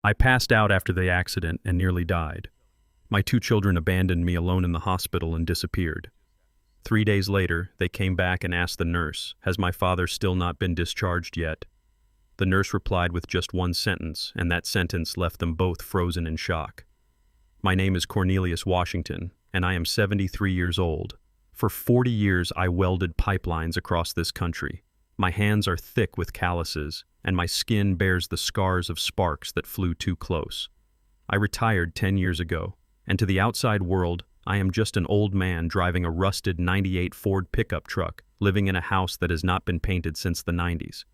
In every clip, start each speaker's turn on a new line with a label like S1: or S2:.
S1: I passed out after the accident and nearly died. My two children abandoned me alone in the hospital and disappeared. 3 days later, they came back and asked the nurse, "Has my father still not been discharged yet?" The nurse replied with just one sentence, and that sentence left them both frozen in shock. My name is Cornelius Washington, and I am 73 years old. For 40 years, I welded pipelines across this country. My hands are thick with calluses, and my skin bears the scars of sparks that flew too close. I retired 10 years ago, and to the outside world, I am just an old man driving a rusted '98 Ford pickup truck, living in a house that has not been painted since the '90s.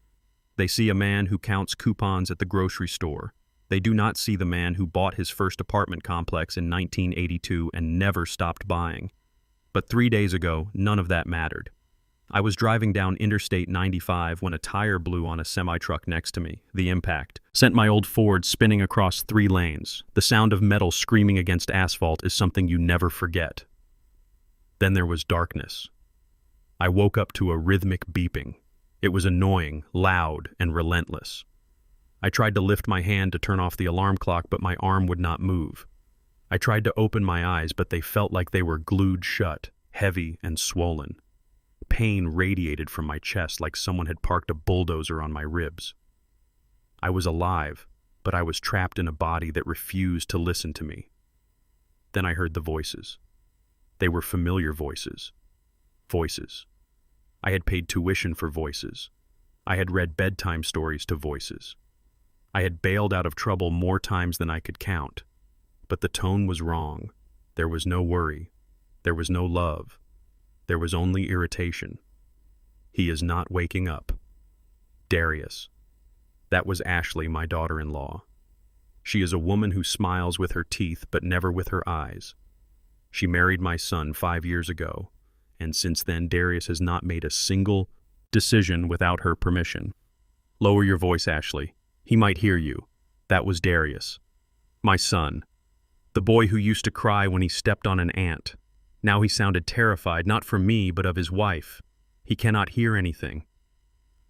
S1: They see a man who counts coupons at the grocery store. They do not see the man who bought his first apartment complex in 1982 and never stopped buying. But 3 days ago, none of that mattered. I was driving down Interstate 95 when a tire blew on a semi-truck next to me. The impact sent my old Ford spinning across 3 lanes. The sound of metal screaming against asphalt is something you never forget. Then there was darkness. I woke up to a rhythmic beeping. It was annoying, loud, and relentless. I tried to lift my hand to turn off the alarm clock, but my arm would not move. I tried to open my eyes, but they felt like they were glued shut, heavy and swollen. Pain radiated from my chest like someone had parked a bulldozer on my ribs. I was alive, but I was trapped in a body that refused to listen to me. Then I heard the voices. They were familiar voices. Voices. I had paid tuition for voices. I had read bedtime stories to voices. I had bailed out of trouble more times than I could count. But the tone was wrong. There was no worry. There was no love. There was only irritation. He is not waking up. Darius. That was Ashley, my daughter-in-law. She is a woman who smiles with her teeth but never with her eyes. She married my son 5 years ago, and since then Darius has not made a single decision without her permission. Lower your voice, Ashley. He might hear you. That was Darius. My son. The boy who used to cry when he stepped on an ant. Now he sounded terrified, not for me, but of his wife. He cannot hear anything.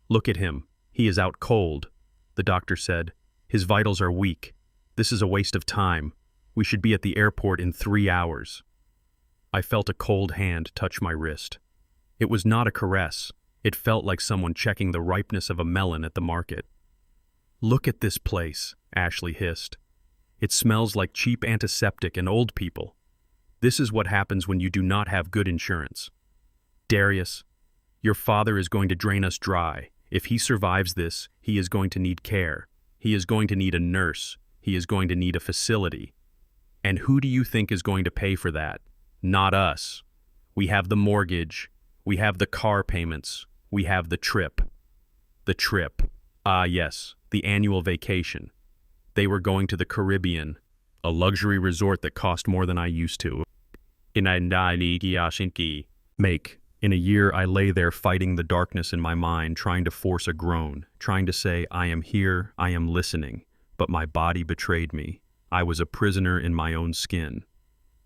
S1: Look at him. He is out cold. The doctor said. His vitals are weak. This is a waste of time. We should be at the airport in 3 hours. I felt a cold hand touch my wrist. It was not a caress. It felt like someone checking the ripeness of a melon at the market. Look at this place, Ashley hissed. It smells like cheap antiseptic and old people. This is what happens when you do not have good insurance. Darius, your father is going to drain us dry. If he survives this, he is going to need care. He is going to need a nurse. He is going to need a facility. And who do you think is going to pay for that? Not us. We have the mortgage. We have the car payments. We have the trip. The trip. Ah, yes, the annual vacation. They were going to the Caribbean, a luxury resort that cost more than I used to. Make. In a year, I lay there fighting the darkness in my mind, trying to force a groan, trying to say, I am here, I am listening. But my body betrayed me. I was a prisoner in my own skin.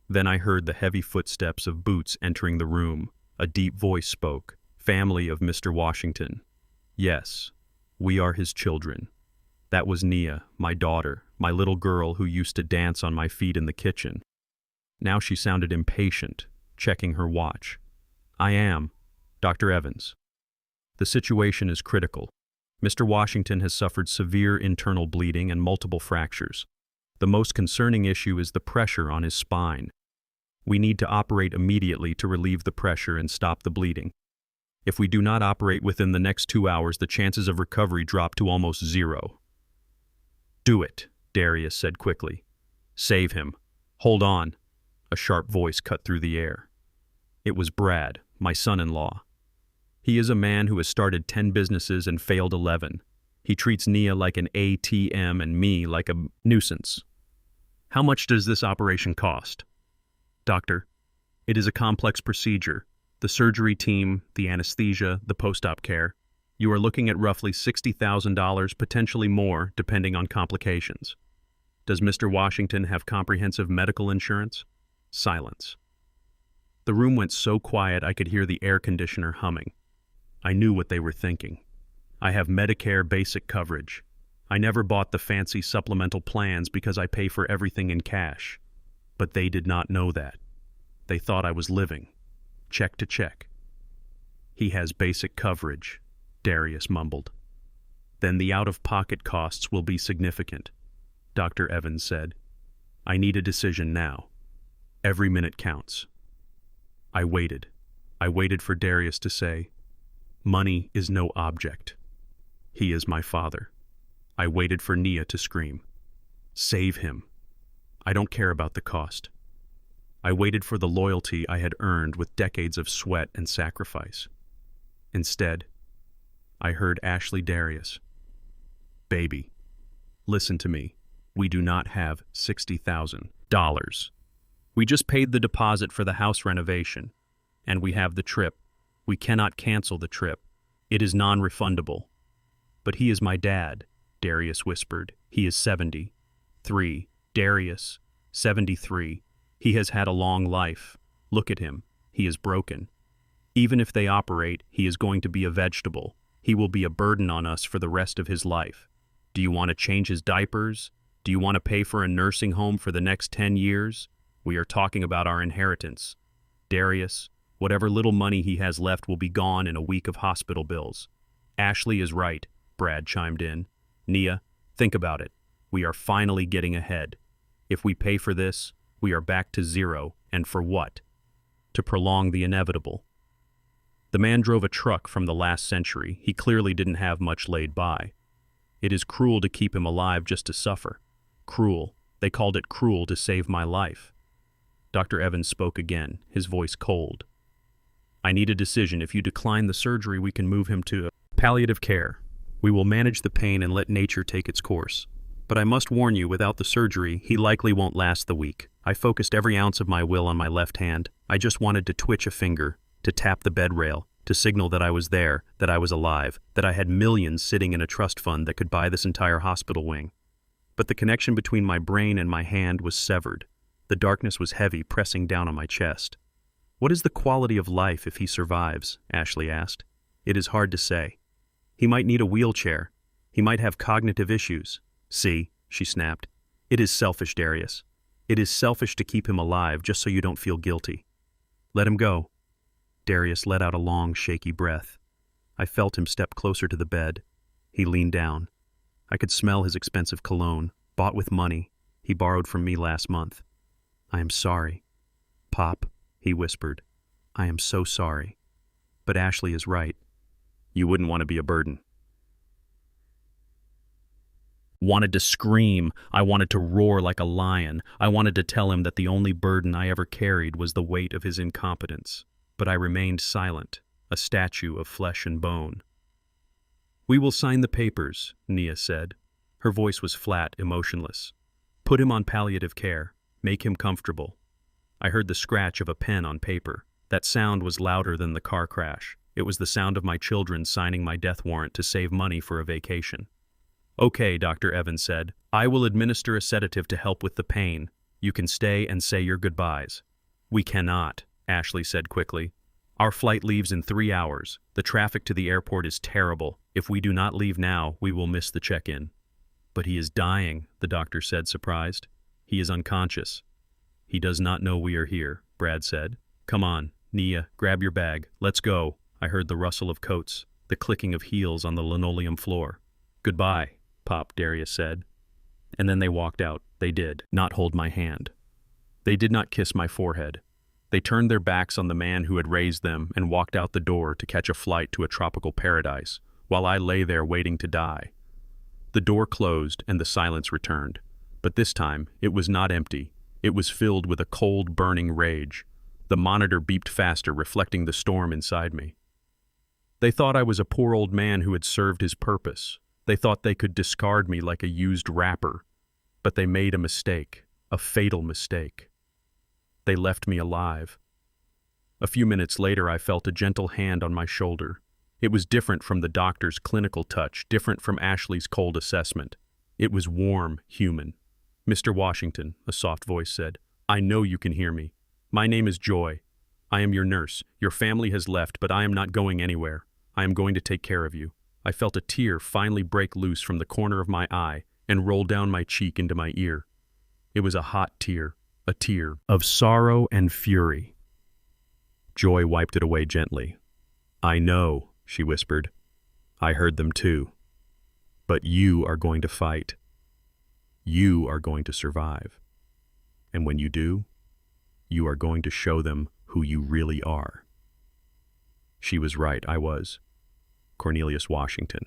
S1: Then I heard the heavy footsteps of boots entering the room. A deep voice spoke. Family of Mr. Washington. Yes, we are his children. That was Nia, my daughter, my little girl who used to dance on my feet in the kitchen. Now she sounded impatient, checking her watch. I am, Dr. Evans. The situation is critical. Mr. Washington has suffered severe internal bleeding and multiple fractures. The most concerning issue is the pressure on his spine. We need to operate immediately to relieve the pressure and stop the bleeding. If we do not operate within the next 2 hours, the chances of recovery drop to almost 0. Do it, Darius said quickly. Save him. Hold on. A sharp voice cut through the air. It was Brad, my son-in-law. He is a man who has started 10 businesses and failed 11. He treats Nia like an ATM and me like a nuisance. How much does this operation cost? Doctor, it is a complex procedure. The surgery team, the anesthesia, the post-op care. You are looking at roughly $60,000, potentially more, depending on complications. Does Mr. Washington have comprehensive medical insurance? Silence. The room went so quiet I could hear the air conditioner humming. I knew what they were thinking. I have Medicare basic coverage. I never bought the fancy supplemental plans because I pay for everything in cash. But they did not know that. They thought I was living, check to check. He has basic coverage, Darius mumbled. Then the out-of-pocket costs will be significant, Dr. Evans said. I need a decision now. Every minute counts. I waited. I waited for Darius to say, money is no object. He is my father. I waited for Nia to scream, save him. I don't care about the cost. I waited for the loyalty I had earned with decades of sweat and sacrifice. Instead, I heard Ashley Darius. Baby, listen to me. We do not have $60,000. We just paid the deposit for the house renovation, and we have the trip. We cannot cancel the trip. It is non-refundable. But he is my dad, Darius whispered. He is 73. Darius, 73. He has had a long life. Look at him. He is broken. Even if they operate, he is going to be a vegetable. He will be a burden on us for the rest of his life. Do you want to change his diapers? Do you want to pay for a nursing home for the next 10 years? We are talking about our inheritance. Darius, whatever little money he has left will be gone in a week of hospital bills. Ashley is right, Brad chimed in. Nia, think about it. We are finally getting ahead. If we pay for this, we are back to zero, and for what? To prolong the inevitable. The man drove a truck from the last century. He clearly didn't have much laid by. It is cruel to keep him alive just to suffer. Cruel. They called it cruel to save my life. Dr. Evans spoke again, his voice cold. I need a decision. If you decline the surgery, we can move him to palliative care. We will manage the pain and let nature take its course. But I must warn you, without the surgery, he likely won't last the week. I focused every ounce of my will on my left hand. I just wanted to twitch a finger, to tap the bed rail, to signal that I was there, that I was alive, that I had millions sitting in a trust fund that could buy this entire hospital wing. But the connection between my brain and my hand was severed. The darkness was heavy, pressing down on my chest. What is the quality of life if he survives? Ashley asked. It is hard to say. He might need a wheelchair. He might have cognitive issues. See, she snapped. It is selfish, Darius. It is selfish to keep him alive just so you don't feel guilty. Let him go. Darius let out a long, shaky breath. I felt him step closer to the bed. He leaned down. I could smell his expensive cologne, bought with money he borrowed from me last month. I am sorry. Pop, he whispered. I am so sorry. But Ashley is right. You wouldn't want to be a burden. Wanted to scream. I wanted to roar like a lion. I wanted to tell him that the only burden I ever carried was the weight of his incompetence. But I remained silent, a statue of flesh and bone. We will sign the papers, Nia said. Her voice was flat, emotionless. Put him on palliative care. Make him comfortable. I heard the scratch of a pen on paper. That sound was louder than the car crash. It was the sound of my children signing my death warrant to save money for a vacation. Okay, Dr. Evans said. I will administer a sedative to help with the pain. You can stay and say your goodbyes. We cannot, Ashley said quickly. Our flight leaves in 3 hours. The traffic to the airport is terrible. If we do not leave now, we will miss the check-in. But he is dying, the doctor said, surprised. He is unconscious. He does not know we are here, Brad said. Come on, Nia, grab your bag. Let's go. I heard the rustle of coats, the clicking of heels on the linoleum floor. Goodbye, Pop, Darius said. And then they walked out. They did not hold my hand. They did not kiss my forehead. They turned their backs on the man who had raised them and walked out the door to catch a flight to a tropical paradise, while I lay there waiting to die. The door closed and the silence returned. But this time, it was not empty. It was filled with a cold, burning rage. The monitor beeped faster, reflecting the storm inside me. They thought I was a poor old man who had served his purpose. They thought they could discard me like a used wrapper. But they made a mistake, a fatal mistake. They left me alive. A few minutes later, I felt a gentle hand on my shoulder. It was different from the doctor's clinical touch, different from Ashley's cold assessment. It was warm, human. Mr. Washington, a soft voice said, I know you can hear me. My name is Joy. I am your nurse. Your family has left, but I am not going anywhere. I am going to take care of you. I felt a tear finally break loose from the corner of my eye and roll down my cheek into my ear. It was a hot tear, a tear of sorrow and fury. Joy wiped it away gently. "I know," she whispered. "I heard them too. But you are going to fight. You are going to survive. And when you do, you are going to show them who you really are." She was right, I was. Cornelius Washington.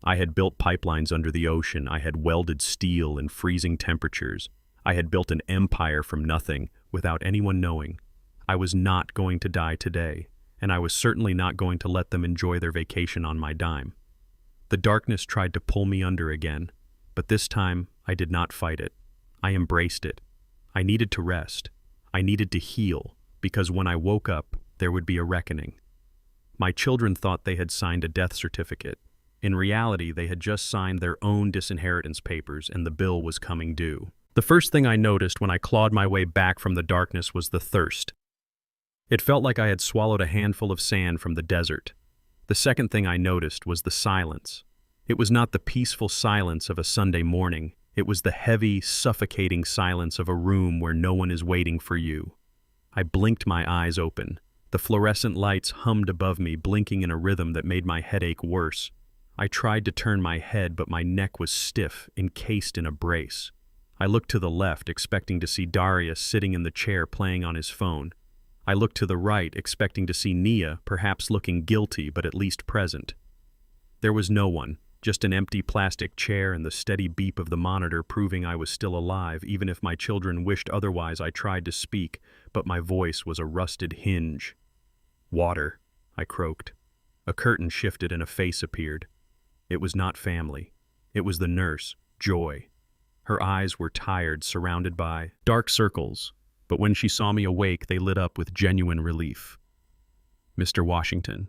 S1: I had built pipelines under the ocean. I had welded steel in freezing temperatures. I had built an empire from nothing without anyone knowing. I was not going to die today, and I was certainly not going to let them enjoy their vacation on my dime. The darkness tried to pull me under again, but this time I did not fight it. I embraced it. I needed to rest. I needed to heal, because when I woke up, there would be a reckoning. My children thought they had signed a death certificate. In reality, they had just signed their own disinheritance papers, and the bill was coming due. The first thing I noticed when I clawed my way back from the darkness was the thirst. It felt like I had swallowed a handful of sand from the desert. The second thing I noticed was the silence. It was not the peaceful silence of a Sunday morning. It was the heavy, suffocating silence of a room where no one is waiting for you. I blinked my eyes open. The fluorescent lights hummed above me, blinking in a rhythm that made my headache worse. I tried to turn my head, but my neck was stiff, encased in a brace. I looked to the left, expecting to see Darius sitting in the chair playing on his phone. I looked to the right, expecting to see Nia, perhaps looking guilty but at least present. There was no one, just an empty plastic chair and the steady beep of the monitor proving I was still alive. Even if my children wished otherwise, I tried to speak, but my voice was a rusted hinge. "Water," I croaked. A curtain shifted and a face appeared. It was not family. It was the nurse, Joy. Her eyes were tired, surrounded by dark circles, but when she saw me awake, they lit up with genuine relief. "Mr. Washington."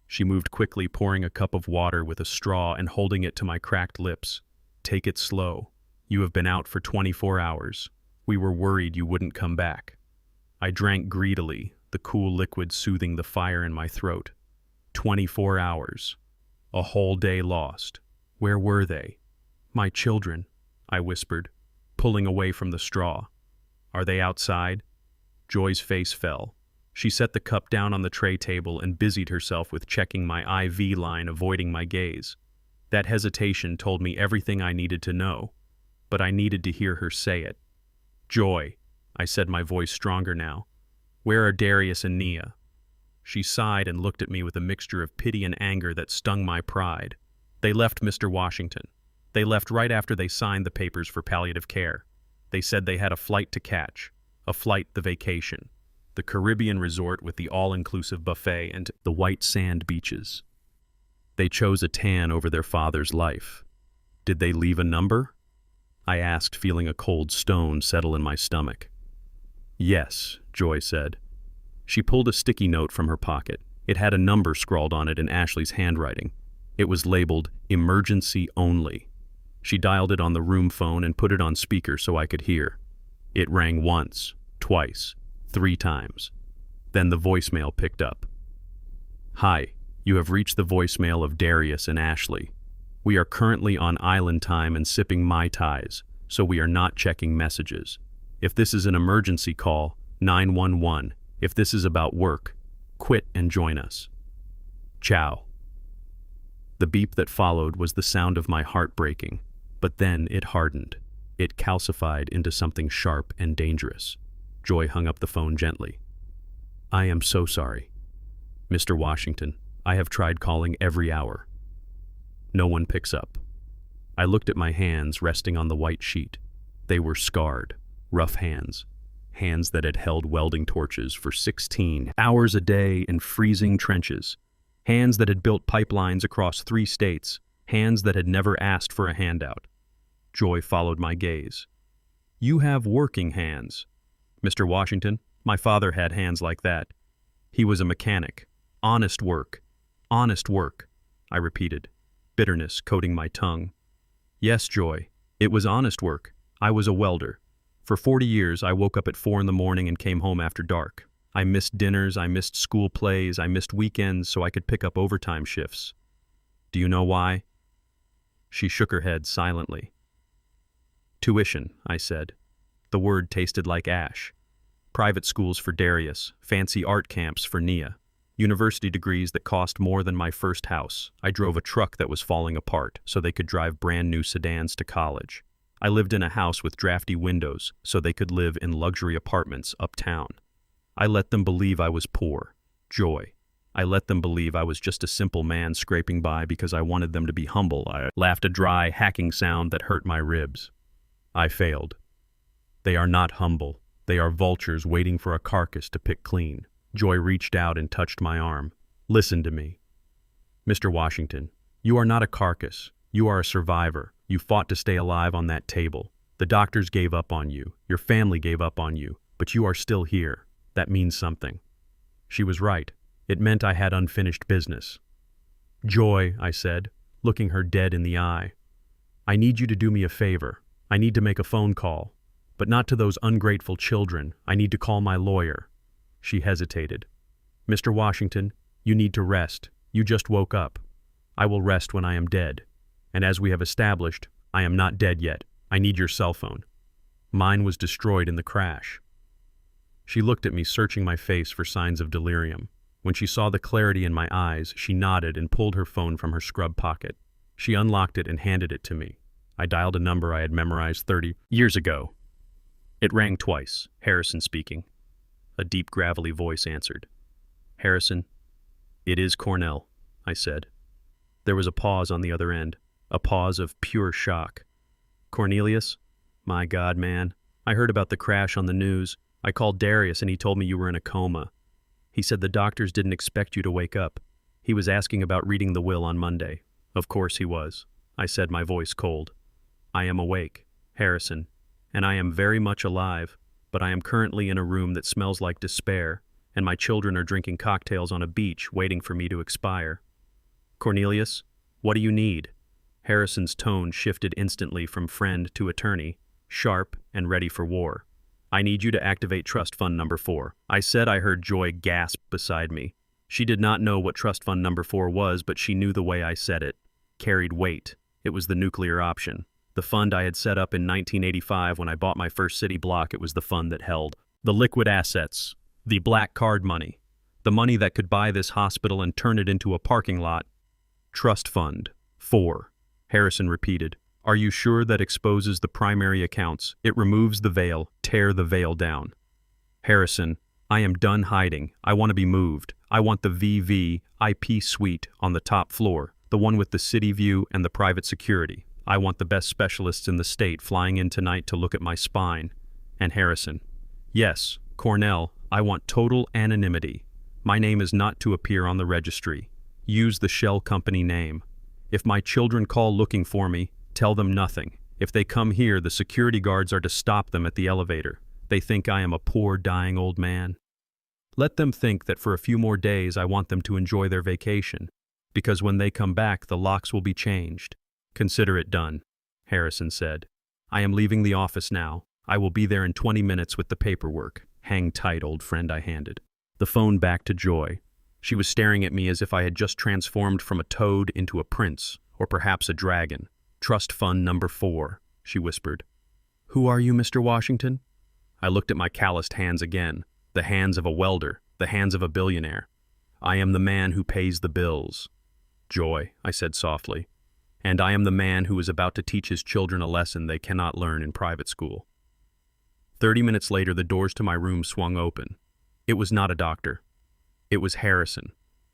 S1: She moved quickly, pouring a cup of water with a straw and holding it to my cracked lips. "Take it slow. You have been out for 24 hours. We were worried you wouldn't come back." I drank greedily, the cool liquid soothing the fire in my throat. 24 hours. A whole day lost. Where were they? "My children," I whispered, pulling away from the straw. "Are they outside?" Joy's face fell. She set the cup down on the tray table and busied herself with checking my IV line, avoiding my gaze. That hesitation told me everything I needed to know, but I needed to hear her say it. "Joy," I said, my voice stronger now. "Where are Darius and Nia?" She sighed and looked at me with a mixture of pity and anger that stung my pride. "They left, Mr. Washington. They left right after they signed the papers for palliative care. They said they had a flight to catch, a flight, the vacation, the Caribbean resort with the all-inclusive buffet and the white sand beaches. They chose a tan over their father's life. Did they leave a number?" I asked, feeling a cold stone settle in my stomach. "Yes," Joy said. She pulled a sticky note from her pocket. It had a number scrawled on it in Ashley's handwriting. It was labeled "Emergency Only." She dialed it on the room phone and put it on speaker so I could hear. It rang once, twice, 3 times. Then the voicemail picked up. "Hi, you have reached the voicemail of Darius and Ashley. We are currently on island time and sipping Mai Tais, so we are not checking messages. If this is an emergency call, 911. If this is about work, quit and join us. Ciao." The beep that followed was the sound of my heart breaking, but then it hardened. It calcified into something sharp and dangerous. Joy hung up the phone gently. "I am so sorry. Mr. Washington, I have tried calling every hour. No one picks up." I looked at my hands resting on the white sheet. They were scarred, rough hands. Hands that had held welding torches for 16 hours a day in freezing trenches. Hands that had built pipelines across 3 states. Hands that had never asked for a handout. Joy followed my gaze. "You have working hands. Mr. Washington, my father had hands like that. He was a mechanic. Honest work. Honest work," I repeated, bitterness coating my tongue. "Yes, Joy, it was honest work. I was a welder. For 40 years, I woke up at 4 in the morning and came home after dark. I missed dinners, I missed school plays, I missed weekends so I could pick up overtime shifts. Do you know why? She shook her head silently. Tuition, I said. The word tasted like ash. Private schools for Darius, fancy art camps for Nia, university degrees that cost more than my first house. I drove a truck that was falling apart so they could drive brand new sedans to college. I lived in a house with drafty windows so they could live in luxury apartments uptown. I let them believe I was poor. Joy. I let them believe I was just a simple man scraping by because I wanted them to be humble. I laughed a dry, hacking sound that hurt my ribs. I failed. They are not humble. They are vultures waiting for a carcass to pick clean. Joy reached out and touched my arm. Listen to me. Mr. Washington, you are not a carcass. You are a survivor. You fought to stay alive on that table. The doctors gave up on you. Your family gave up on you. But you are still here. That means something. She was right. It meant I had unfinished business. Joy, I said, looking her dead in the eye. I need you to do me a favor. I need to make a phone call. But not to those ungrateful children. I need to call my lawyer. She hesitated. Mr. Washington, you need to rest. You just woke up. I will rest when I am dead. And as we have established, I am not dead yet. I need your cell phone. Mine was destroyed in the crash. She looked at me, searching my face for signs of delirium. When she saw the clarity in my eyes, she nodded and pulled her phone from her scrub pocket. She unlocked it and handed it to me. I dialed a number I had memorized 30 years ago. It rang twice, Harrison speaking. A deep, gravelly voice answered. Harrison, it is Cornell, I said. There was a pause on the other end, a pause of pure shock. Cornelius? My God, man. I heard about the crash on the news. I called Darius and he told me you were in a coma. He said the doctors didn't expect you to wake up. He was asking about reading the will on Monday. Of course he was. I said, my voice cold. I am awake, Harrison, and I am very much alive, but I am currently in a room that smells like despair, and my children are drinking cocktails on a beach waiting for me to expire. Cornelius, what do you need? Harrison's tone shifted instantly from friend to attorney, sharp and ready for war. I need you to activate Trust Fund Number 4. I said. I heard Joy gasp beside me. She did not know what Trust Fund Number 4 was, but she knew the way I said it carried weight. It was the nuclear option. The fund I had set up in 1985 when I bought my first city block. It was the fund that held the liquid assets, the black card money, the money that could buy this hospital and turn it into a parking lot. Trust Fund 4, Harrison repeated. Are you sure that exposes the primary accounts? It removes the veil. Tear the veil down. Harrison, I am done hiding. I want to be moved. I want the VVIP suite on the top floor, the one with the city view and the private security. I want the best specialists in the state flying in tonight to look at my spine. And Harrison, yes, Cornell, I want total anonymity. My name is not to appear on the registry. Use the shell company name. If my children call looking for me, tell them nothing. If they come here, the security guards are to stop them at the elevator. They think I am a poor, dying old man. Let them think that for a few more days I want them to enjoy their vacation, because when they come back, the locks will be changed. Consider it done, Harrison said. I am leaving the office now. I will be there in 20 minutes with the paperwork. Hang tight, old friend, I handed the phone back to Joy. She was staring at me as if I had just transformed from a toad into a prince, or perhaps a dragon. Trust Fund Number 4, she whispered. Who are you, Mr. Washington? I looked at my calloused hands again, the hands of a welder, the hands of a billionaire. I am the man who pays the bills. Joy, I said softly. And I am the man who is about to teach his children a lesson they cannot learn in private school. 30 minutes later, the doors to my room swung open. It was not a doctor. It was Harrison.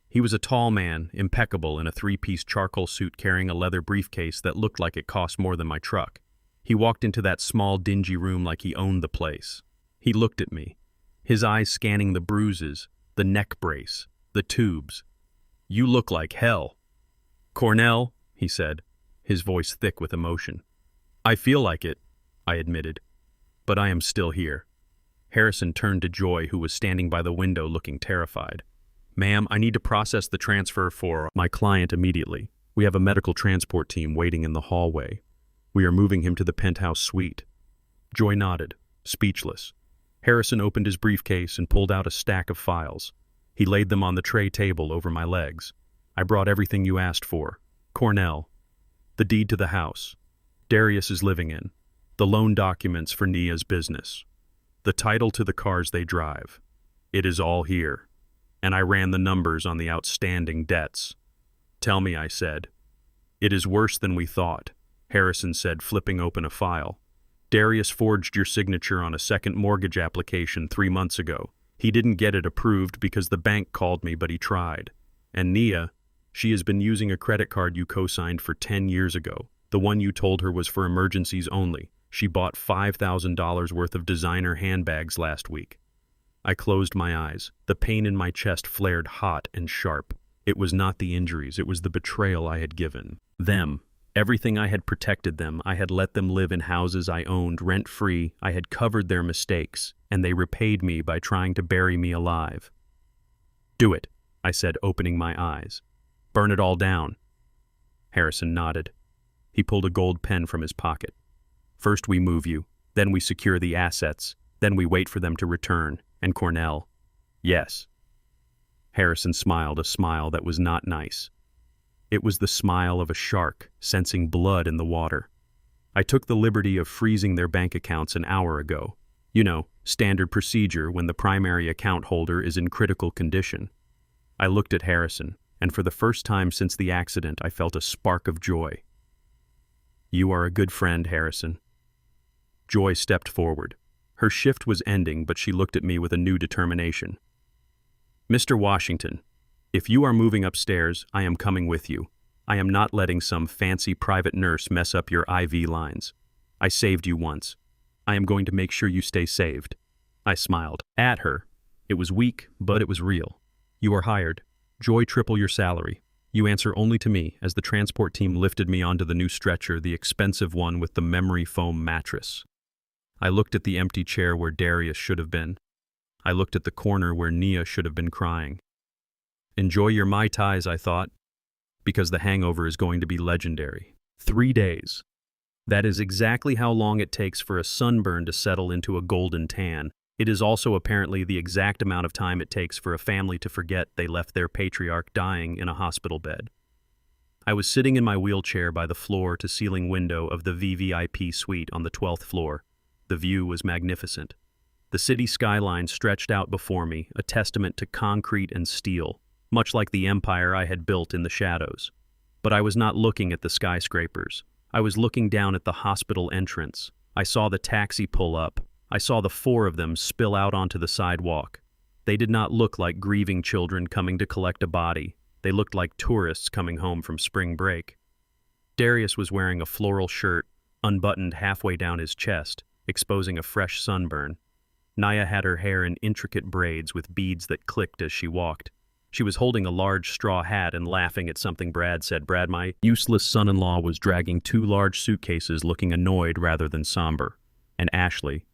S1: He was a tall man, impeccable, in a three-piece charcoal suit carrying a leather briefcase that looked like it cost more than my truck. He walked into that small, dingy room like he owned the place. He looked at me, his eyes scanning the bruises, the neck brace, the tubes. You look like hell. Cornell, he said, his voice thick with emotion. I feel like it, I admitted, but I am still here. Harrison turned to Joy, who was standing by the window looking terrified. Ma'am, I need to process the transfer for my client immediately. We have a medical transport team waiting in the hallway. We are moving him to the penthouse suite. Joy nodded, speechless. Harrison opened his briefcase and pulled out a stack of files. He laid them on the tray table over my legs. I brought everything you asked for. Cornell. The deed to the house. Darius is living in. The loan documents for Nia's business. The title to the cars they drive. It is all here. And I ran the numbers on the outstanding debts. Tell me, I said. It is worse than we thought, Harrison said, flipping open a file. Darius forged your signature on a second mortgage application 3 months ago. He didn't get it approved because the bank called me, but he tried. And Nia, she has been using a credit card you co-signed for 10 years ago. The one you told her was for emergencies only. She bought $5,000 worth of designer handbags last week. I closed my eyes. The pain in my chest flared hot and sharp. It was not the injuries, it was the betrayal I had given them. Everything I had protected them, I had let them live in houses I owned rent-free, I had covered their mistakes, and they repaid me by trying to bury me alive. Do it, I said, opening my eyes. Burn it all down. Harrison nodded. He pulled a gold pen from his pocket. First we move you, then we secure the assets, then we wait for them to return. And Cornell. Yes. Harrison smiled, a smile that was not nice. It was the smile of a shark, sensing blood in the water. I took the liberty of freezing their bank accounts an hour ago. You know, standard procedure when the primary account holder is in critical condition. I looked at Harrison, and for the first time since the accident, I felt a spark of joy. You are a good friend, Harrison. Joy stepped forward. Her shift was ending, but she looked at me with a new determination. Mr. Washington, if you are moving upstairs, I am coming with you. I am not letting some fancy private nurse mess up your IV lines. I saved you once. I am going to make sure you stay saved. I smiled at her. It was weak, but it was real. You are hired. Joy, triple your salary. You answer only to me as the transport team lifted me onto the new stretcher, the expensive one with the memory foam mattress. I looked at the empty chair where Darius should have been. I looked at the corner where Nia should have been crying. Enjoy your Mai Tais, I thought, because the hangover is going to be legendary. 3 days. That is exactly how long it takes for a sunburn to settle into a golden tan. It is also apparently the exact amount of time it takes for a family to forget they left their patriarch dying in a hospital bed. I was sitting in my wheelchair by the floor-to-ceiling window of the VVIP suite on the 12th floor. The view was magnificent. The city skyline stretched out before me, a testament to concrete and steel, much like the empire I had built in the shadows. But I was not looking at the skyscrapers. I was looking down at the hospital entrance. I saw the taxi pull up. I saw the 4 of them spill out onto the sidewalk. They did not look like grieving children coming to collect a body. They looked like tourists coming home from spring break. Darius was wearing a floral shirt, unbuttoned halfway down his chest, exposing a fresh sunburn. Nia had her hair in intricate braids with beads that clicked as she walked. She was holding a large straw hat and laughing at something Brad said. Brad, my useless son-in-law, was dragging 2 large suitcases, looking annoyed rather than somber. And Ashley,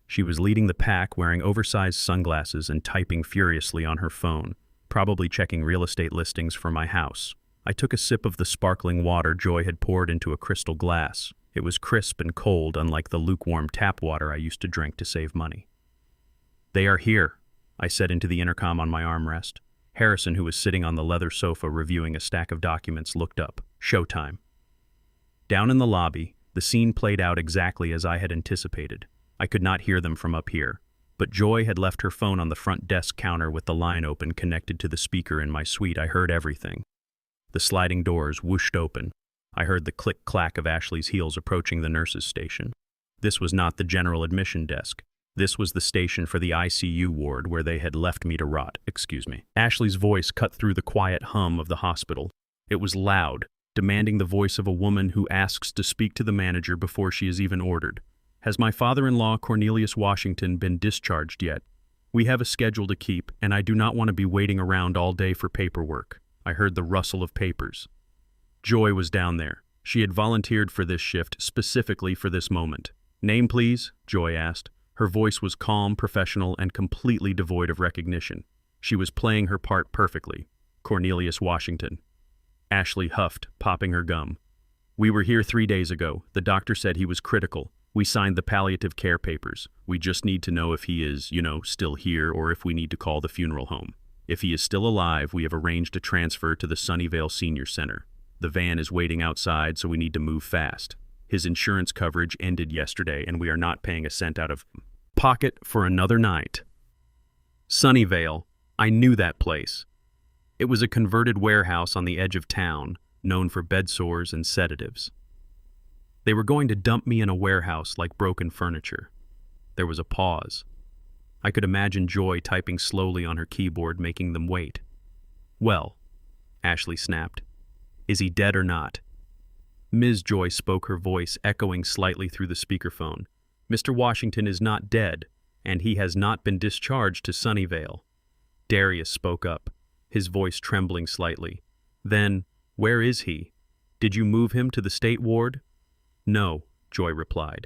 S1: she was leading the pack, wearing oversized sunglasses and typing furiously on her phone, probably checking real estate listings for my house. I took a sip of the sparkling water Joy had poured into a crystal glass. It was crisp and cold, unlike the lukewarm tap water I used to drink to save money. They are here, I said into the intercom on my armrest. Harrison, who was sitting on the leather sofa reviewing a stack of documents, looked up. Showtime. Down in the lobby, the scene played out exactly as I had anticipated. I could not hear them from up here, but Joy had left her phone on the front desk counter with the line open connected to the speaker in my suite. I heard everything. The sliding doors whooshed open. I heard the click-clack of Ashley's heels approaching the nurse's station. This was not the general admission desk. This was the station for the ICU ward where they had left me to rot. Excuse me. Ashley's voice cut through the quiet hum of the hospital. It was loud, demanding the voice of a woman who asks to speak to the manager before she is even ordered. Has my father-in-law, Cornelius Washington, been discharged yet? We have a schedule to keep, and I do not want to be waiting around all day for paperwork. I heard the rustle of papers. Joy was down there. She had volunteered for this shift specifically for this moment. Name, please? Joy asked. Her voice was calm, professional, and completely devoid of recognition. She was playing her part perfectly. Cornelius Washington. Ashley huffed, popping her gum. We were here 3 days ago. The doctor said he was critical. We signed the palliative care papers. We just need to know if he is, still here or if we need to call the funeral home. If he is still alive, we have arranged a transfer to the Sunnyvale Senior Center. The van is waiting outside, so we need to move fast. His insurance coverage ended yesterday, and we are not paying a cent out of pocket for another night. Sunnyvale. I knew that place. It was a converted warehouse on the edge of town, known for bedsores and sedatives. They were going to dump me in a warehouse like broken furniture. There was a pause. I could imagine Joy typing slowly on her keyboard, making them wait. "Well," Ashley snapped. "Is he dead or not?" Ms. Joy spoke, her voice echoing slightly through the speakerphone. "Mr. Washington is not dead, and he has not been discharged to Sunnyvale." Darius spoke up, his voice trembling slightly. "Then, where is he? Did you move him to the state ward?" "No," Joy replied.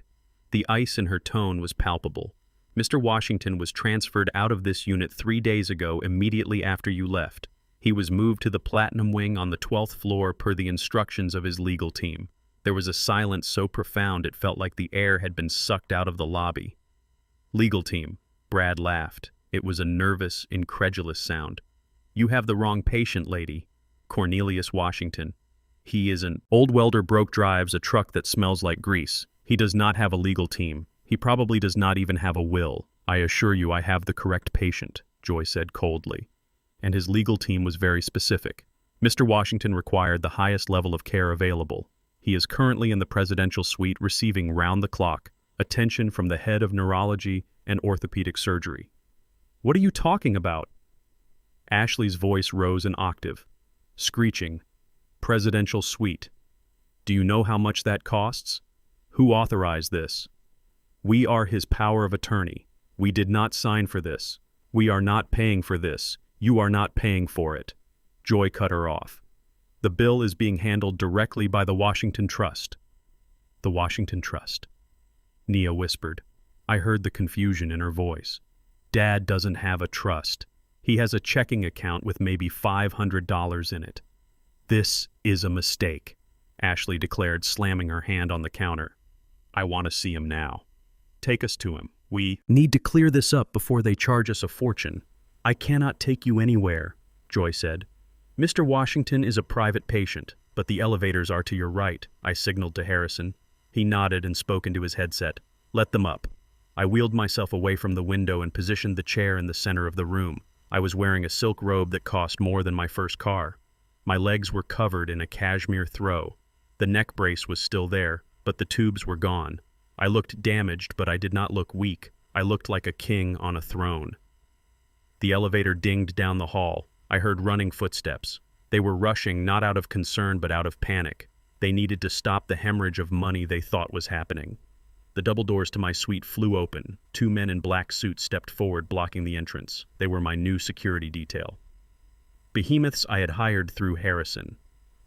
S1: The ice in her tone was palpable. "Mr. Washington was transferred out of this unit 3 days ago, immediately after you left. He was moved to the Platinum Wing on the 12th floor per the instructions of his legal team." There was a silence so profound it felt like the air had been sucked out of the lobby. "Legal team," Brad laughed. It was a nervous, incredulous sound. "You have the wrong patient, lady. Cornelius Washington. He is an old welder drives a truck that smells like grease. He does not have a legal team. He probably does not even have a will. I assure you I have the correct patient," Joy said coldly. And his legal team was very specific. Mr. Washington required the highest level of care available. He is currently in the presidential suite receiving round-the-clock attention from the head of neurology and orthopedic surgery. "What are you talking about?" Ashley's voice rose an octave, screeching. "Presidential suite. Do you know how much that costs? Who authorized this? We are his power of attorney. We did not sign for this. We are not paying for this. You are not paying for it." Joy cut her off. "The bill is being handled directly by the Washington Trust." "The Washington Trust," Nia whispered. I heard the confusion in her voice. "Dad doesn't have a trust. He has a checking account with maybe $500 in it." "This is a mistake," Ashley declared, slamming her hand on the counter. "I want to see him now. Take us to him. We need to clear this up before they charge us a fortune." "I cannot take you anywhere," Joy said. "Mr. Washington is a private patient, but the elevators are to your right," I signaled to Harrison. He nodded and spoke into his headset. "Let them up." I wheeled myself away from the window and positioned the chair in the center of the room. I was wearing a silk robe that cost more than my first car. My legs were covered in a cashmere throw. The neck brace was still there, but the tubes were gone. I looked damaged, but I did not look weak. I looked like a king on a throne. The elevator dinged down the hall. I heard running footsteps. They were rushing not out of concern but out of panic. They needed to stop the hemorrhage of money they thought was happening. The double doors to my suite flew open. 2 men in black suits stepped forward, blocking the entrance. They were my new security detail. Behemoths I had hired through Harrison.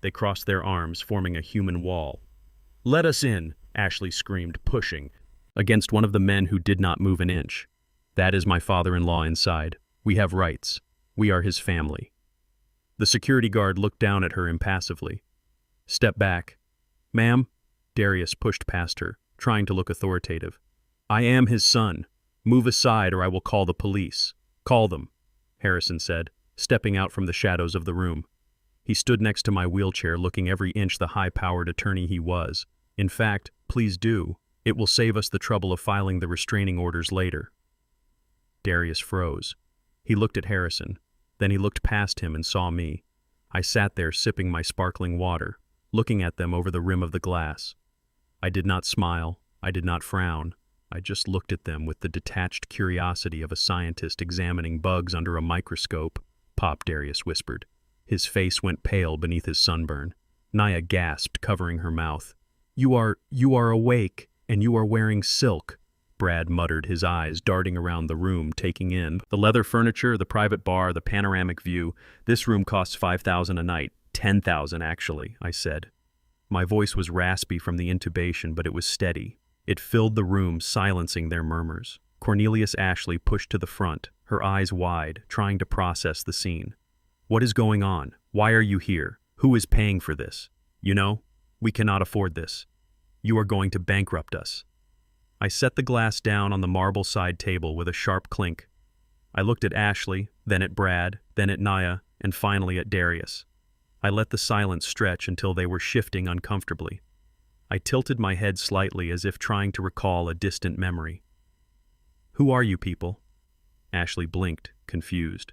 S1: They crossed their arms, forming a human wall. "Let us in," Ashley screamed, pushing against one of the men who did not move an inch. "That is my father-in-law inside. We have rights. We are his family." The security guard looked down at her impassively. "Step back." "Ma'am?" Darius pushed past her, trying to look authoritative. "I am his son. Move aside or I will call the police." "Call them," Harrison said, stepping out from the shadows of the room. He stood next to my wheelchair, looking every inch the high-powered attorney he was. "In fact, please do. It will save us the trouble of filing the restraining orders later." Darius froze. He looked at Harrison. Then he looked past him and saw me. I sat there sipping my sparkling water, looking at them over the rim of the glass. I did not smile. I did not frown. I just looked at them with the detached curiosity of a scientist examining bugs under a microscope. "Pop," Darius whispered. His face went pale beneath his sunburn. Nia gasped, covering her mouth. You are awake, and you are wearing silk," Brad muttered, his eyes darting around the room, taking in the leather furniture, the private bar, the panoramic view. "This room costs $5,000 a night. $10,000, actually," I said. My voice was raspy from the intubation, but it was steady. It filled the room, silencing their murmurs. Cornelius Ashley pushed to the front, her eyes wide, trying to process the scene. "What is going on? Why are you here? Who is paying for this? You know, we cannot afford this. You are going to bankrupt us." I set the glass down on the marble side table with a sharp clink. I looked at Ashley, then at Brad, then at Nia, and finally at Darius. I let the silence stretch until they were shifting uncomfortably. I tilted my head slightly as if trying to recall a distant memory. "Who are you people?" Ashley blinked, confused.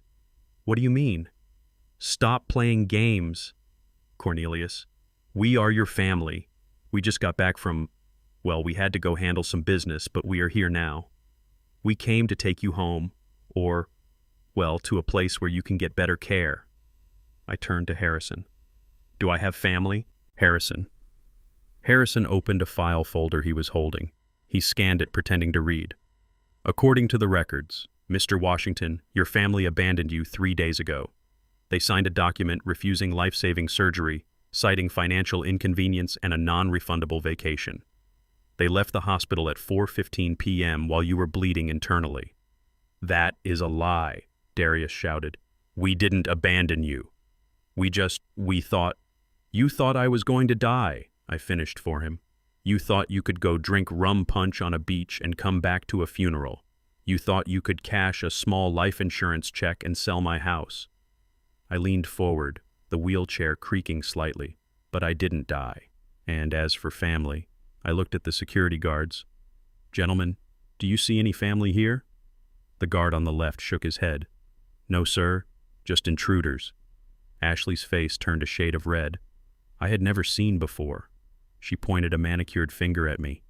S1: "What do you mean?" "Stop playing games, Cornelius. We are your family. We just got back from, well, we had to go handle some business, but we are here now. We came to take you home, or, well, to a place where you can get better care." I turned to Harrison. "Do I have family?" Harrison opened a file folder he was holding. He scanned it, pretending to read. "According to the records, Mr. Washington, your family abandoned you 3 days ago. They signed a document refusing life-saving surgery, citing financial inconvenience and a non-refundable vacation. They left the hospital at 4:15 p.m. while you were bleeding internally." "That is a lie," Darius shouted. "We didn't abandon you. We thought—" "You thought I was going to die," I finished for him. "You thought you could go drink rum punch on a beach and come back to a funeral. You thought you could cash a small life insurance check and sell my house." I leaned forward, the wheelchair creaking slightly, but I didn't die. And as for family, I looked at the security guards. "Gentlemen, do you see any family here?" The guard on the left shook his head. "No, sir, just intruders." Ashley's face turned a shade of red. I had never seen before. She pointed a manicured finger at me.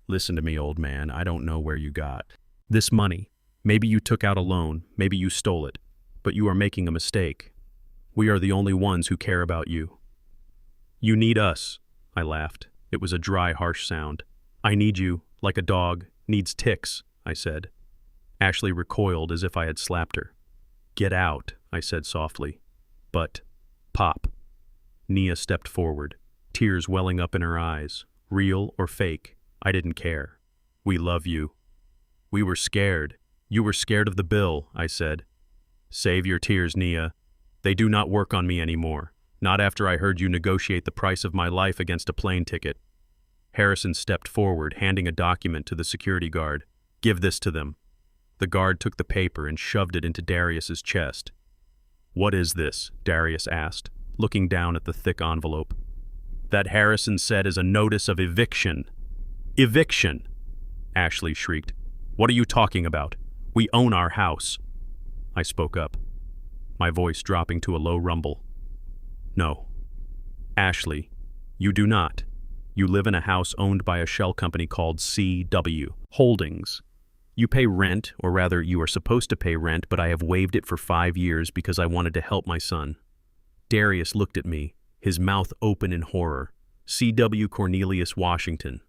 S1: "Listen to me, old man, I don't know where you got this money. Maybe you took out a loan, maybe you stole it, but you are making a mistake. We are the only ones who care about you." "You need us," I laughed. It was a dry, harsh sound. "I need you, like a dog needs ticks," I said. Ashley recoiled as if I had slapped her. "Get out," I said softly. "But, Pop." Nia stepped forward, tears welling up in her eyes. Real or fake, I didn't care. "We love you." "We were scared. You were scared of the bill," I said. "Save your tears, Nia. They do not work on me anymore. Not after I heard you negotiate the price of my life against a plane ticket." Harrison stepped forward, handing a document to the security guard. "Give this to them." The guard took the paper and shoved it into Darius's chest. "What is this?" Darius asked, looking down at the thick envelope. "That Harrison said is a notice of eviction." "Eviction!" Ashley shrieked. "What are you talking about? We own our house." I spoke up, my voice dropping to a low rumble. "No. Ashley, you do not. You live in a house owned by a shell company called CW Holdings. You pay rent, or rather you are supposed to pay rent, but I have waived it for 5 years because I wanted to help my son." Darius looked at me, his mouth open in horror. "CW Cornelius Washington."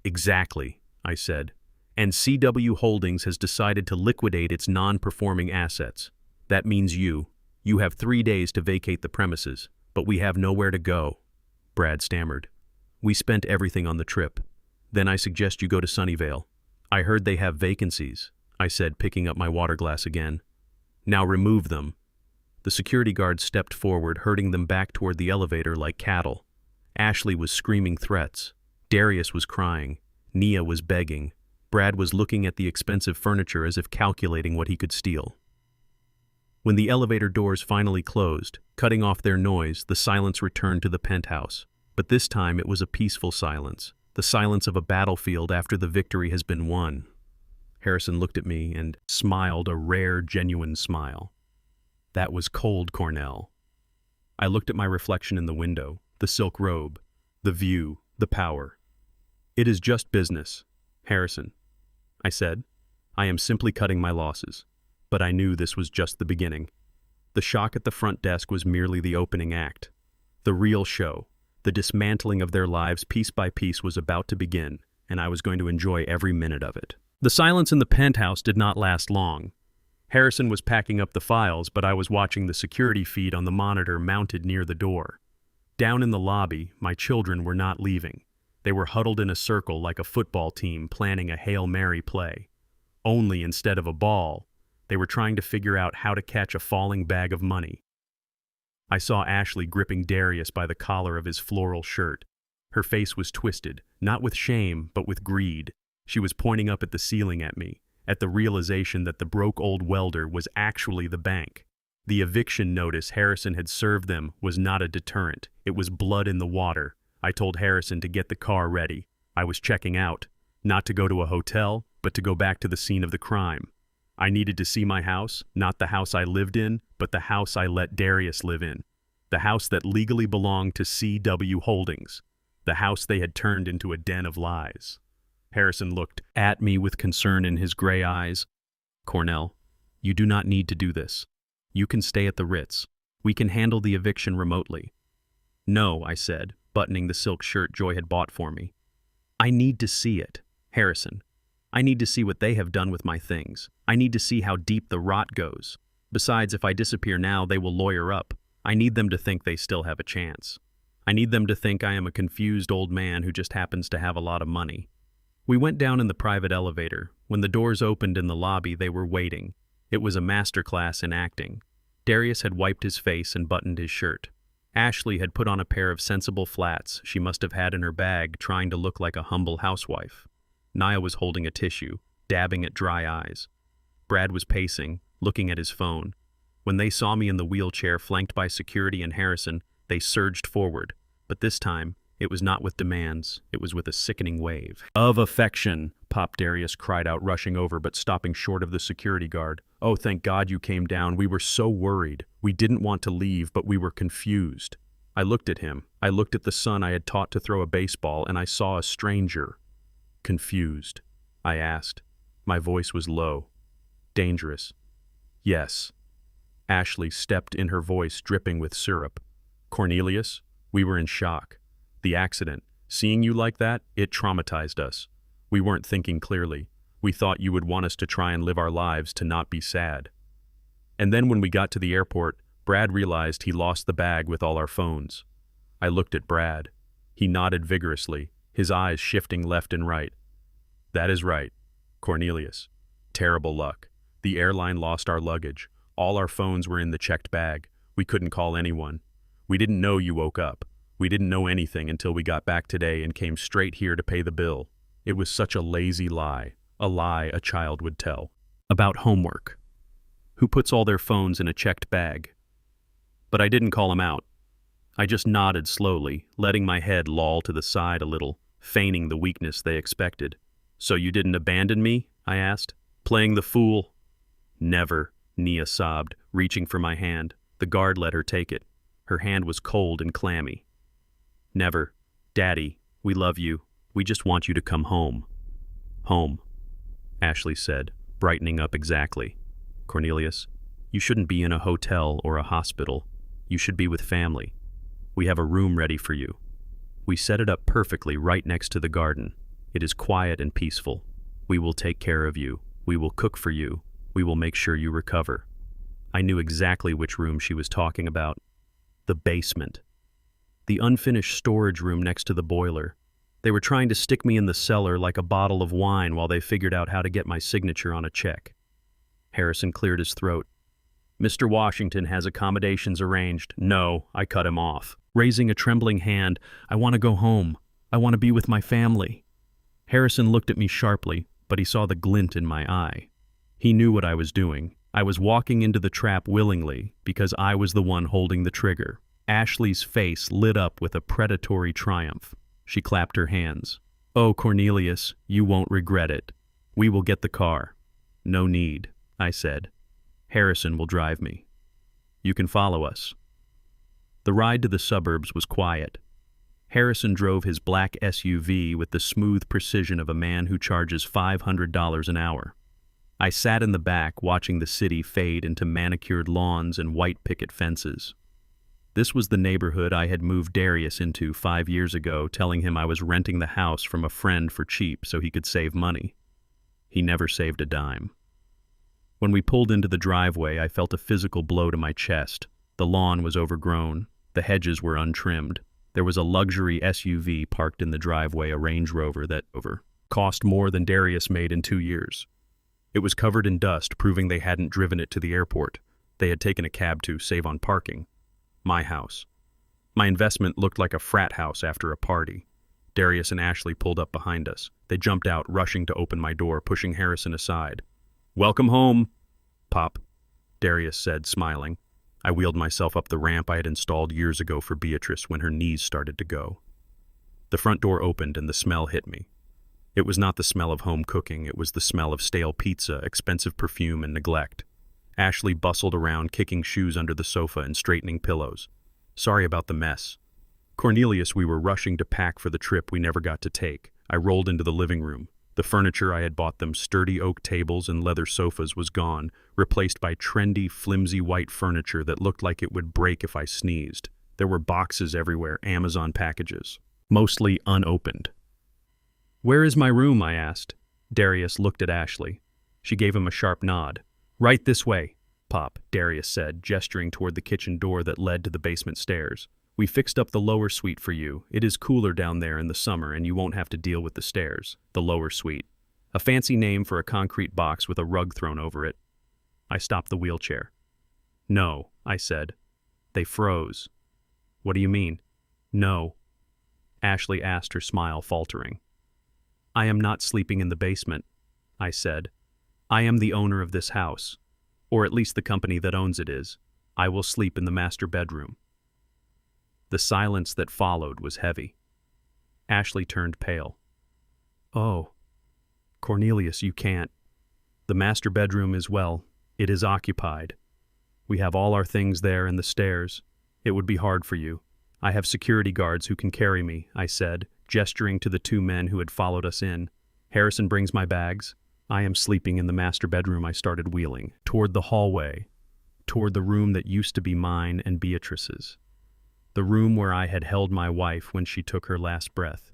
S1: "Exactly," I said. "And CW Holdings has decided to liquidate its non-performing assets. That means you have 3 days to vacate the premises, but we have nowhere to go." Brad stammered. "We spent everything on the trip. Then I suggest you go to Sunnyvale. I heard they have vacancies," I said, picking up my water glass again. "Now remove them." The security guard stepped forward, herding them back toward the elevator like cattle. Ashley was screaming threats. Darius was crying. Nia was begging. Brad was looking at the expensive furniture as if calculating what he could steal. When the elevator doors finally closed, cutting off their noise, the silence returned to the penthouse. But this time it was a peaceful silence, the silence of a battlefield after the victory has been won. Harrison looked at me and smiled a rare, genuine smile. "That was cold, Cornell." I looked at my reflection in the window, the silk robe, the view, the power. "It is just business, Harrison," I said. "I am simply cutting my losses." But I knew this was just the beginning. The shock at the front desk was merely the opening act. The real show, the dismantling of their lives piece by piece, was about to begin, and I was going to enjoy every minute of it. The silence in the penthouse did not last long. Harrison was packing up the files, but I was watching the security feed on the monitor mounted near the door. Down in the lobby, my children were not leaving. They were huddled in a circle like a football team planning a Hail Mary play. Only instead of a ball, they were trying to figure out how to catch a falling bag of money. I saw Ashley gripping Darius by the collar of his floral shirt. Her face was twisted, not with shame, but with greed. She was pointing up at the ceiling at me, at the realization that the broke old welder was actually the bank. The eviction notice Harrison had served them was not a deterrent. It was blood in the water. I told Harrison to get the car ready. I was checking out, not to go to a hotel, but to go back to the scene of the crime. I needed to see my house, not the house I lived in, but the house I let Darius live in. The house that legally belonged to CW Holdings. The house they had turned into a den of lies. Harrison looked at me with concern in his gray eyes. Cornell, you do not need to do this. You can stay at the Ritz. We can handle the eviction remotely. No, I said, buttoning the silk shirt Joy had bought for me. I need to see it, Harrison. I need to see what they have done with my things. I need to see how deep the rot goes. Besides, if I disappear now, they will lawyer up. I need them to think they still have a chance. I need them to think I am a confused old man who just happens to have a lot of money. We went down in the private elevator. When the doors opened in the lobby, they were waiting. It was a masterclass in acting. Darius had wiped his face and buttoned his shirt. Ashley had put on a pair of sensible flats she must have had in her bag, trying to look like a humble housewife. Nia was holding a tissue, dabbing at dry eyes. Brad was pacing, looking at his phone. When they saw me in the wheelchair flanked by security and Harrison, they surged forward. But this time, it was not with demands, it was with a sickening wave. Of affection, Pop Darius cried out, rushing over but stopping short of the security guard. Oh, thank God you came down. We were so worried. We didn't want to leave, but we were confused. I looked at him. I looked at the son I had taught to throw a baseball, and I saw a stranger. Confused, I asked. My voice was low. Dangerous. Yes. Ashley stepped in, her voice dripping with syrup. Cornelius, we were in shock. The accident, seeing you like that, it traumatized us. We weren't thinking clearly. We thought you would want us to try and live our lives to not be sad. And then when we got to the airport, Brad realized he lost the bag with all our phones. I looked at Brad. He nodded vigorously, his eyes shifting left and right. That is right, Cornelius. Terrible luck. The airline lost our luggage. All our phones were in the checked bag. We couldn't call anyone. We didn't know you woke up. We didn't know anything until we got back today and came straight here to pay the bill. It was such a lazy lie a child would tell. About homework. Who puts all their phones in a checked bag? But I didn't call him out. I just nodded slowly, letting my head loll to the side a little, feigning the weakness they expected. So you didn't abandon me? I asked. Playing the fool? Never, Nia sobbed, reaching for my hand. The guard let her take it. Her hand was cold and clammy. Never. Daddy, we love you. We just want you to come home. Home, Ashley said, brightening up exactly. Cornelius, you shouldn't be in a hotel or a hospital. You should be with family. We have a room ready for you. We set it up perfectly right next to the garden. It is quiet and peaceful. We will take care of you. We will cook for you. We will make sure you recover. I knew exactly which room she was talking about. The basement. The unfinished storage room next to the boiler. They were trying to stick me in the cellar like a bottle of wine while they figured out how to get my signature on a check. Harrison cleared his throat. Mr. Washington has accommodations arranged. No, I cut him off. Raising a trembling hand, I want to go home. I want to be with my family. Harrison looked at me sharply, but he saw the glint in my eye. He knew what I was doing. I was walking into the trap willingly because I was the one holding the trigger. Ashley's face lit up with a predatory triumph. She clapped her hands. Oh, Cornelius, you won't regret it. We will get the car. No need, I said. Harrison will drive me. You can follow us. The ride to the suburbs was quiet. Harrison drove his black SUV with the smooth precision of a man who charges $500 an hour. I sat in the back watching the city fade into manicured lawns and white picket fences. This was the neighborhood I had moved Darius into 5 years ago, telling him I was renting the house from a friend for cheap so he could save money. He never saved a dime. When we pulled into the driveway, I felt a physical blow to my chest. The lawn was overgrown. The hedges were untrimmed. There was a luxury SUV parked in the driveway, a Range Rover that cost more than Darius made in 2 years. It was covered in dust, proving they hadn't driven it to the airport. They had taken a cab to save on parking. My house. My investment looked like a frat house after a party. Darius and Ashley pulled up behind us. They jumped out, rushing to open my door, pushing Harrison aside. "Welcome home, Pop," Darius said, smiling. I wheeled myself up the ramp I had installed years ago for Beatrice when her knees started to go. The front door opened and the smell hit me. It was not the smell of home cooking, it was the smell of stale pizza, expensive perfume, and neglect. Ashley bustled around, kicking shoes under the sofa and straightening pillows. "Sorry about the mess." Cornelius, we were rushing to pack for the trip we never got to take. I rolled into the living room. The furniture I had bought them, sturdy oak tables and leather sofas, was gone, replaced by trendy, flimsy white furniture that looked like it would break if I sneezed. There were boxes everywhere, Amazon packages, mostly unopened. "Where is my room?" I asked. Darius looked at Ashley. She gave him a sharp nod. "Right this way, Pop," Darius said, gesturing toward the kitchen door that led to the basement stairs. "We fixed up the lower suite for you. It is cooler down there in the summer and you won't have to deal with the stairs." The lower suite. A fancy name for a concrete box with a rug thrown over it. I stopped the wheelchair. "No," I said. They froze. "What do you mean?" "No," Ashley asked, her smile faltering. "I am not sleeping in the basement," I said. "I am the owner of this house, or at least the company that owns it is. I will sleep in the master bedroom." The silence that followed was heavy. Ashley turned pale. "Oh, Cornelius, you can't. The master bedroom is, well, it is occupied. We have all our things there and the stairs. It would be hard for you. I have security guards who can carry me," I said, gesturing to the two men who had followed us in. "Harrison brings my bags. I am sleeping in the master bedroom." I started wheeling toward the hallway, toward the room that used to be mine and Beatrice's. The room where I had held my wife when she took her last breath.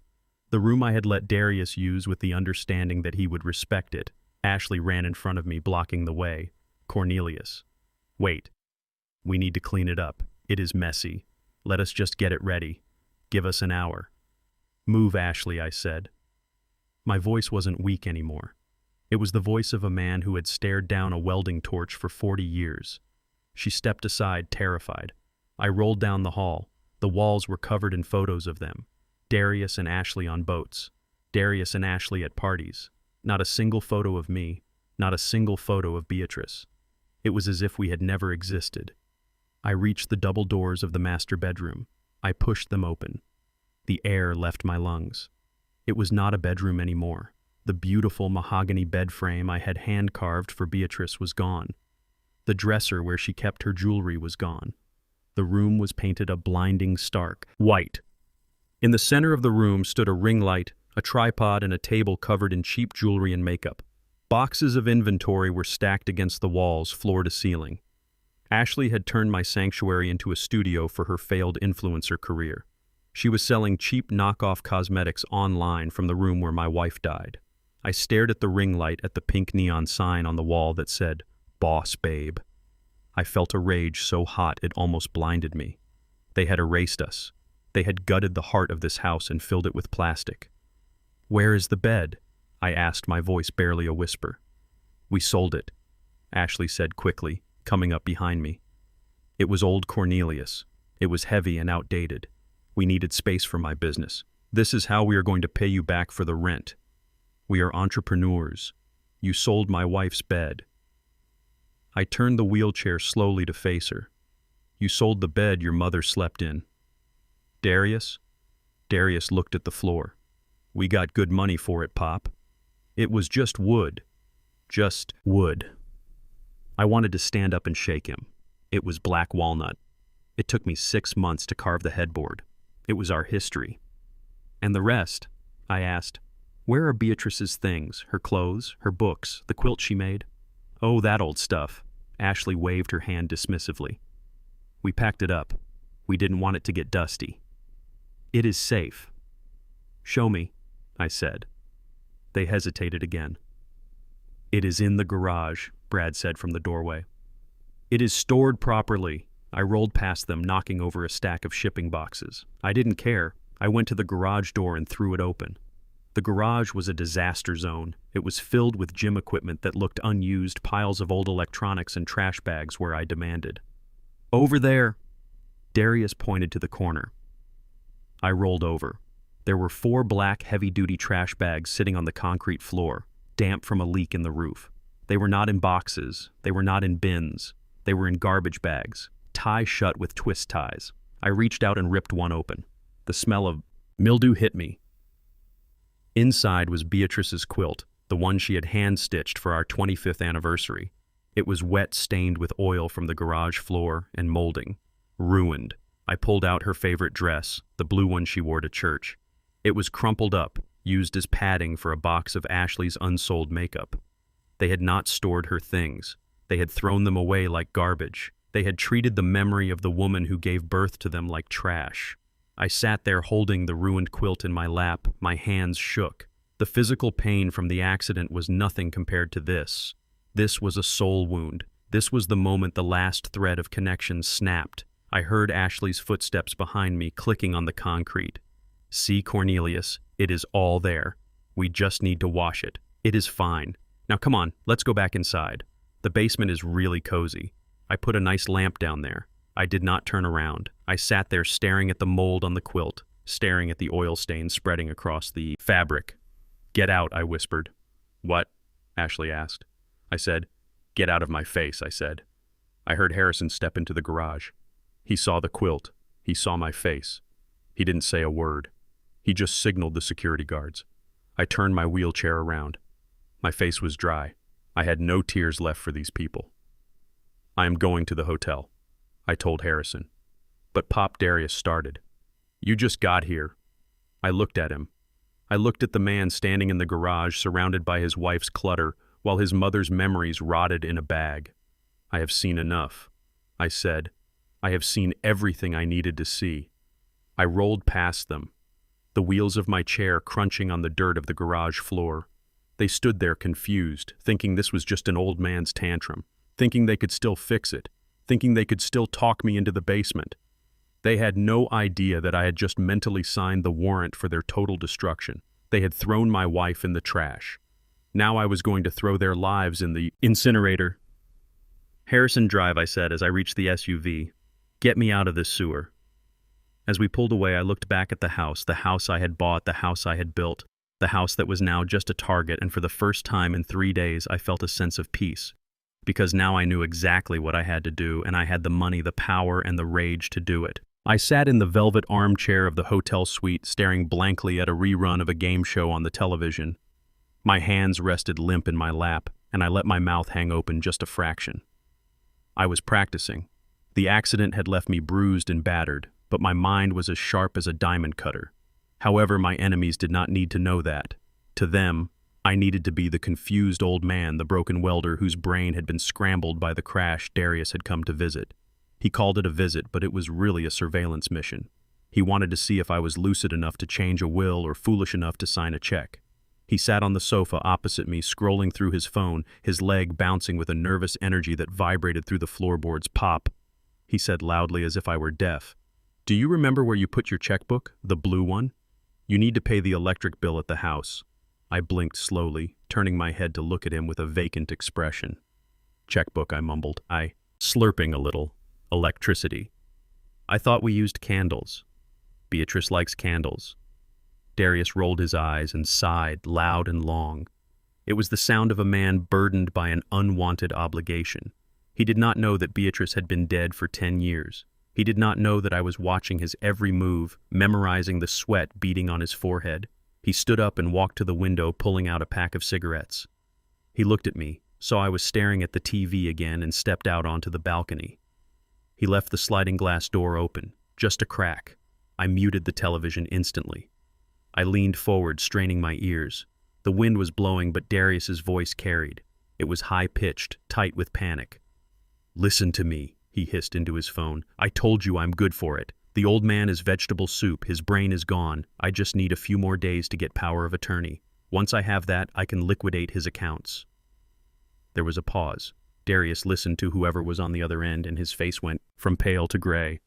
S1: The room I had let Darius use with the understanding that he would respect it. Ashley ran in front of me, blocking the way. "Cornelius, wait. We need to clean it up. It is messy. Let us just get it ready. Give us an hour." "Move, Ashley," I said. My voice wasn't weak anymore. It was the voice of a man who had stared down a welding torch for 40 years. She stepped aside, terrified. I rolled down the hall. The walls were covered in photos of them. Darius and Ashley on boats. Darius and Ashley at parties. Not a single photo of me. Not a single photo of Beatrice. It was as if we had never existed. I reached the double doors of the master bedroom. I pushed them open. The air left my lungs. It was not a bedroom anymore. The beautiful mahogany bed frame I had hand-carved for Beatrice was gone. The dresser where she kept her jewelry was gone. The room was painted a blinding stark white. In the center of the room stood a ring light, a tripod, and a table covered in cheap jewelry and makeup. Boxes of inventory were stacked against the walls, floor to ceiling. Ashley had turned my sanctuary into a studio for her failed influencer career. She was selling cheap knockoff cosmetics online from the room where my wife died. I stared at the ring light, at the pink neon sign on the wall that said, "Boss Babe." I felt a rage so hot it almost blinded me. They had erased us. They had gutted the heart of this house and filled it with plastic. "Where is the bed?" I asked, my voice barely a whisper. "We sold it," Ashley said quickly, coming up behind me. "It was old Cornelius. It was heavy and outdated. We needed space for my business. This is how we are going to pay you back for the rent. We are entrepreneurs. You sold my wife's bed." I turned the wheelchair slowly to face her. "You sold the bed your mother slept in." "Darius?" Darius looked at the floor. "We got good money for it, Pop. It was just wood. Just wood." I wanted to stand up and shake him. It was black walnut. It took me 6 months to carve the headboard. It was our history. "And the rest?" I asked. "Where are Beatrice's things, her clothes, her books, the quilt she made?" "Oh, that old stuff." Ashley waved her hand dismissively. "We packed it up. We didn't want it to get dusty." "It is safe." "Show me," I said. They hesitated again. "It is in the garage," Brad said from the doorway. "It is stored properly." I rolled past them, knocking over a stack of shipping boxes. I didn't care. I went to the garage door and threw it open. The garage was a disaster zone. It was filled with gym equipment that looked unused, piles of old electronics and trash bags where I demanded. "Over there!" Darius pointed to the corner. I rolled over. There were 4 black heavy-duty trash bags sitting on the concrete floor, damp from a leak in the roof. They were not in boxes, they were not in bins, they were in garbage bags, tie shut with twist ties. I reached out and ripped one open. The smell of mildew hit me. Inside was Beatrice's quilt, the one she had hand-stitched for our 25th anniversary. It was wet, stained with oil from the garage floor and molding. Ruined. I pulled out her favorite dress, the blue one she wore to church. It was crumpled up, used as padding for a box of Ashley's unsold makeup. They had not stored her things. They had thrown them away like garbage. They had treated the memory of the woman who gave birth to them like trash. I sat there holding the ruined quilt in my lap, my hands shook. The physical pain from the accident was nothing compared to this. This was a soul wound. This was the moment the last thread of connection snapped. I heard Ashley's footsteps behind me clicking on the concrete. See, Cornelius, it is all there. We just need to wash it. It is fine. Now come on, let's go back inside. The basement is really cozy. I put a nice lamp down there. I did not turn around. I sat there staring at the mold on the quilt, staring at the oil stains spreading across the fabric. Get out, I whispered. What? Ashley asked. I said, get out of my face, I said. I heard Harrison step into the garage. He saw the quilt. He saw my face. He didn't say a word. He just signaled the security guards. I turned my wheelchair around. My face was dry. I had no tears left for these people. I am going to the hotel, I told Harrison. But Pop Darius started. You just got here. I looked at him. I looked at the man standing in the garage surrounded by his wife's clutter while his mother's memories rotted in a bag. I have seen enough, I said. I have seen everything I needed to see. I rolled past them, the wheels of my chair crunching on the dirt of the garage floor. They stood there confused, thinking this was just an old man's tantrum, thinking they could still fix it, thinking they could still talk me into the basement. They had no idea that I had just mentally signed the warrant for their total destruction. They had thrown my wife in the trash. Now I was going to throw their lives in the incinerator. Harrison, drive, I said as I reached the SUV. Get me out of this sewer. As we pulled away, I looked back at the house I had bought, the house I had built, the house that was now just a target, and for the first time in 3 days I felt a sense of peace. Because now I knew exactly what I had to do, and I had the money, the power, and the rage to do it. I sat in the velvet armchair of the hotel suite, staring blankly at a rerun of a game show on the television. My hands rested limp in my lap, and I let my mouth hang open just a fraction. I was practicing. The accident had left me bruised and battered, but my mind was as sharp as a diamond cutter. However, my enemies did not need to know that. To them, I needed to be the confused old man, the broken welder whose brain had been scrambled by the crash Darius had come to visit. He called it a visit, but it was really a surveillance mission. He wanted to see if I was lucid enough to change a will or foolish enough to sign a check. He sat on the sofa opposite me, scrolling through his phone, his leg bouncing with a nervous energy that vibrated through the floorboards. Pop, he said loudly as if I were deaf. Do you remember where you put your checkbook, the blue one? You need to pay the electric bill at the house. I blinked slowly, turning my head to look at him with a vacant expression. Checkbook, I mumbled. Slurping a little. Electricity. I thought we used candles. Beatrice likes candles. Darius rolled his eyes and sighed loud and long. It was the sound of a man burdened by an unwanted obligation. He did not know that Beatrice had been dead for 10 years. He did not know that I was watching his every move, memorizing the sweat beating on his forehead. He stood up and walked to the window, pulling out a pack of cigarettes. He looked at me, saw I was staring at the TV again, and stepped out onto the balcony. He left the sliding glass door open, just a crack. I muted the television instantly. I leaned forward, straining my ears. The wind was blowing, but Darius's voice carried. It was high-pitched, tight with panic. Listen to me, he hissed into his phone. I told you I'm good for it. The old man is vegetable soup. His brain is gone. I just need a few more days to get power of attorney. Once I have that, I can liquidate his accounts. There was a pause. Darius listened to whoever was on the other end, and his face went from pale to gray.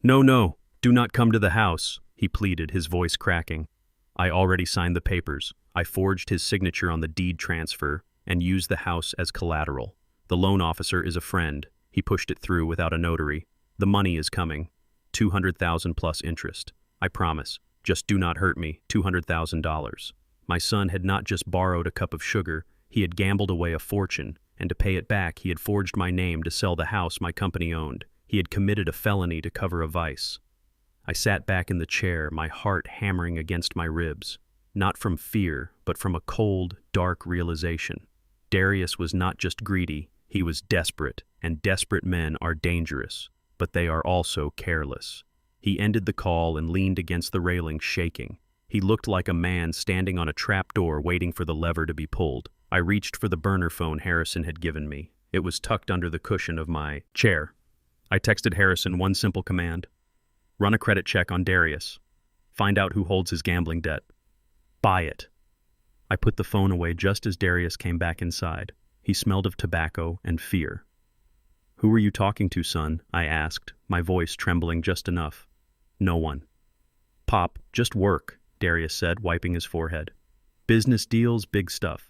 S1: No, do not come to the house, he pleaded, his voice cracking. I already signed the papers. I forged his signature on the deed transfer and used the house as collateral. The loan officer is a friend. He pushed it through without a notary. The money is coming. 200,000 plus interest. I promise. Just do not hurt me, $200,000. My son had not just borrowed a cup of sugar, he had gambled away a fortune, and to pay it back he had forged my name to sell the house my company owned. He had committed a felony to cover a vice. I sat back in the chair, my heart hammering against my ribs, not from fear, but from a cold, dark realization. Darius was not just greedy, he was desperate, and desperate men are dangerous, but they are also careless. He ended the call and leaned against the railing, shaking. He looked like a man standing on a trapdoor waiting for the lever to be pulled. I reached for the burner phone Harrison had given me. It was tucked under the cushion of my chair. I texted Harrison one simple command. Run a credit check on Darius. Find out who holds his gambling debt. Buy it. I put the phone away just as Darius came back inside. He smelled of tobacco and fear. Who were you talking to, son? I asked, my voice trembling just enough. No one. Pop, just work, Darius said, wiping his forehead. Business deals, big stuff.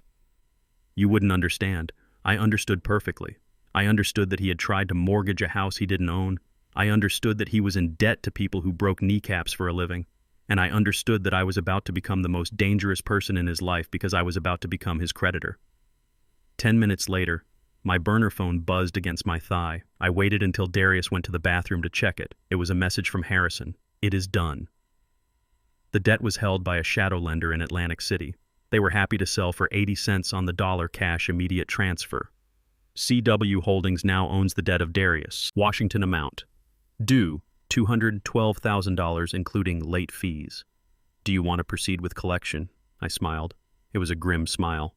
S1: You wouldn't understand. I understood perfectly. I understood that he had tried to mortgage a house he didn't own. I understood that he was in debt to people who broke kneecaps for a living. And I understood that I was about to become the most dangerous person in his life because I was about to become his creditor. 10 minutes later, my burner phone buzzed against my thigh. I waited until Darius went to the bathroom to check it. It was a message from Harrison. It is done. The debt was held by a shadow lender in Atlantic City. They were happy to sell for 80 cents on the dollar cash immediate transfer. CW Holdings now owns the debt of Darius. Washington amount. Due, $212,000 including late fees. Do you want to proceed with collection? I smiled. It was a grim smile.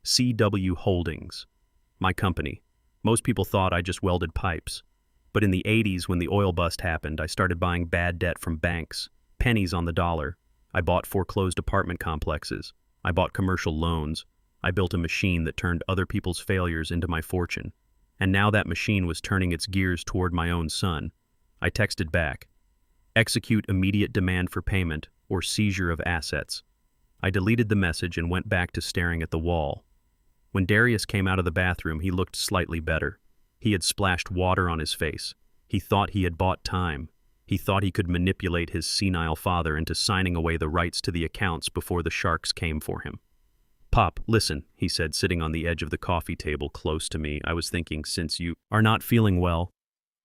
S1: CW Holdings. My company. Most people thought I just welded pipes. But in the 80s, when the oil bust happened, I started buying bad debt from banks. Pennies on the dollar. I bought foreclosed apartment complexes. I bought commercial loans. I built a machine that turned other people's failures into my fortune. And now that machine was turning its gears toward my own son. I texted back. Execute immediate demand for payment or seizure of assets. I deleted the message and went back to staring at the wall. When Darius came out of the bathroom, he looked slightly better. He had splashed water on his face. He thought he had bought time. He thought he could manipulate his senile father into signing away the rights to the accounts before the sharks came for him. Pop, listen, he said, sitting on the edge of the coffee table close to me. I was thinking, since you are not feeling well,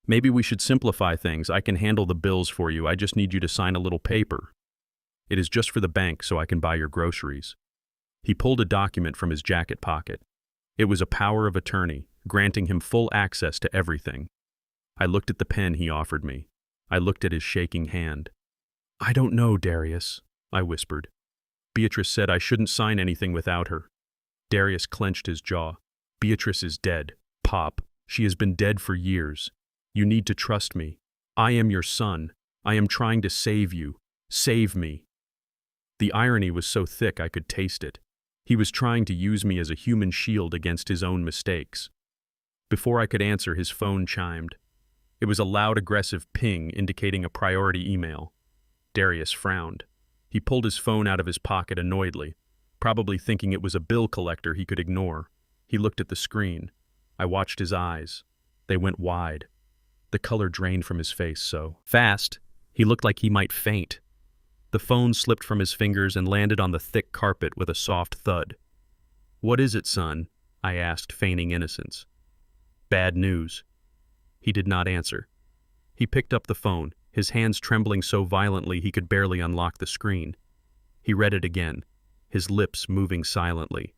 S1: maybe we should simplify things. I can handle the bills for you. I just need you to sign a little paper. It is just for the bank so I can buy your groceries. He pulled a document from his jacket pocket. It was a power of attorney, granting him full access to everything. I looked at the pen he offered me. I looked at his shaking hand. I don't know, Darius, I whispered. Beatrice said I shouldn't sign anything without her. Darius clenched his jaw. Beatrice is dead. Pop, she has been dead for years. You need to trust me. I am your son. I am trying to save you. Save me. The irony was so thick I could taste it. He was trying to use me as a human shield against his own mistakes. Before I could answer, his phone chimed. It was a loud, aggressive ping indicating a priority email. Darius frowned. He pulled his phone out of his pocket annoyedly, probably thinking it was a bill collector he could ignore. He looked at the screen. I watched his eyes. They went wide. The color drained from his face so fast, he looked like he might faint. The phone slipped from his fingers and landed on the thick carpet with a soft thud. What is it, son? I asked, feigning innocence. Bad news. He did not answer. He picked up the phone, his hands trembling so violently he could barely unlock the screen. He read it again, his lips moving silently.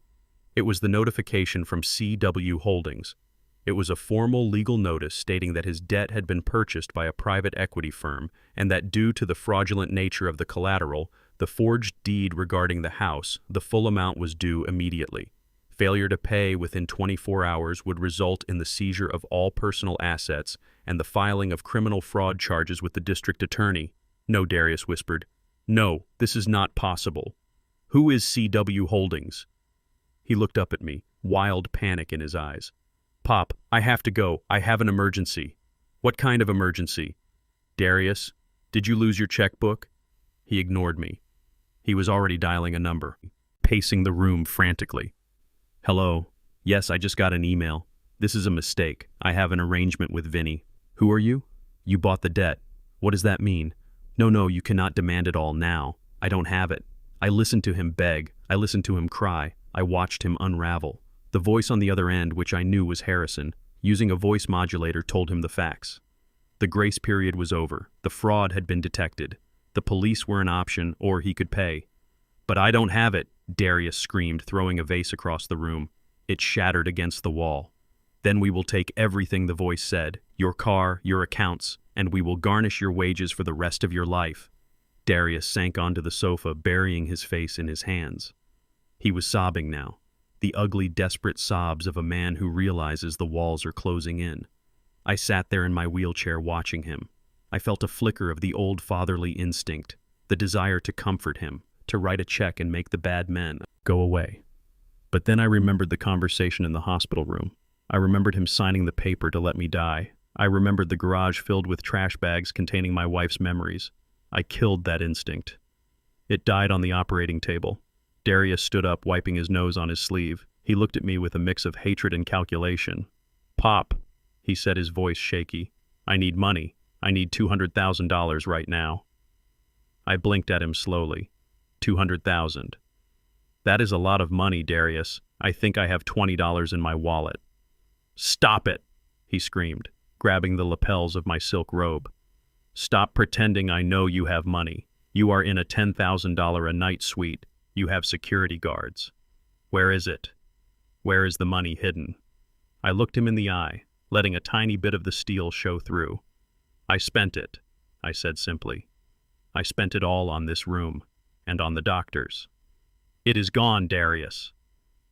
S1: It was the notification from CW Holdings. It was a formal legal notice stating that his debt had been purchased by a private equity firm and that due to the fraudulent nature of the collateral, the forged deed regarding the house, the full amount was due immediately. Failure to pay within 24 hours would result in the seizure of all personal assets and the filing of criminal fraud charges with the district attorney. No, Darius whispered. No, this is not possible. Who is CW Holdings? He looked up at me, wild panic in his eyes. Pop, I have to go. I have an emergency. What kind of emergency? Darius, did you lose your checkbook? He ignored me. He was already dialing a number, pacing the room frantically. Hello. Yes, I just got an email. This is a mistake. I have an arrangement with Vinny. Who are you? You bought the debt. What does that mean? No, no, you cannot demand it all now. I don't have it. I listened to him beg. I listened to him cry. I watched him unravel. The voice on the other end, which I knew was Harrison, using a voice modulator, told him the facts. The grace period was over. The fraud had been detected. The police were an option, or he could pay. But I don't have it, Darius screamed, throwing a vase across the room. It shattered against the wall. Then we will take everything, the voice said, your car, your accounts, and we will garnish your wages for the rest of your life. Darius sank onto the sofa, burying his face in his hands. He was sobbing now, the ugly, desperate sobs of a man who realizes the walls are closing in. I sat there in my wheelchair watching him. I felt a flicker of the old fatherly instinct, the desire to comfort him, to write a check and make the bad men go away. But then I remembered the conversation in the hospital room. I remembered him signing the paper to let me die. I remembered the garage filled with trash bags containing my wife's memories. I killed that instinct. It died on the operating table. Darius stood up, wiping his nose on his sleeve. He looked at me with a mix of hatred and calculation. "Pop," he said, his voice shaky. "I need money. I need $200,000 right now." I blinked at him slowly. 200,000. That is a lot of money, Darius. I think I have $20 in my wallet. "Stop it," he screamed, grabbing the lapels of my silk robe. "Stop pretending I know you have money. You are in a $10,000 a night suite. You have security guards. Where is it? Where is the money hidden?" I looked him in the eye, letting a tiny bit of the steel show through. "I spent it," I said simply. "I spent it all on this room, and on the doctors." "It is gone, Darius."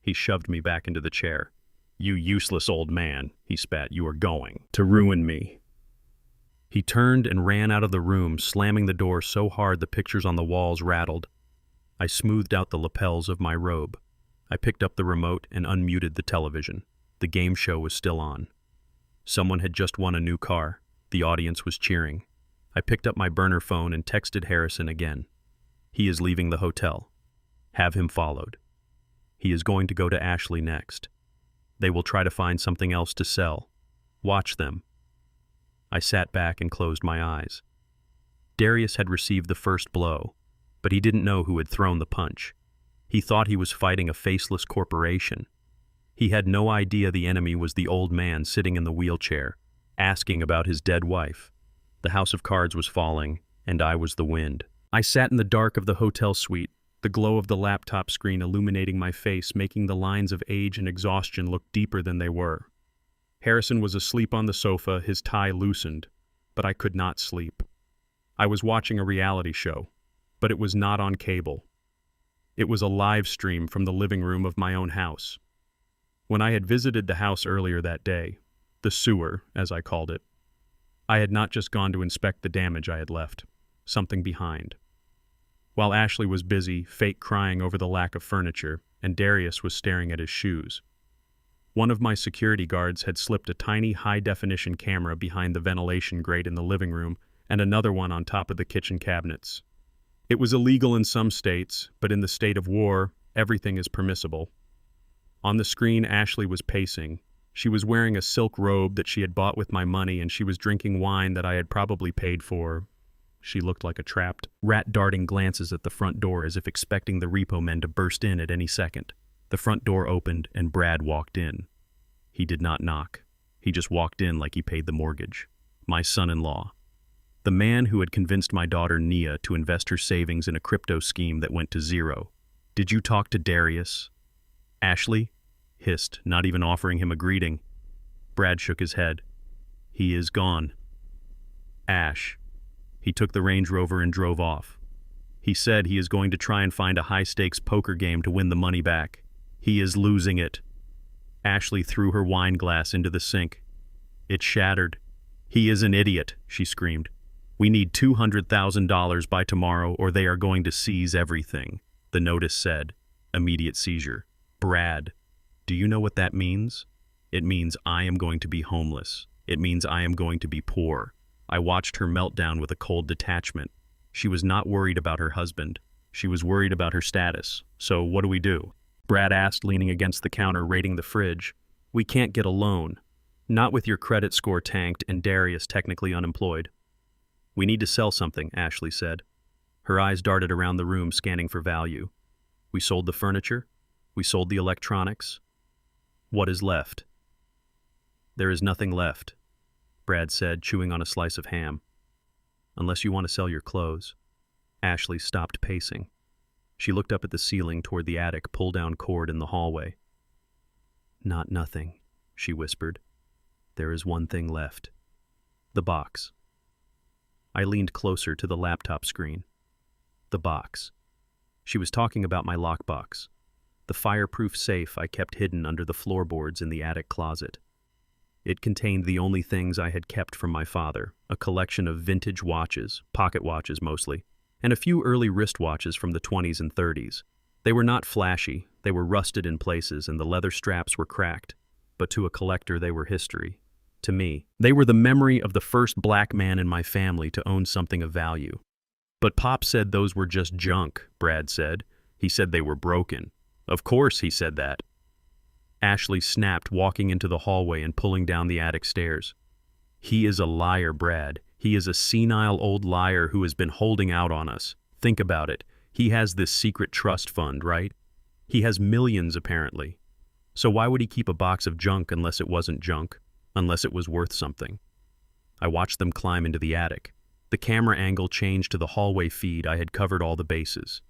S1: He shoved me back into the chair. "You useless old man," he spat. "You are going to ruin me." He turned and ran out of the room, slamming the door so hard the pictures on the walls rattled. I smoothed out the lapels of my robe. I picked up the remote and unmuted the television. The game show was still on. Someone had just won a new car. The audience was cheering. I picked up my burner phone and texted Harrison again. "He is leaving the hotel. Have him followed. He is going to go to Ashley next. They will try to find something else to sell. Watch them." I sat back and closed my eyes. Darius had received the first blow, but he didn't know who had thrown the punch. He thought he was fighting a faceless corporation. He had no idea the enemy was the old man sitting in the wheelchair, asking about his dead wife. The house of cards was falling, and I was the wind. I sat in the dark of the hotel suite, the glow of the laptop screen illuminating my face, making the lines of age and exhaustion look deeper than they were. Harrison was asleep on the sofa, his tie loosened, but I could not sleep. I was watching a reality show, but it was not on cable. It was a live stream from the living room of my own house. When I had visited the house earlier that day, the sewer, as I called it, I had not just gone to inspect the damage I had left, something behind. While Ashley was busy, fake crying over the lack of furniture, and Darius was staring at his shoes. One of my security guards had slipped a tiny high-definition camera behind the ventilation grate in the living room and another one on top of the kitchen cabinets. It was illegal in some states, but in the state of war, everything is permissible. On the screen, Ashley was pacing. She was wearing a silk robe that she had bought with my money, and she was drinking wine that I had probably paid for. She looked like a trapped rat, darting glances at the front door as if expecting the repo men to burst in at any second. The front door opened and Brad walked in. He did not knock. He just walked in like he paid the mortgage. My son-in-law. The man who had convinced my daughter Nia to invest her savings in a crypto scheme that went to zero. "Did you talk to Darius?" Ashley hissed, not even offering him a greeting. Brad shook his head. "He is gone." "Ash." He took the Range Rover and drove off. "He said he is going to try and find a high-stakes poker game to win the money back. He is losing it." Ashley threw her wine glass into the sink. It shattered. "He is an idiot," she screamed. "We need $200,000 by tomorrow or they are going to seize everything," the notice said. Immediate seizure. "Brad, do you know what that means? It means I am going to be homeless. It means I am going to be poor." I watched her melt down with a cold detachment. She was not worried about her husband. She was worried about her status. "So what do we do?" Brad asked, leaning against the counter, raiding the fridge. "We can't get a loan. Not with your credit score tanked and Darius technically unemployed." We need to sell something, Ashley said. Her eyes darted around the room, scanning for value. We sold the furniture. We sold the electronics. What is left? There is nothing left, Brad said, chewing on a slice of ham. Unless you want to sell your clothes. Ashley stopped pacing. She looked up at the ceiling toward the attic pull-down cord in the hallway. Not nothing, she whispered. There is one thing left. The box. I leaned closer to the laptop screen. The box. She was talking about my lockbox, the fireproof safe I kept hidden under the floorboards in the attic closet. It contained the only things I had kept from my father, a collection of vintage watches, pocket watches mostly, and a few early wristwatches from the 20s and 30s. They were not flashy, they were rusted in places and the leather straps were cracked, but to a collector they were history. To me, they were the memory of the first black man in my family to own something of value. But Pop said those were just junk, Brad said. He said they were broken. Of course he said that. Ashley snapped, walking into the hallway and pulling down the attic stairs. He is a liar, Brad. He is a senile old liar who has been holding out on us. Think about it. He has this secret trust fund, right? He has millions, apparently. So why would he keep a box of junk unless it wasn't junk? Unless it was worth something? I watched them climb into the attic. The camera angle changed to the hallway feed. I had covered all the bases.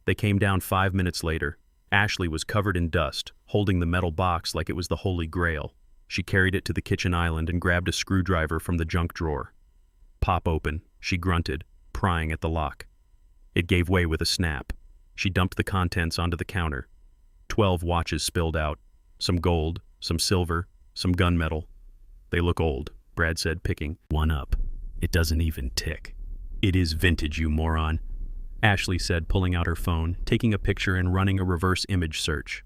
S1: They came down 5 minutes later. Ashley was covered in dust, holding the metal box like it was the Holy Grail. She carried it to the kitchen island and grabbed a screwdriver from the junk drawer. Pop open, she grunted, prying at the lock. It gave way with a snap. She dumped the contents onto the counter. 12 watches spilled out. Some gold, some silver, some gunmetal. They look old, Brad said, picking one up. It doesn't even tick. It is vintage, you moron, Ashley said, pulling out her phone, taking a picture and running a reverse image search.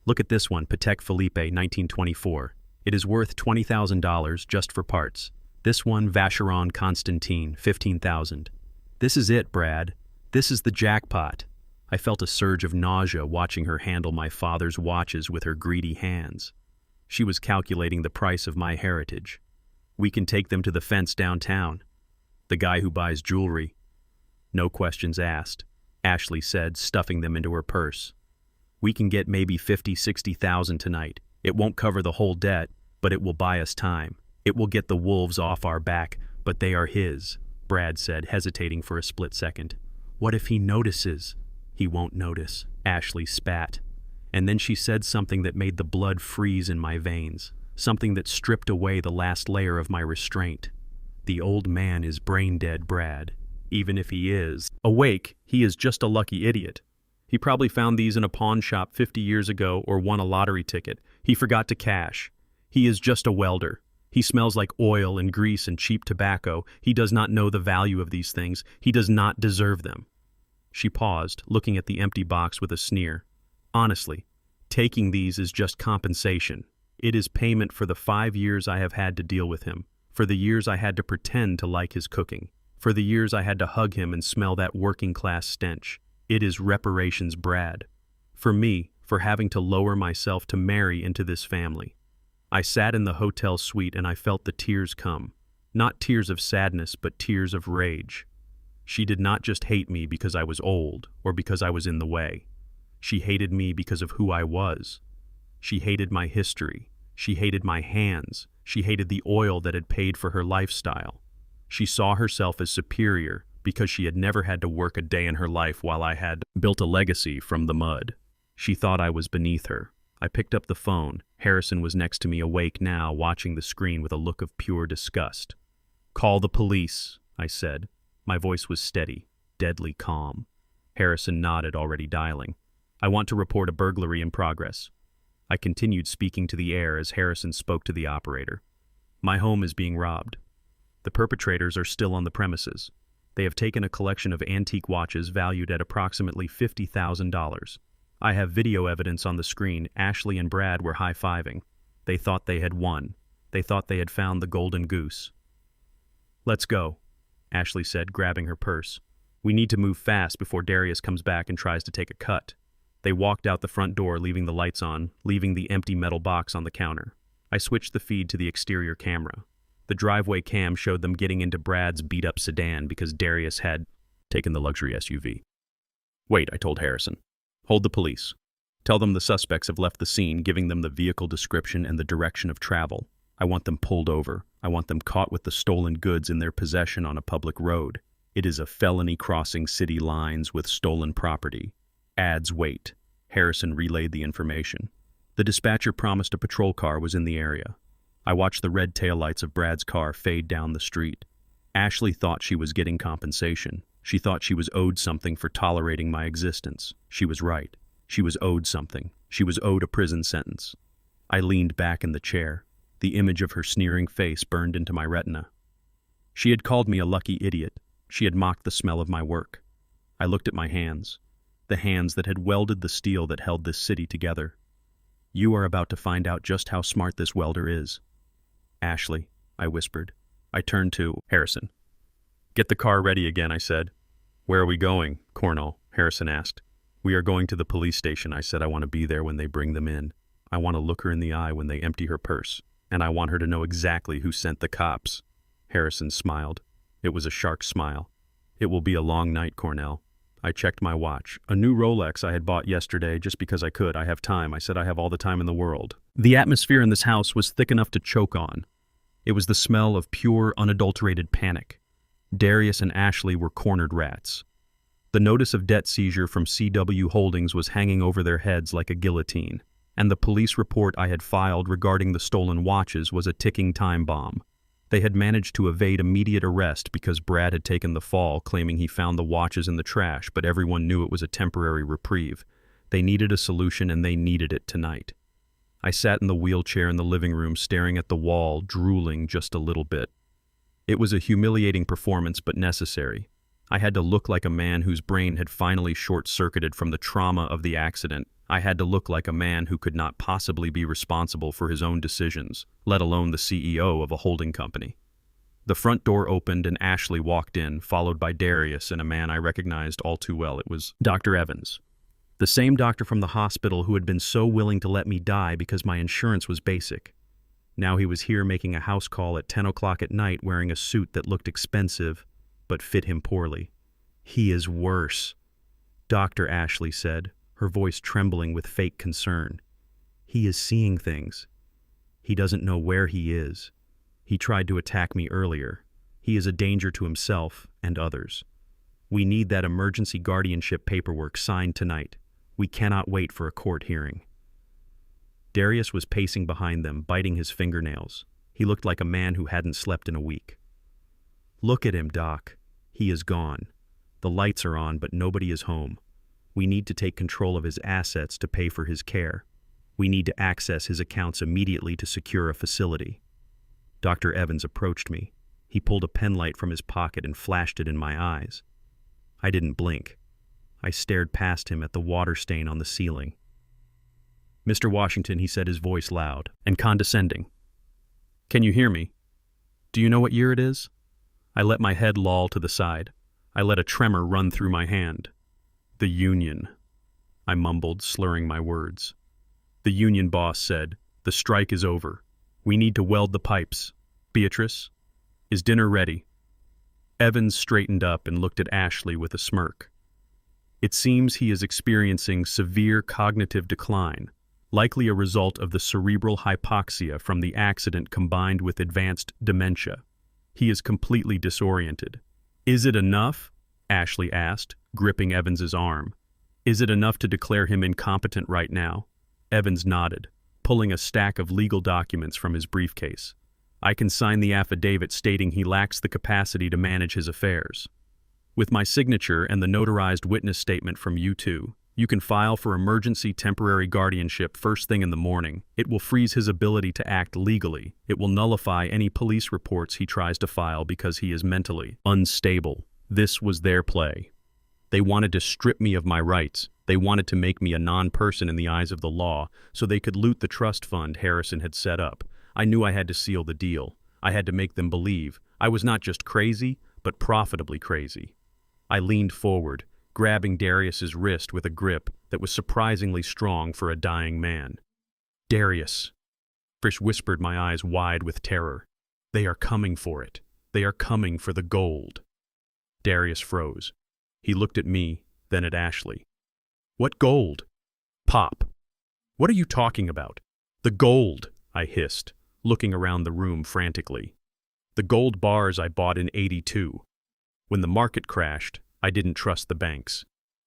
S1: Look at this one, Patek Philippe, 1924. It is worth $20,000 just for parts. This one, Vacheron Constantin, $15,000. This is it, Brad. This is the jackpot. I felt a surge of nausea watching her handle my father's watches with her greedy hands. She was calculating the price of my heritage. We can take them to the fence downtown. The guy who buys jewelry. No questions asked, Ashley said, stuffing them into her purse. We can get maybe 50, 60,000 tonight. It won't cover the whole debt, but it will buy us time. It will get the wolves off our back, but they are his, Brad said, hesitating for a split second. What if he notices? He won't notice, Ashley spat. And then she said something that made the blood freeze in my veins, something that stripped away the last layer of my restraint. The old man is brain dead, Brad. Even if he is awake, he is just a lucky idiot. He probably found these in a pawn shop 50 years ago or won a lottery ticket. He forgot to cash. He is just a welder. He smells like oil and grease and cheap tobacco. He does not know the value of these things. He does not deserve them. She paused, looking at the empty box with a sneer. Honestly, taking these is just compensation. It is payment for the 5 years I have had to deal with him, for the years I had to pretend to like his cooking, for the years I had to hug him and smell that working-class stench. It is reparations, Brad. For me, for having to lower myself to marry into this family. I sat in the hotel suite and I felt the tears come. Not tears of sadness, but tears of rage. She did not just hate me because I was old or because I was in the way. She hated me because of who I was. She hated my history. She hated my hands. She hated the oil that had paid for her lifestyle. She saw herself as superior because she had never had to work a day in her life while I had built a legacy from the mud. She thought I was beneath her. I picked up the phone. Harrison was next to me, awake now, watching the screen with a look of pure disgust. "Call the police," I said. My voice was steady, deadly calm. Harrison nodded, already dialing. "I want to report a burglary in progress." I continued speaking to the air as Harrison spoke to the operator. "My home is being robbed. The perpetrators are still on the premises. They have taken a collection of antique watches valued at approximately $50,000. I have video evidence on the screen. Ashley and Brad were high-fiving. They thought they had won. They thought they had found the golden goose." "Let's go," Ashley said, grabbing her purse. "We need to move fast before Darius comes back and tries to take a cut." They walked out the front door, leaving the lights on, leaving the empty metal box on the counter. I switched the feed to the exterior camera. The driveway cam showed them getting into Brad's beat-up sedan because Darius had taken the luxury SUV. "Wait," I told Harrison. "Hold the police. Tell them the suspects have left the scene, giving them the vehicle description and the direction of travel. I want them pulled over. I want them caught with the stolen goods in their possession on a public road. It is a felony crossing city lines with stolen property. Adds weight." Harrison relayed the information. The dispatcher promised a patrol car was in the area. I watched the red taillights of Brad's car fade down the street. Ashley thought she was getting compensation. She thought she was owed something for tolerating my existence. She was right. She was owed something. She was owed a prison sentence. I leaned back in the chair. The image of her sneering face burned into my retina. She had called me a lucky idiot. She had mocked the smell of my work. I looked at my hands, the hands that had welded the steel that held this city together. "You are about to find out just how smart this welder is." "Ashley," I whispered. I turned to Harrison. "Get the car ready again," I said. "Where are we going, Cornell?" Harrison asked. "We are going to the police station," I said. "I want to be there when they bring them in. I want to look her in the eye when they empty her purse, and I want her to know exactly who sent the cops." Harrison smiled. It was a shark smile. "It will be a long night, Cornell." I checked my watch. A new Rolex I had bought yesterday just because I could. "I have time." I said. "I have all the time in the world." The atmosphere in this house was thick enough to choke on. It was the smell of pure, unadulterated panic. Darius and Ashley were cornered rats. The notice of debt seizure from CW Holdings was hanging over their heads like a guillotine, and the police report I had filed regarding the stolen watches was a ticking time bomb. They had managed to evade immediate arrest because Brad had taken the fall, claiming he found the watches in the trash, but everyone knew it was a temporary reprieve. They needed a solution, and they needed it tonight. I sat in the wheelchair in the living room, staring at the wall, drooling just a little bit. It was a humiliating performance, but necessary. I had to look like a man whose brain had finally short-circuited from the trauma of the accident. I had to look like a man who could not possibly be responsible for his own decisions, let alone the CEO of a holding company. The front door opened and Ashley walked in, followed by Darius and a man I recognized all too well. It was Dr. Evans. The same doctor from the hospital who had been so willing to let me die because my insurance was basic. Now he was here making a house call at 10 o'clock at night wearing a suit that looked expensive, but fit him poorly. "He is worse," Dr. Ashley said, her voice trembling with fake concern. "He is seeing things. He doesn't know where he is. He tried to attack me earlier. He is a danger to himself and others. We need that emergency guardianship paperwork signed tonight. We cannot wait for a court hearing." Darius was pacing behind them, biting his fingernails. He looked like a man who hadn't slept in a week. "Look at him, Doc. He is gone. The lights are on, but nobody is home. We need to take control of his assets to pay for his care. We need to access his accounts immediately to secure a facility." Dr. Evans approached me. He pulled a penlight from his pocket and flashed it in my eyes. I didn't blink. I stared past him at the water stain on the ceiling. "Mr. Washington," he said, his voice loud and condescending. "Can you hear me? Do you know what year it is?" I let my head loll to the side. I let a tremor run through my hand. "The union," I mumbled, slurring my words. The union boss said, "The strike is over. We need to weld the pipes. Beatrice, is dinner ready?" Evans straightened up and looked at Ashley with a smirk. "It seems he is experiencing severe cognitive decline, likely a result of the cerebral hypoxia from the accident combined with advanced dementia. He is completely disoriented." "Is it enough?" Ashley asked, gripping Evans's arm. "Is it enough to declare him incompetent right now?" Evans nodded, pulling a stack of legal documents from his briefcase. "I can sign the affidavit stating he lacks the capacity to manage his affairs. With my signature and the notarized witness statement from you two, you can file for emergency temporary guardianship first thing in the morning. It will freeze his ability to act legally. It will nullify any police reports he tries to file because he is mentally unstable." This was their play. They wanted to strip me of my rights. They wanted to make me a non-person in the eyes of the law so they could loot the trust fund Harrison had set up. I knew I had to seal the deal. I had to make them believe I was not just crazy, but profitably crazy. I leaned forward, grabbing Darius's wrist with a grip that was surprisingly strong for a dying man. "Darius," Frisch whispered, my eyes wide with terror. They are coming for it. They are coming for the gold. Darius froze. He looked at me, then at Ashley. What gold? Pop. What are you talking about? The gold, I hissed, looking around the room frantically. The gold bars I bought in '82. When the market crashed, I didn't trust the banks.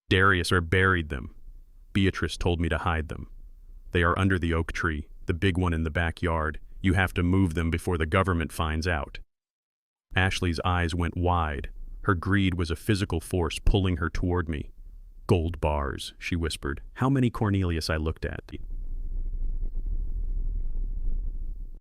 S1: Darius buried them. Beatrice told me to hide them. They are under the oak tree, the big one in the backyard. You have to move them before the government finds out. Ashley's eyes went wide. Her greed was a physical force pulling her toward me. Gold bars, she whispered. How many, Cornelius? I looked at.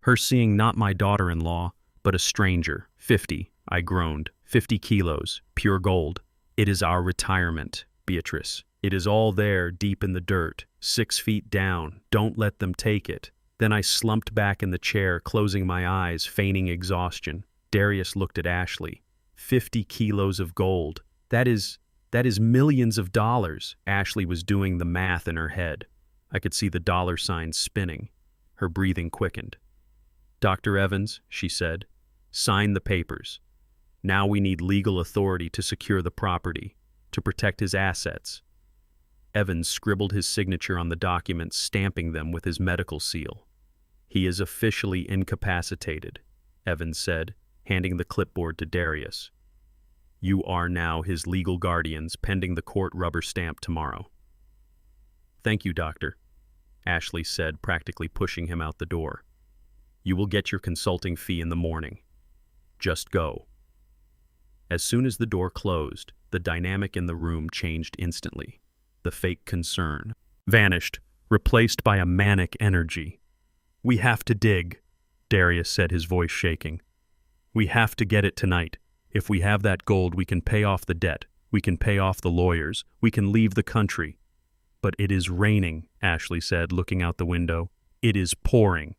S1: Her seeing not my daughter-in-law, but a stranger. 50, I groaned. 50 kilos, pure gold. It is our retirement, Beatrice. It is all there, deep in the dirt, 6 feet down. Don't let them take it. Then I slumped back in the chair, closing my eyes, feigning exhaustion. Darius looked at Ashley. 50 kilos of gold. That is millions of dollars. Ashley was doing the math in her head. I could see the dollar signs spinning. Her breathing quickened. Dr. Evans, she said, sign the papers. Now we need legal authority to secure the property, to protect his assets. Evans scribbled his signature on the documents, stamping them with his medical seal. He is officially incapacitated, Evans said, handing the clipboard to Darius. You are now his legal guardians, pending the court rubber stamp tomorrow. Thank you, doctor, Ashley said, practically pushing him out the door. You will get your consulting fee in the morning. Just go. As soon as the door closed, the dynamic in the room changed instantly. The fake concern vanished, replaced by a manic energy. We have to dig, Darius said, his voice shaking. We have to get it tonight. If we have that gold, we can pay off the debt. We can pay off the lawyers. We can leave the country. But it is raining, Ashley said, looking out the window. It is pouring.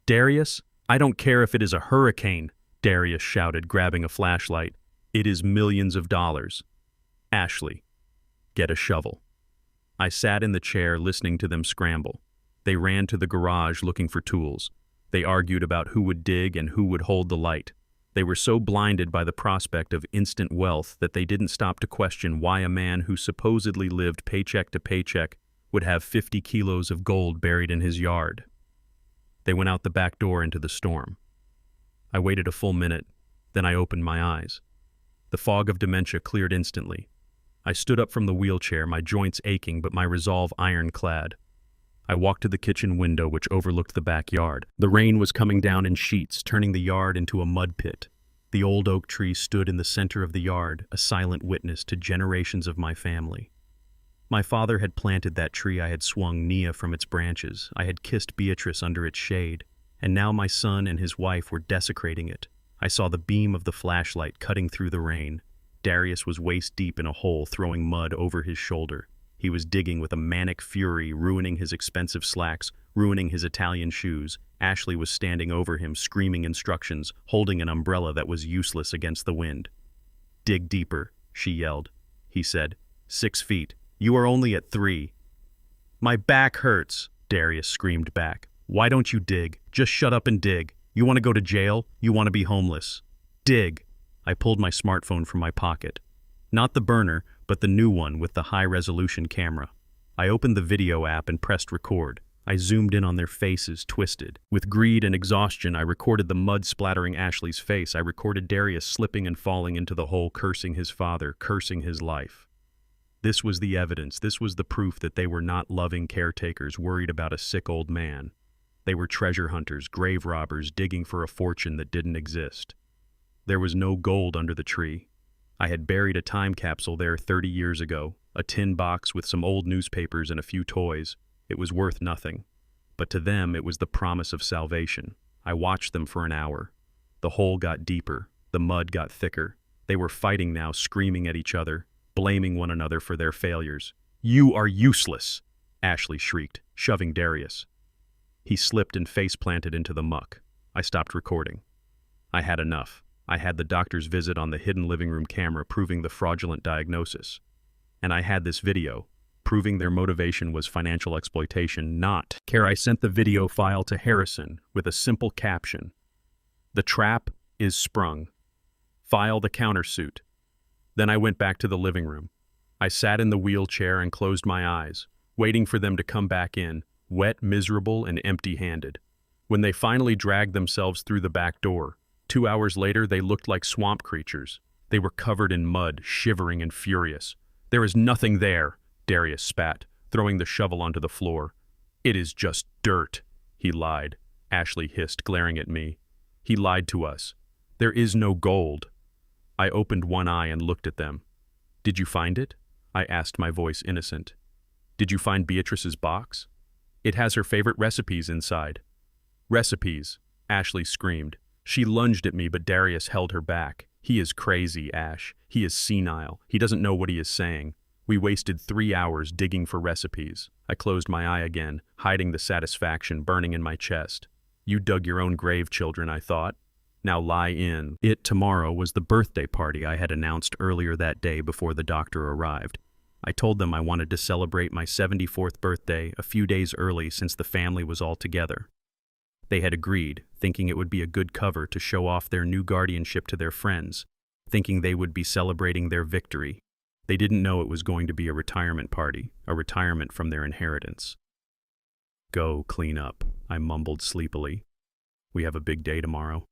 S1: Darius, I don't care if it is a hurricane, Darius shouted, grabbing a flashlight. It is millions of dollars. Ashley, get a shovel. I sat in the chair listening to them scramble. They ran to the garage looking for tools. They argued about who would dig and who would hold the light. They were so blinded by the prospect of instant wealth that they didn't stop to question why a man who supposedly lived paycheck to paycheck would have 50 kilos of gold buried in his yard. They went out the back door into the storm. I waited a full minute, then I opened my eyes. The fog of dementia cleared instantly. I stood up from the wheelchair, my joints aching but my resolve ironclad. I walked to the kitchen window which overlooked the backyard. The rain was coming down in sheets, turning the yard into a mud pit. The old oak tree stood in the center of the yard, a silent witness to generations of my family. My father had planted that tree. I had swung Nia from its branches. I had kissed Beatrice under its shade. And now my son and his wife were desecrating it. I saw the beam of the flashlight cutting through the rain. Darius was waist-deep in a hole, throwing mud over his shoulder. He was digging with a manic fury, ruining his expensive slacks, ruining his Italian shoes. Ashley was standing over him, screaming instructions, holding an umbrella that was useless against the wind. Dig deeper, she yelled. He said, 6 feet. You are only at 3. My back hurts, Darius screamed back. Why don't you dig? Just shut up and dig. You want to go to jail? You want to be homeless? Dig. I pulled my smartphone from my pocket. Not the burner, but the new one with the high-resolution camera. I opened the video app and pressed record. I zoomed in on their faces, twisted. With greed and exhaustion, I recorded the mud splattering Ashley's face. I recorded Darius slipping and falling into the hole, cursing his father, cursing his life. This was the evidence. This was the proof that they were not loving caretakers worried about a sick old man. They were treasure hunters, grave robbers, digging for a fortune that didn't exist. There was no gold under the tree. I had buried a time capsule there 30 years ago, a tin box with some old newspapers and a few toys. It was worth nothing. But to them, it was the promise of salvation. I watched them for an hour. The hole got deeper. The mud got thicker. They were fighting now, screaming at each other, blaming one another for their failures. You are useless, Ashley shrieked, shoving Darius. He slipped and face-planted into the muck. I stopped recording. I had enough. I had the doctor's visit on the hidden living room camera proving the fraudulent diagnosis. And I had this video, proving their motivation was financial exploitation, not care. I sent the video file to Harrison with a simple caption. The trap is sprung. File the countersuit. Then I went back to the living room. I sat in the wheelchair and closed my eyes, waiting for them to come back in, wet, miserable, and empty-handed. When they finally dragged themselves through the back door, 2 hours later they looked like swamp creatures. They were covered in mud, shivering and furious. "There is nothing there," Darius spat, throwing the shovel onto the floor. "It is just dirt," he lied. Ashley hissed, glaring at me. "He lied to us. There is no gold." I opened one eye and looked at them. "Did you find it?" I asked, my voice innocent. "Did you find Beatrice's box? It has her favorite recipes inside." "Recipes," Ashley screamed. She lunged at me, but Darius held her back. "He is crazy, Ash. He is senile. He doesn't know what he is saying. We wasted 3 hours digging for recipes." I closed my eye again, hiding the satisfaction burning in my chest. "You dug your own grave, children," I thought. "Now lie in." Tomorrow was the birthday party I had announced earlier that day before the doctor arrived. I told them I wanted to celebrate my 74th birthday a few days early since the family was all together. They had agreed, thinking it would be a good cover to show off their new guardianship to their friends, thinking they would be celebrating their victory. They didn't know it was going to be a retirement party, a retirement from their inheritance. "Go clean up," I mumbled sleepily. "We have a big day tomorrow."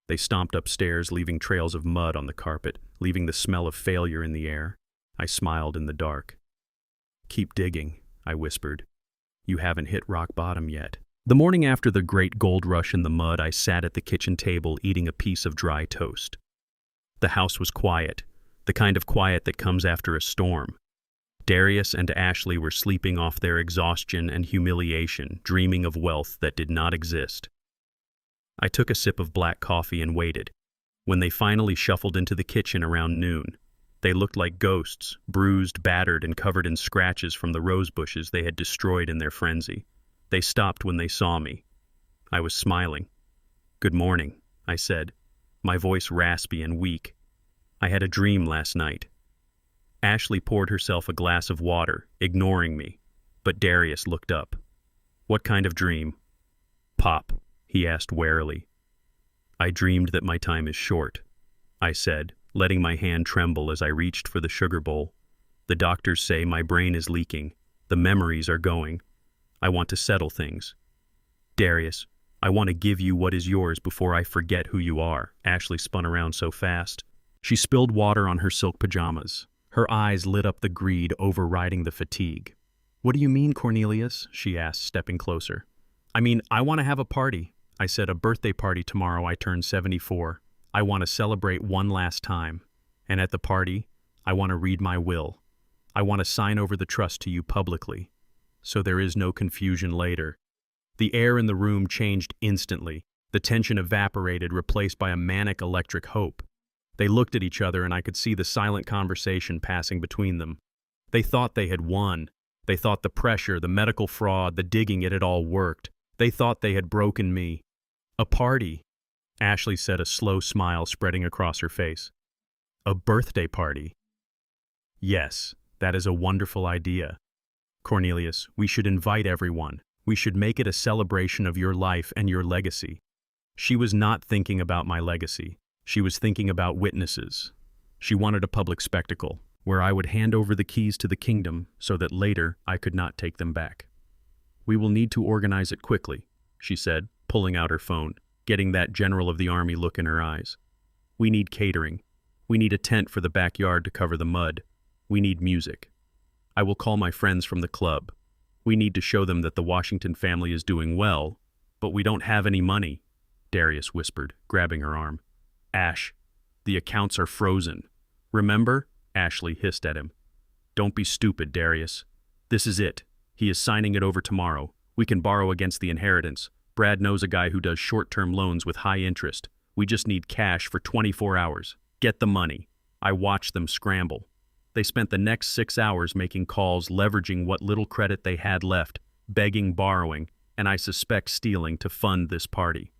S1: They stomped upstairs, leaving trails of mud on the carpet, leaving the smell of failure in the air. I smiled in the dark. "Keep digging," I whispered. "You haven't hit rock bottom yet." The morning after the great gold rush in the mud, I sat at the kitchen table eating a piece of dry toast. The house was quiet, the kind of quiet that comes after a storm. Darius and Ashley were sleeping off their exhaustion and humiliation, dreaming of wealth that did not exist. I took a sip of black coffee and waited. When they finally shuffled into the kitchen around noon, they looked like ghosts, bruised, battered, and covered in scratches from the rose bushes they had destroyed in their frenzy. They stopped when they saw me. I was smiling. "Good morning," I said, my voice raspy and weak. "I had a dream last night." Ashley poured herself a glass of water, ignoring me, but Darius looked up. "What kind of dream?" "Pop," he asked warily. "I dreamed that my time is short," I said, letting my hand tremble as I reached for the sugar bowl. "The doctors say my brain is leaking. The memories are going. I want to settle things." "Darius, I want to give you what is yours before I forget who you are." Ashley spun around so fast. She spilled water on her silk pajamas. Her eyes lit up the greed overriding the fatigue. "What do you mean, Cornelius?" she asked, stepping closer. "I mean, I want to have a party." I said, "A birthday party tomorrow. I turn 74. I want to celebrate one last time. And at the party, I want to read my will. I want to sign over the trust to you publicly, so there is no confusion later." The air in the room changed instantly. The tension evaporated, replaced by a manic electric hope. They looked at each other, and I could see the silent conversation passing between them. They thought they had won. They thought the pressure, the medical fraud, the digging, it had all worked. They thought they had broken me. "A party," Ashley said, a slow smile spreading across her face. "A birthday party." "Yes, that is a wonderful idea. Cornelius, we should invite everyone. We should make it a celebration of your life and your legacy." She was not thinking about my legacy. She was thinking about witnesses. She wanted a public spectacle, where I would hand over the keys to the kingdom so that later I could not take them back. "We will need to organize it quickly," she said, pulling out her phone, getting that general of the army look in her eyes. "We need catering. We need a tent for the backyard to cover the mud. We need music. I will call my friends from the club. We need to show them that the Washington family is doing well, but we don't have any money," Darius whispered, grabbing her arm. "Ash, the accounts are frozen. Remember?" Ashley hissed at him. "Don't be stupid, Darius. This is it. He is signing it over tomorrow. We can borrow against the inheritance. Brad knows a guy who does short-term loans with high interest. We just need cash for 24 hours. Get the money." I watched them scramble. They spent the next 6 hours making calls, leveraging what little credit they had left, begging, borrowing, and I suspect stealing to fund this party.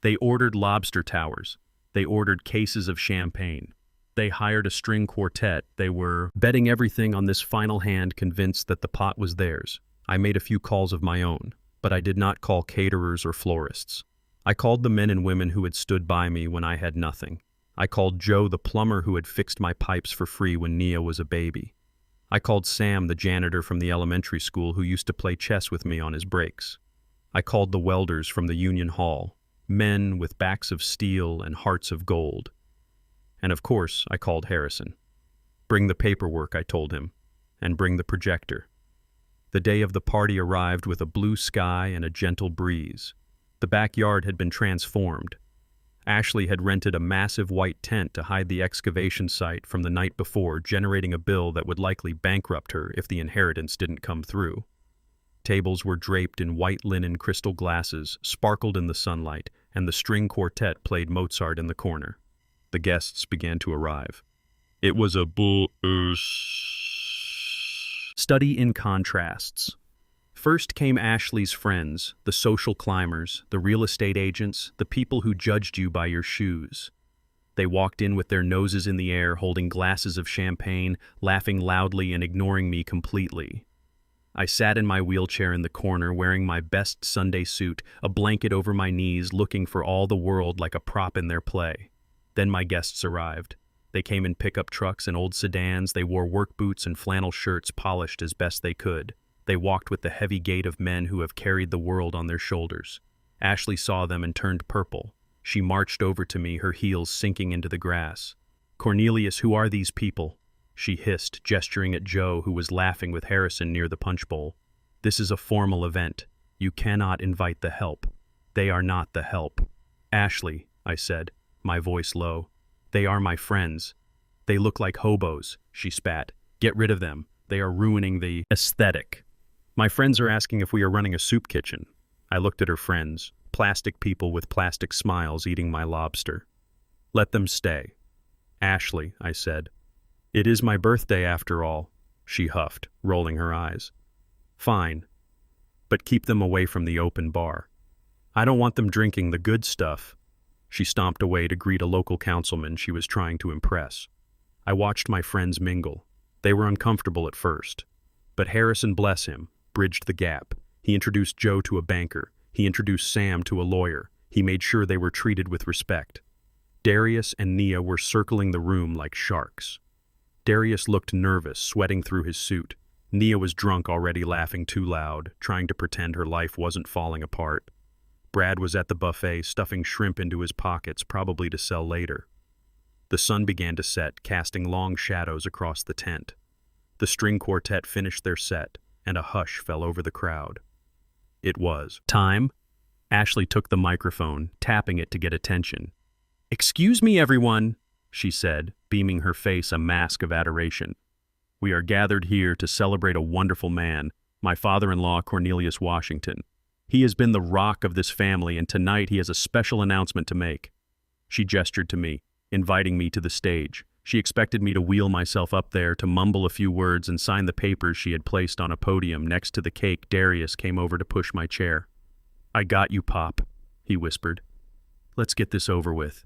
S1: They ordered lobster towers. They ordered cases of champagne. They hired a string quartet. They were betting everything on this final hand, convinced that the pot was theirs. I made a few calls of my own, but I did not call caterers or florists. I called the men and women who had stood by me when I had nothing. I called Joe, the plumber who had fixed my pipes for free when Nia was a baby. I called Sam, the janitor from the elementary school who used to play chess with me on his breaks. I called the welders from the Union Hall, men with backs of steel and hearts of gold. And of course, I called Harrison. Bring the paperwork, I told him, and bring the projector. The day of the party arrived with a blue sky and a gentle breeze. The backyard had been transformed. Ashley had rented a massive white tent to hide the excavation site from the night before, generating a bill that would likely bankrupt her if the inheritance didn't come through. Tables were draped in white linen crystal glasses, sparkled in the sunlight, and the string quartet played Mozart in the corner. The guests began to arrive. It was a study in contrasts. First came Ashley's friends, the social climbers, the real estate agents, the people who judged you by your shoes. They walked in with their noses in the air, holding glasses of champagne, laughing loudly and ignoring me completely. I sat in my wheelchair in the corner, wearing my best Sunday suit, a blanket over my knees, looking for all the world like a prop in their play. Then my guests arrived. They came in pickup trucks and old sedans. They wore work boots and flannel shirts polished as best they could. They walked with the heavy gait of men who have carried the world on their shoulders. Ashley saw them and turned purple. She marched over to me, her heels sinking into the grass. "Cornelius, who are these people?" she hissed, gesturing at Joe, who was laughing with Harrison near the punch bowl. "This is a formal event. You cannot invite the help. They are not the help." "Ashley," I said, my voice low. "They are my friends. They look like hobos," she spat. "Get rid of them. They are ruining the aesthetic." "My friends are asking if we are running a soup kitchen." I looked at her friends, plastic people with plastic smiles eating my lobster. "Let them stay." "Ashley," I said. "It is my birthday after all," she huffed, rolling her eyes. "Fine, but keep them away from the open bar. I don't want them drinking the good stuff." She stomped away to greet a local councilman she was trying to impress. I watched my friends mingle. They were uncomfortable at first. But Harrison, bless him, bridged the gap. He introduced Joe to a banker. He introduced Sam to a lawyer. He made sure they were treated with respect. Darius and Nia were circling the room like sharks. Darius looked nervous, sweating through his suit. Nia was drunk already, laughing too loud, trying to pretend her life wasn't falling apart. Brad was at the buffet, stuffing shrimp into his pockets, probably to sell later. The sun began to set, casting long shadows across the tent. The string quartet finished their set, and a hush fell over the crowd. It was time. Ashley took the microphone, tapping it to get attention. "Excuse me, everyone," she said, beaming her face a mask of adoration. "We are gathered here to celebrate a wonderful man, my father-in-law, Cornelius Washington. He has been the rock of this family, and tonight he has a special announcement to make." She gestured to me, inviting me to the stage. She expected me to wheel myself up there, to mumble a few words and sign the papers she had placed on a podium next to the cake. Darius came over to push my chair. "I got you, Pop," he whispered. "Let's get this over with."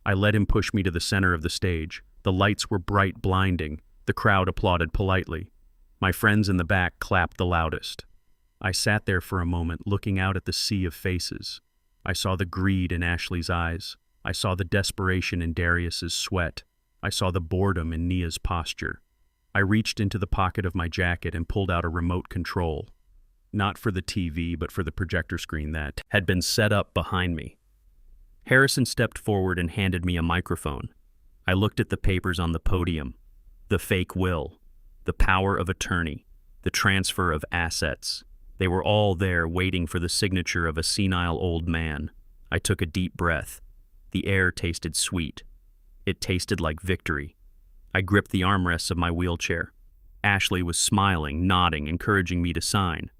S1: I let him push me to the center of the stage. The lights were bright, blinding. The crowd applauded politely. My friends in the back clapped the loudest. I sat there for a moment, looking out at the sea of faces. I saw the greed in Ashley's eyes. I saw the desperation in Darius's sweat. I saw the boredom in Nia's posture. I reached into the pocket of my jacket and pulled out a remote control. Not for the TV, but for the projector screen that had been set up behind me. Harrison stepped forward and handed me a microphone. I looked at the papers on the podium. The fake will, the power of attorney, the transfer of assets. They were all there waiting for the signature of a senile old man. I took a deep breath. The air tasted sweet. It tasted like victory. I gripped the armrests of my wheelchair. Ashley was smiling, nodding, encouraging me to sign.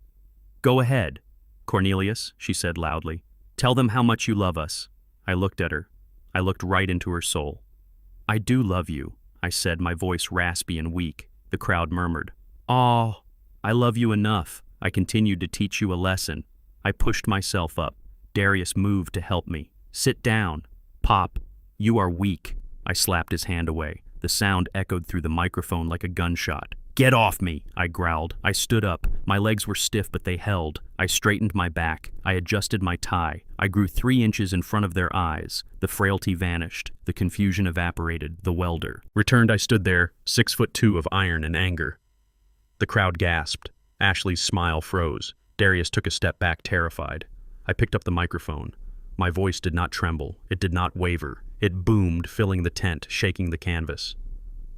S1: "Go ahead, Cornelius," she said loudly. "Tell them how much you love us." I looked at her. I looked right into her soul. "I do love you," I said, my voice raspy and weak. The crowd murmured. "Aw, I love you enough. I continued to teach you a lesson." I pushed myself up. Darius moved to help me. "Sit down. Pop, you are weak." I slapped his hand away. The sound echoed through the microphone like a gunshot. "Get off me," I growled. I stood up. My legs were stiff, but they held. I straightened my back. I adjusted my tie. I grew 3 inches in front of their eyes. The frailty vanished. The confusion evaporated. The welder returned. I stood there, 6'2" of iron and anger. The crowd gasped. Ashley's smile froze. Darius took a step back, terrified. I picked up the microphone. My voice did not tremble. It did not waver. It boomed, filling the tent, shaking the canvas.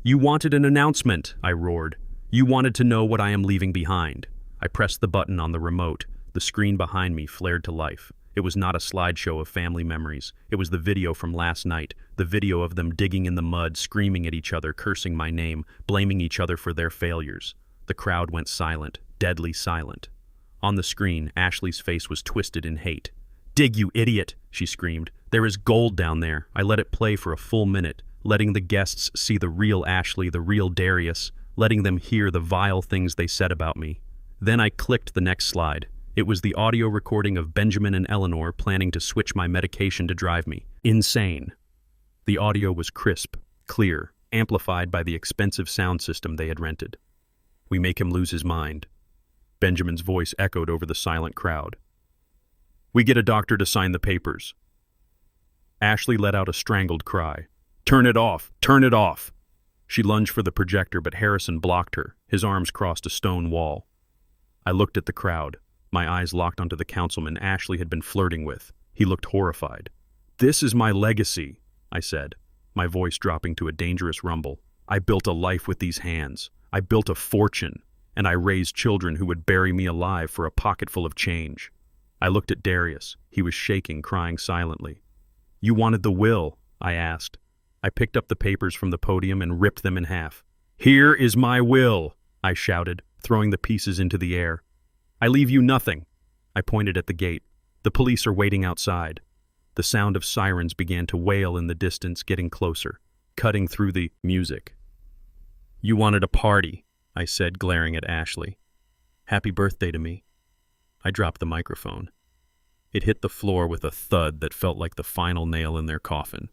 S1: "You wanted an announcement," I roared. "You wanted to know what I am leaving behind." I pressed the button on the remote. The screen behind me flared to life. It was not a slideshow of family memories. It was the video from last night, the video of them digging in the mud, screaming at each other, cursing my name, blaming each other for their failures. The crowd went silent, deadly silent. On the screen, Ashley's face was twisted in hate. "Dig, you idiot," she screamed. "There is gold down there." I let it play for a full minute, letting the guests see the real Ashley, the real Darius, letting them hear the vile things they said about me. Then I clicked the next slide. It was the audio recording of Benjamin and Eleanor planning to switch my medication to drive me insane. The audio was crisp, clear, amplified by the expensive sound system they had rented. "We make him lose his mind." Benjamin's voice echoed over the silent crowd. "We get a doctor to sign the papers." Ashley let out a strangled cry. "Turn it off! Turn it off!" She lunged for the projector, but Harrison blocked her. His arms crossed a stone wall. I looked at the crowd. My eyes locked onto the councilman Ashley had been flirting with. He looked horrified. "This is my legacy," I said, my voice dropping to a dangerous rumble. "I built a life with these hands. I built a fortune, and I raised children who would bury me alive for a pocketful of change." I looked at Darius. He was shaking, crying silently. "You wanted the will?" I asked. I picked up the papers from the podium and ripped them in half. "Here is my will," I shouted, throwing the pieces into the air. "I leave you nothing." I pointed at the gate. "The police are waiting outside." The sound of sirens began to wail in the distance, getting closer, cutting through the music. "You wanted a party," I said, glaring at Ashley. "Happy birthday to me." I dropped the microphone. It hit the floor with a thud that felt like the final nail in their coffin.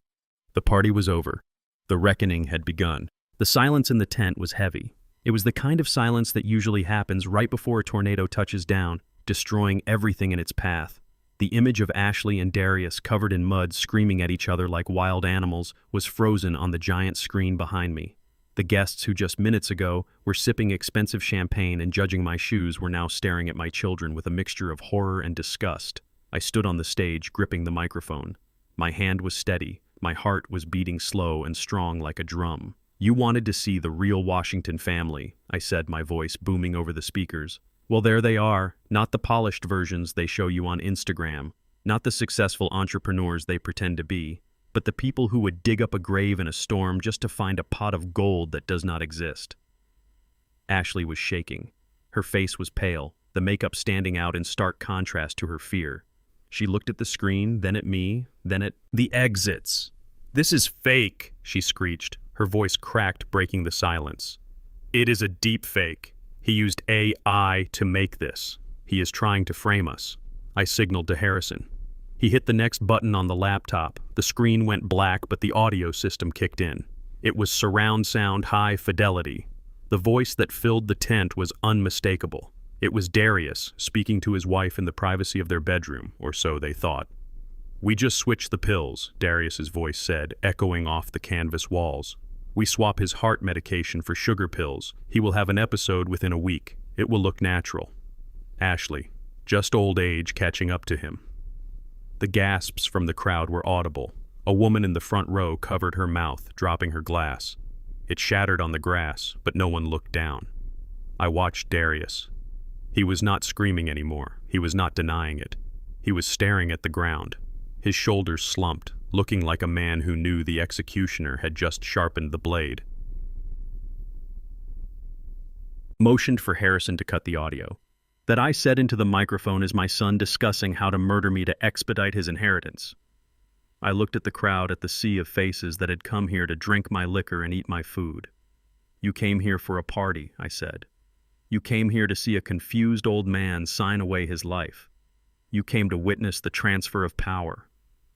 S1: The party was over. The reckoning had begun. The silence in the tent was heavy. It was the kind of silence that usually happens right before a tornado touches down, destroying everything in its path. The image of Ashley and Darius covered in mud, screaming at each other like wild animals, was frozen on the giant screen behind me. The guests who just minutes ago were sipping expensive champagne and judging my shoes were now staring at my children with a mixture of horror and disgust. I stood on the stage, gripping the microphone. My hand was steady. My heart was beating slow and strong like a drum. "You wanted to see the real Washington family," I said, my voice booming over the speakers. "Well, there they are, not the polished versions they show you on Instagram, not the successful entrepreneurs they pretend to be, but the people who would dig up a grave in a storm just to find a pot of gold that does not exist." Ashley was shaking. Her face was pale, the makeup standing out in stark contrast to her fear. She looked at the screen, then at me, then at the exits. "This is fake," she screeched. Her voice cracked, breaking the silence. "It is a deep fake. He used AI to make this. He is trying to frame us." I signaled to Harrison. He hit the next button on the laptop. The screen went black, but the audio system kicked in. It was surround sound, high fidelity. The voice that filled the tent was unmistakable. It was Darius, speaking to his wife in the privacy of their bedroom, or so they thought. "We just switched the pills," Darius's voice said, echoing off the canvas walls. "We swap his heart medication for sugar pills. He will have an episode within a week. It will look natural." Ashley, just old age catching up to him. The gasps from the crowd were audible. A woman in the front row covered her mouth, dropping her glass. It shattered on the grass, but no one looked down. I watched Darius. He was not screaming anymore. He was not denying it. He was staring at the ground. His shoulders slumped, looking like a man who knew the executioner had just sharpened the blade. Motioned for Harrison to cut the audio. That I said into the microphone is my son discussing how to murder me to expedite his inheritance. I looked at the crowd, at the sea of faces that had come here to drink my liquor and eat my food. "You came here for a party," I said. "You came here to see a confused old man sign away his life. You came to witness the transfer of power."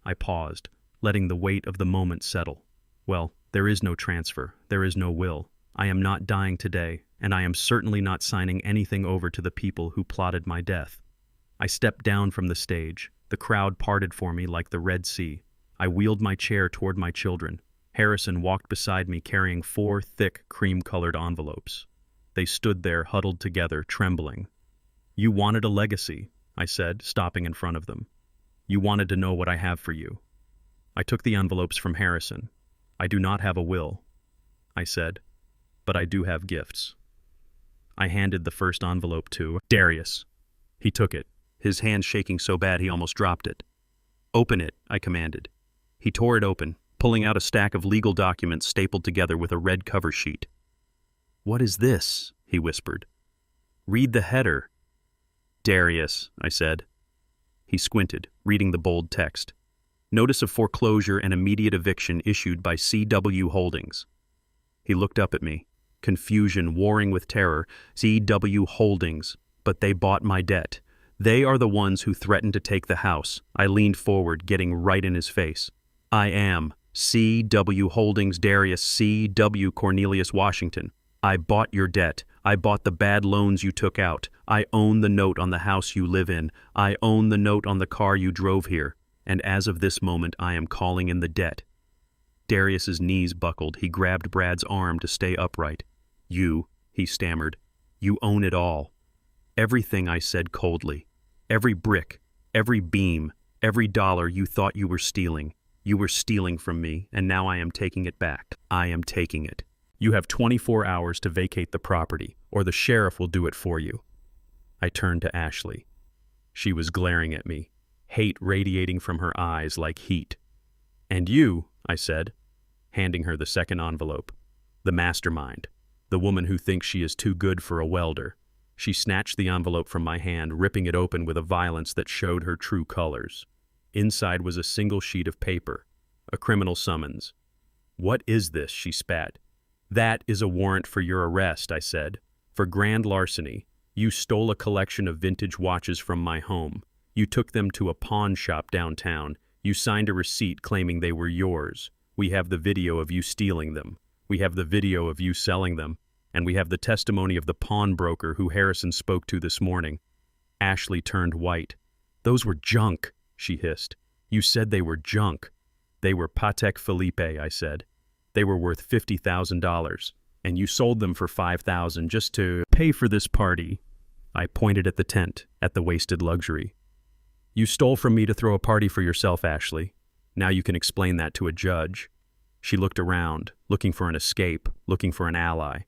S1: I paused, letting the weight of the moment settle. Well, there is no transfer. There is no will. I am not dying today, and I am certainly not signing anything over to the people who plotted my death. I stepped down from the stage. The crowd parted for me like the Red Sea. I wheeled my chair toward my children. Harrison walked beside me carrying 4 thick, cream-colored envelopes. They stood there, huddled together, trembling. "You wanted a legacy," I said, stopping in front of them. "You wanted to know what I have for you." I took the envelopes from Harrison. "I do not have a will," I said, "but I do have gifts." I handed the first envelope to Darius. He took it, his hand shaking so bad he almost dropped it. "Open it," I commanded. He tore it open, pulling out a stack of legal documents stapled together with a red cover sheet. "What is this?" he whispered. "Read the header." "Darius," I said. He squinted, reading the bold text. "Notice of foreclosure and immediate eviction issued by CW Holdings." He looked up at me, confusion warring with terror. "CW Holdings, but they bought my debt. They are the ones who threatened to take the house." I leaned forward, getting right in his face. "I am CW Holdings Darius C.W. Cornelius Washington. I bought your debt. I bought the bad loans you took out. I own the note on the house you live in. I own the note on the car you drove here. And as of this moment, I am calling in the debt." Darius's knees buckled. He grabbed Brad's arm to stay upright. "You," he stammered, "you own it all." "Everything," I said coldly. "Every brick, every beam, every dollar you thought you were stealing. You were stealing from me, and now I am taking it back. I am taking it. You have 24 hours to vacate the property, or the sheriff will do it for you." I turned to Ashley. She was glaring at me, hate radiating from her eyes like heat. "And you," I said, handing her the second envelope. "The mastermind, the woman who thinks she is too good for a welder." She snatched the envelope from my hand, ripping it open with a violence that showed her true colors. Inside was a single sheet of paper, a criminal summons. "What is this?" she spat. "That is a warrant for your arrest," I said. "For grand larceny. You stole a collection of vintage watches from my home. You took them to a pawn shop downtown. You signed a receipt claiming they were yours. We have the video of you stealing them. We have the video of you selling them. And we have the testimony of the pawnbroker who Harrison spoke to this morning." Ashley turned white. "Those were junk," she hissed. "You said they were junk." "They were Patek Philippe," I said. "They were worth $50,000, and you sold them for $5,000 just to pay for this party." I pointed at the tent, at the wasted luxury. "You stole from me to throw a party for yourself, Ashley. Now you can explain that to a judge." She looked around, looking for an escape, looking for an ally.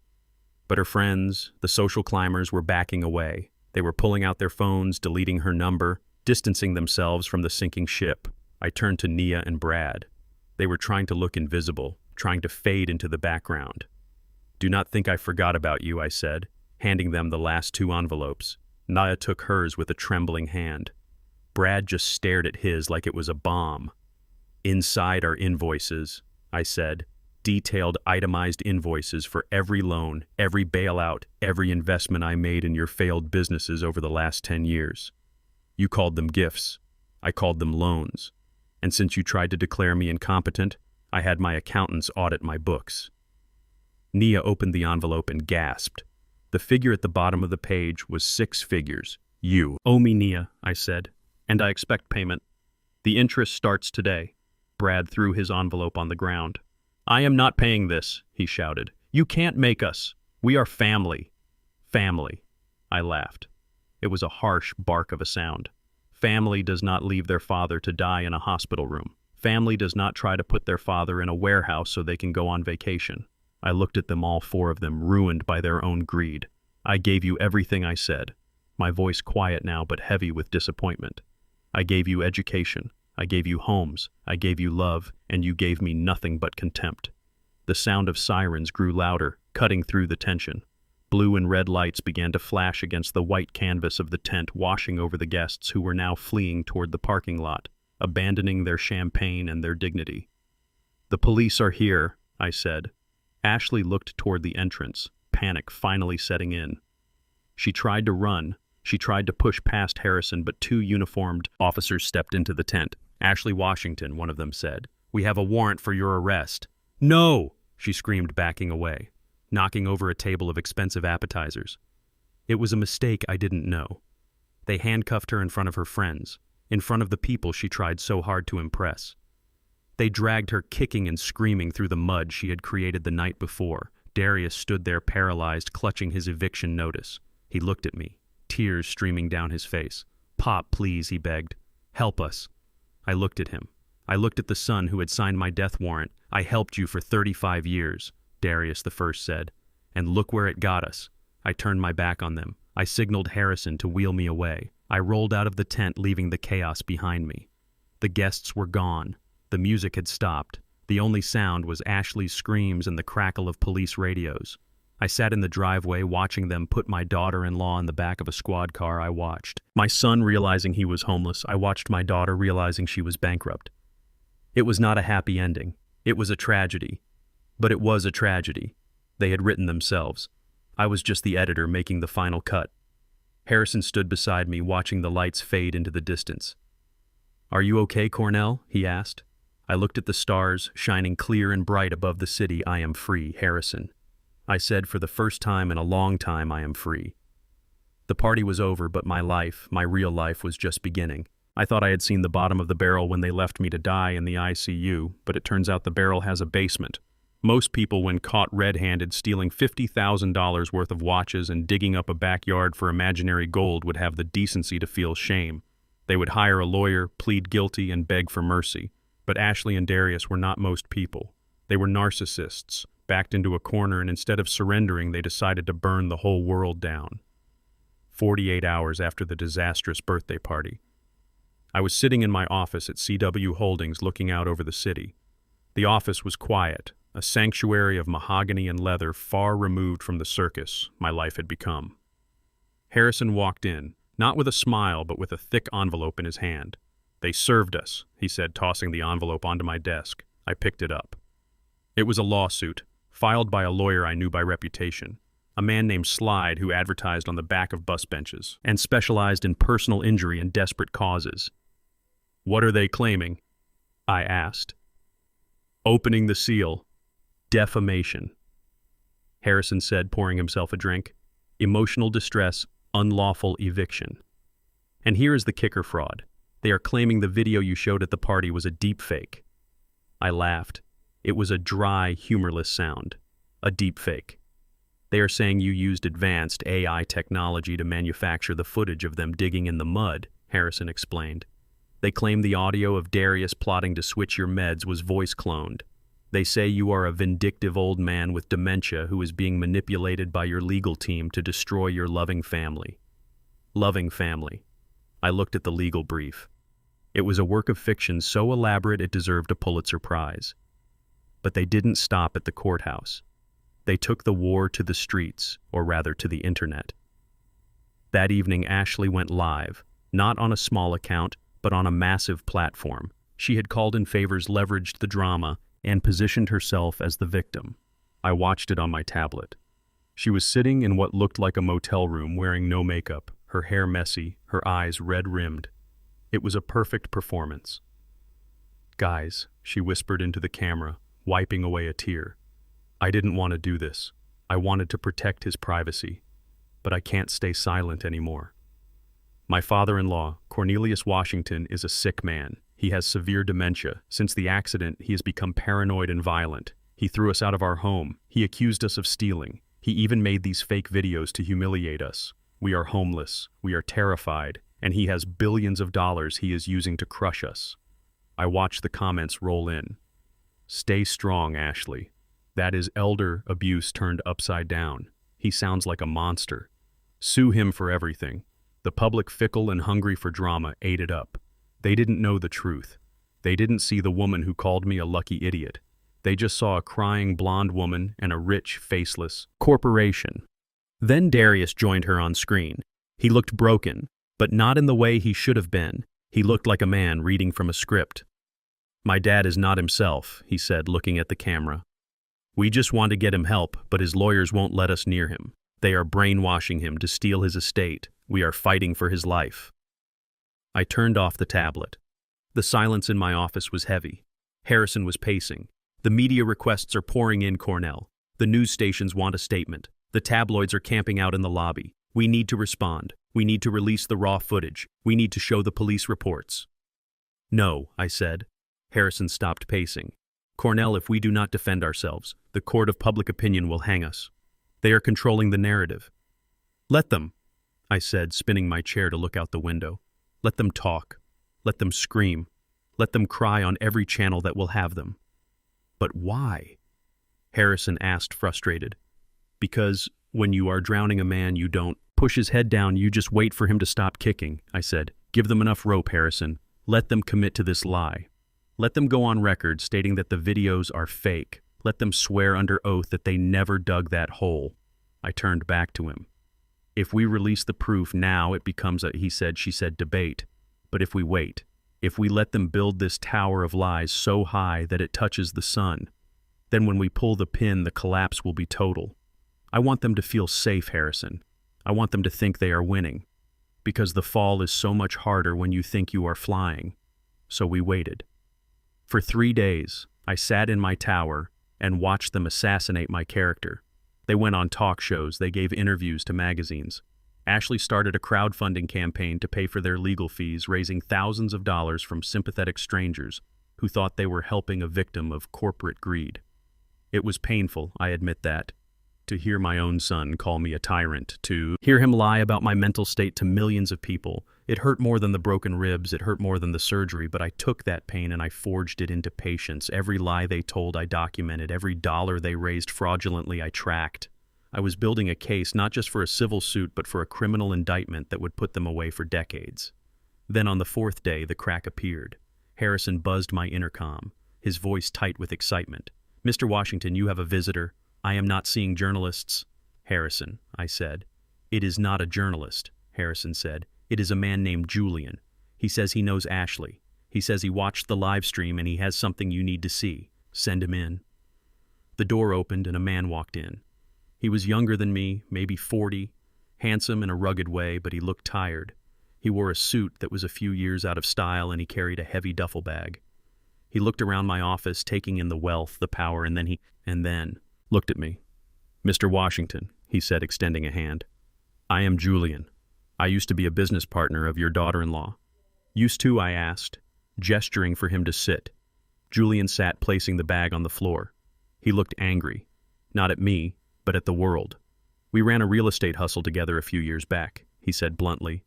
S1: But her friends, the social climbers, were backing away. They were pulling out their phones, deleting her number, distancing themselves from the sinking ship. I turned to Nia and Brad. They were trying to look invisible, trying to fade into the background. "Do not think I forgot about you," I said, handing them the last 2 envelopes. Nia took hers with a trembling hand. Brad just stared at his like it was a bomb. "Inside are invoices," I said. "Detailed, itemized invoices for every loan, every bailout, every investment I made in your failed businesses over the last 10 years. You called them gifts. I called them loans. And since you tried to declare me incompetent, I had my accountants audit my books." Nia opened the envelope and gasped. The figure at the bottom of the page was 6 figures. "You owe me, Nia," I said, "and I expect payment. The interest starts today." Brad threw his envelope on the ground. "I am not paying this," he shouted. "You can't make us. We are family." "Family," I laughed. It was a harsh bark of a sound. Family does not leave their father to die in a hospital room. Family does not try to put their father in a warehouse so they can go on vacation. I looked at them, all 4 of them, ruined by their own greed. "I gave you everything," I said, my voice quiet now but heavy with disappointment. "I gave you education. I gave you homes. I gave you love, and you gave me nothing but contempt." The sound of sirens grew louder, cutting through the tension. Blue and red lights began to flash against the white canvas of the tent, washing over the guests who were now fleeing toward the parking lot, abandoning their champagne and their dignity. "The police are here," I said. Ashley looked toward the entrance, panic finally setting in. She tried to run. She tried to push past Harrison, but 2 uniformed officers stepped into the tent. "Ashley Washington," one of them said. "We have a warrant for your arrest." "No!" she screamed, backing away. knocking over a table of expensive appetizers. It was a mistake I didn't know. They handcuffed her in front of her friends, in front of the people she tried so hard to impress. They dragged her kicking and screaming through the mud she had created the night before. Darius stood there paralyzed, clutching his eviction notice. He looked at me, tears streaming down his face. "Pop, please," he begged. "Help us." I looked at him. I looked at the son who had signed my death warrant. "I helped you for 35 years, Darius the First said. "And look where it got us." I turned my back on them. I signaled Harrison to wheel me away. I rolled out of the tent, leaving the chaos behind me. The guests were gone. The music had stopped. The only sound was Ashley's screams and the crackle of police radios. I sat in the driveway watching them put my daughter-in-law in the back of a squad car. I watched my son realizing he was homeless. I watched my daughter realizing she was bankrupt. It was not a happy ending. It was a tragedy. But it was a tragedy. They had written themselves. I was just the editor making the final cut. Harrison stood beside me, watching the lights fade into the distance. "Are you okay, Cornell?" he asked. I looked at the stars, shining clear and bright above the city. "I am free, Harrison." I said, "For the first time in a long time, I am free." The party was over, but my life, my real life, was just beginning. I thought I had seen the bottom of the barrel when they left me to die in the ICU, but it turns out the barrel has a basement. Most people, when caught red-handed stealing $50,000 worth of watches and digging up a backyard for imaginary gold, would have the decency to feel shame. They would hire a lawyer, plead guilty, and beg for mercy. But Ashley and Darius were not most people. They were narcissists, backed into a corner, and instead of surrendering, they decided to burn the whole world down. 48 hours after the disastrous birthday party. I was sitting in my office at CW Holdings looking out over the city. The office was quiet, a sanctuary of mahogany and leather far removed from the circus my life had become. Harrison walked in, not with a smile but with a thick envelope in his hand. "They served us," he said, tossing the envelope onto my desk. I picked it up. It was a lawsuit, filed by a lawyer I knew by reputation, a man named Slide who advertised on the back of bus benches and specialized in personal injury and desperate causes. "What are they claiming?" I asked. "Opening the seal. Defamation," Harrison said, pouring himself a drink. "Emotional distress, unlawful eviction. And here is the kicker fraud. They are claiming the video you showed at the party was a deep fake." I laughed. It was a dry, humorless sound. A deep fake. "They are saying you used advanced AI technology to manufacture the footage of them digging in the mud," Harrison explained. "They claim the audio of Darius plotting to switch your meds was voice cloned. They say you are a vindictive old man with dementia who is being manipulated by your legal team to destroy your loving family." Loving family. I looked at the legal brief. It was a work of fiction so elaborate it deserved a Pulitzer Prize. But they didn't stop at the courthouse. They took the war to the streets, or rather to the internet. That evening, Ashley went live, not on a small account, but on a massive platform. She had called in favors, leveraged the drama, and positioned herself as the victim. I watched it on my tablet. She was sitting in what looked like a motel room, wearing no makeup, her hair messy, her eyes red-rimmed. It was a perfect performance. "Guys," she whispered into the camera, wiping away a tear. "I didn't want to do this. I wanted to protect his privacy. But I can't stay silent anymore. My father-in-law, Cornelius Washington, is a sick man. He has severe dementia. Since the accident, he has become paranoid and violent. He threw us out of our home. He accused us of stealing. He even made these fake videos to humiliate us. We are homeless. We are terrified. And he has billions of dollars he is using to crush us." I watched the comments roll in. "Stay strong, Ashley. That is elder abuse turned upside down. He sounds like a monster. Sue him for everything." The public, fickle and hungry for drama, ate it up. They didn't know the truth. They didn't see the woman who called me a lucky idiot. They just saw a crying blonde woman and a rich, faceless corporation. Then Darius joined her on screen. He looked broken, but not in the way he should have been. He looked like a man reading from a script. "My dad is not himself," he said, looking at the camera. "We just want to get him help, but his lawyers won't let us near him. They are brainwashing him to steal his estate. We are fighting for his life." I turned off the tablet. The silence in my office was heavy. Harrison was pacing. "The media requests are pouring in, Cornell. The news stations want a statement. The tabloids are camping out in the lobby. We need to respond. We need to release the raw footage. We need to show the police reports." "No," I said. Harrison stopped pacing. "Cornell, if we do not defend ourselves, the court of public opinion will hang us. They are controlling the narrative." "Let them," I said, spinning my chair to look out the window. "Let them talk. Let them scream. Let them cry on every channel that will have them." "But why?" Harrison asked, frustrated. "Because when you are drowning a man, you don't push his head down, you just wait for him to stop kicking," I said. "Give them enough rope, Harrison. Let them commit to this lie. Let them go on record stating that the videos are fake. Let them swear under oath that they never dug that hole." I turned back to him. "If we release the proof now, it becomes a he said, she said debate. But if we wait, if we let them build this tower of lies so high that it touches the sun, then when we pull the pin, the collapse will be total. I want them to feel safe, Harrison. I want them to think they are winning. Because the fall is so much harder when you think you are flying." So we waited. For 3 days, I sat in my tower and watched them assassinate my character. They went on talk shows, they gave interviews to magazines. Ashley started a crowdfunding campaign to pay for their legal fees, raising thousands of dollars from sympathetic strangers who thought they were helping a victim of corporate greed. It was painful, I admit that, to hear my own son call me a tyrant, to hear him lie about my mental state to millions of people. It hurt more than the broken ribs, it hurt more than the surgery, but I took that pain and I forged it into patience. Every lie they told I documented, every dollar they raised fraudulently I tracked. I was building a case not just for a civil suit but for a criminal indictment that would put them away for decades. Then on the 4th day the crack appeared. Harrison buzzed my intercom, his voice tight with excitement. "Mr. Washington, you have a visitor. I am not seeing journalists." "Harrison," I said. "It is not a journalist," Harrison said. "It is a man named Julian. He says he knows Ashley. He says he watched the live stream and he has something you need to see. Send him in." The door opened and a man walked in. He was younger than me, maybe 40, handsome in a rugged way, but he looked tired. He wore a suit that was a few years out of style and he carried a heavy duffel bag. He looked around my office, taking in the wealth, the power, and then looked at me. "Mr. Washington," he said, extending a hand. "I am Julian. I used to be a business partner of your daughter-in-law." "Used to?" I asked, gesturing for him to sit. Julian sat, placing the bag on the floor. He looked angry, not at me, but at the world. "We ran a real estate hustle together a few years back," he said bluntly.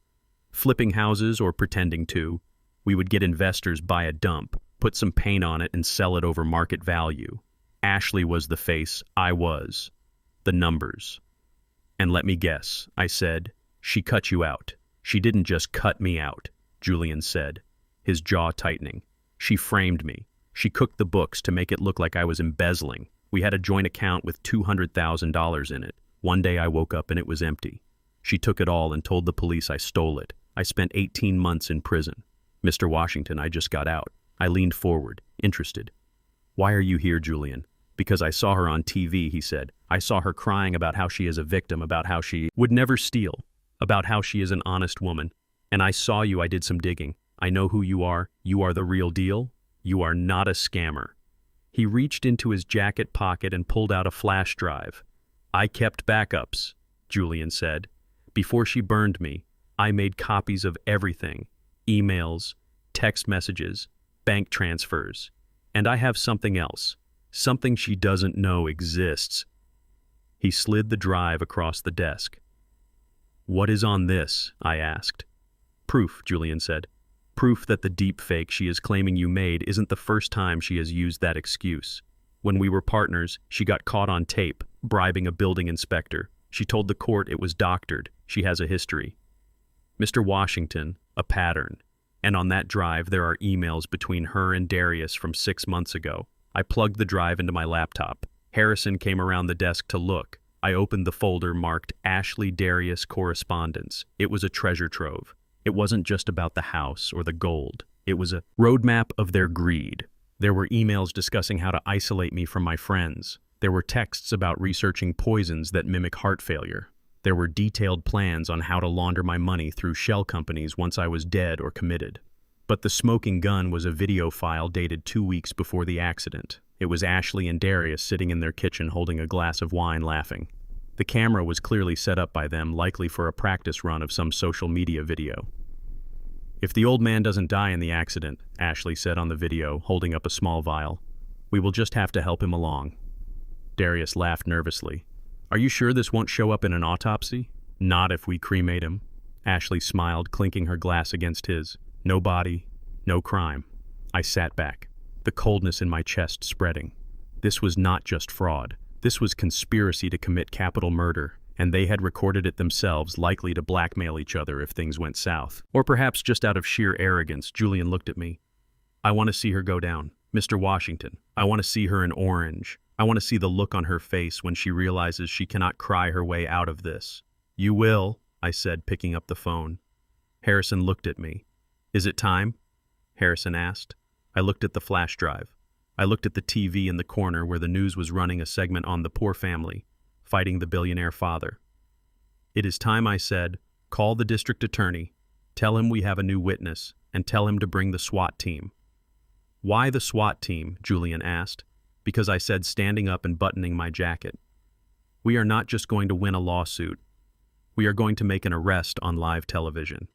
S1: "Flipping houses or pretending to. We would get investors buy a dump, put some paint on it and sell it over market value. Ashley was the face, I was the numbers. And let me guess," I said, "she cut you out." "She didn't just cut me out," Julian said, his jaw tightening. "She framed me. She cooked the books to make it look like I was embezzling. We had a joint account with $200,000 in it. One day I woke up and it was empty. She took it all and told the police I stole it. I spent 18 months in prison. Mr. Washington, I just got out." I leaned forward, interested. "Why are you here, Julian?" "Because I saw her on TV," he said. "I saw her crying about how she is a victim, about how she would never steal, about how she is an honest woman. And I saw you, I did some digging. I know who you are. You are the real deal. You are not a scammer." He reached into his jacket pocket and pulled out a flash drive. "I kept backups," Julian said. "Before she burned me, I made copies of everything. Emails, text messages, bank transfers. And I have something else. Something she doesn't know exists." He slid the drive across the desk. "What is on this?" I asked. "Proof," Julian said. "Proof that the deep fake she is claiming you made isn't the first time she has used that excuse. When we were partners, she got caught on tape, bribing a building inspector. She told the court it was doctored. She has a history. Mr. Washington, a pattern. And on that drive there are emails between her and Darius from 6 months ago. I plugged the drive into my laptop. Harrison came around the desk to look. I opened the folder marked Ashley Darius Correspondence. It was a treasure trove. It wasn't just about the house or the gold. It was a roadmap of their greed. There were emails discussing how to isolate me from my friends. There were texts about researching poisons that mimic heart failure. There were detailed plans on how to launder my money through shell companies once I was dead or committed. But the smoking gun was a video file dated 2 weeks before the accident. It was Ashley and Darius sitting in their kitchen holding a glass of wine laughing. The camera was clearly set up by them, likely for a practice run of some social media video. "If the old man doesn't die in the accident," Ashley said on the video, holding up a small vial, "we will just have to help him along." Darius laughed nervously. "Are you sure this won't show up in an autopsy?" "Not if we cremate him." Ashley smiled, clinking her glass against his. "No body, no crime." I sat back, the coldness in my chest spreading. This was not just fraud. This was conspiracy to commit capital murder, and they had recorded it themselves, likely to blackmail each other if things went south. Or perhaps just out of sheer arrogance. Julian looked at me. "I want to see her go down. Mr. Washington, I want to see her in orange. I want to see the look on her face when she realizes she cannot cry her way out of this." "You will," I said, picking up the phone. Harrison looked at me. "Is it time?" Harrison asked. I looked at the flash drive. I looked at the TV in the corner where the news was running a segment on the poor family, fighting the billionaire father. "It is time," I said. "Call the district attorney. Tell him we have a new witness, and tell him to bring the SWAT team." "Why the SWAT team?" Julian asked. "Because," I said, standing up and buttoning my jacket. "We are not just going to win a lawsuit. We are going to make an arrest on live television."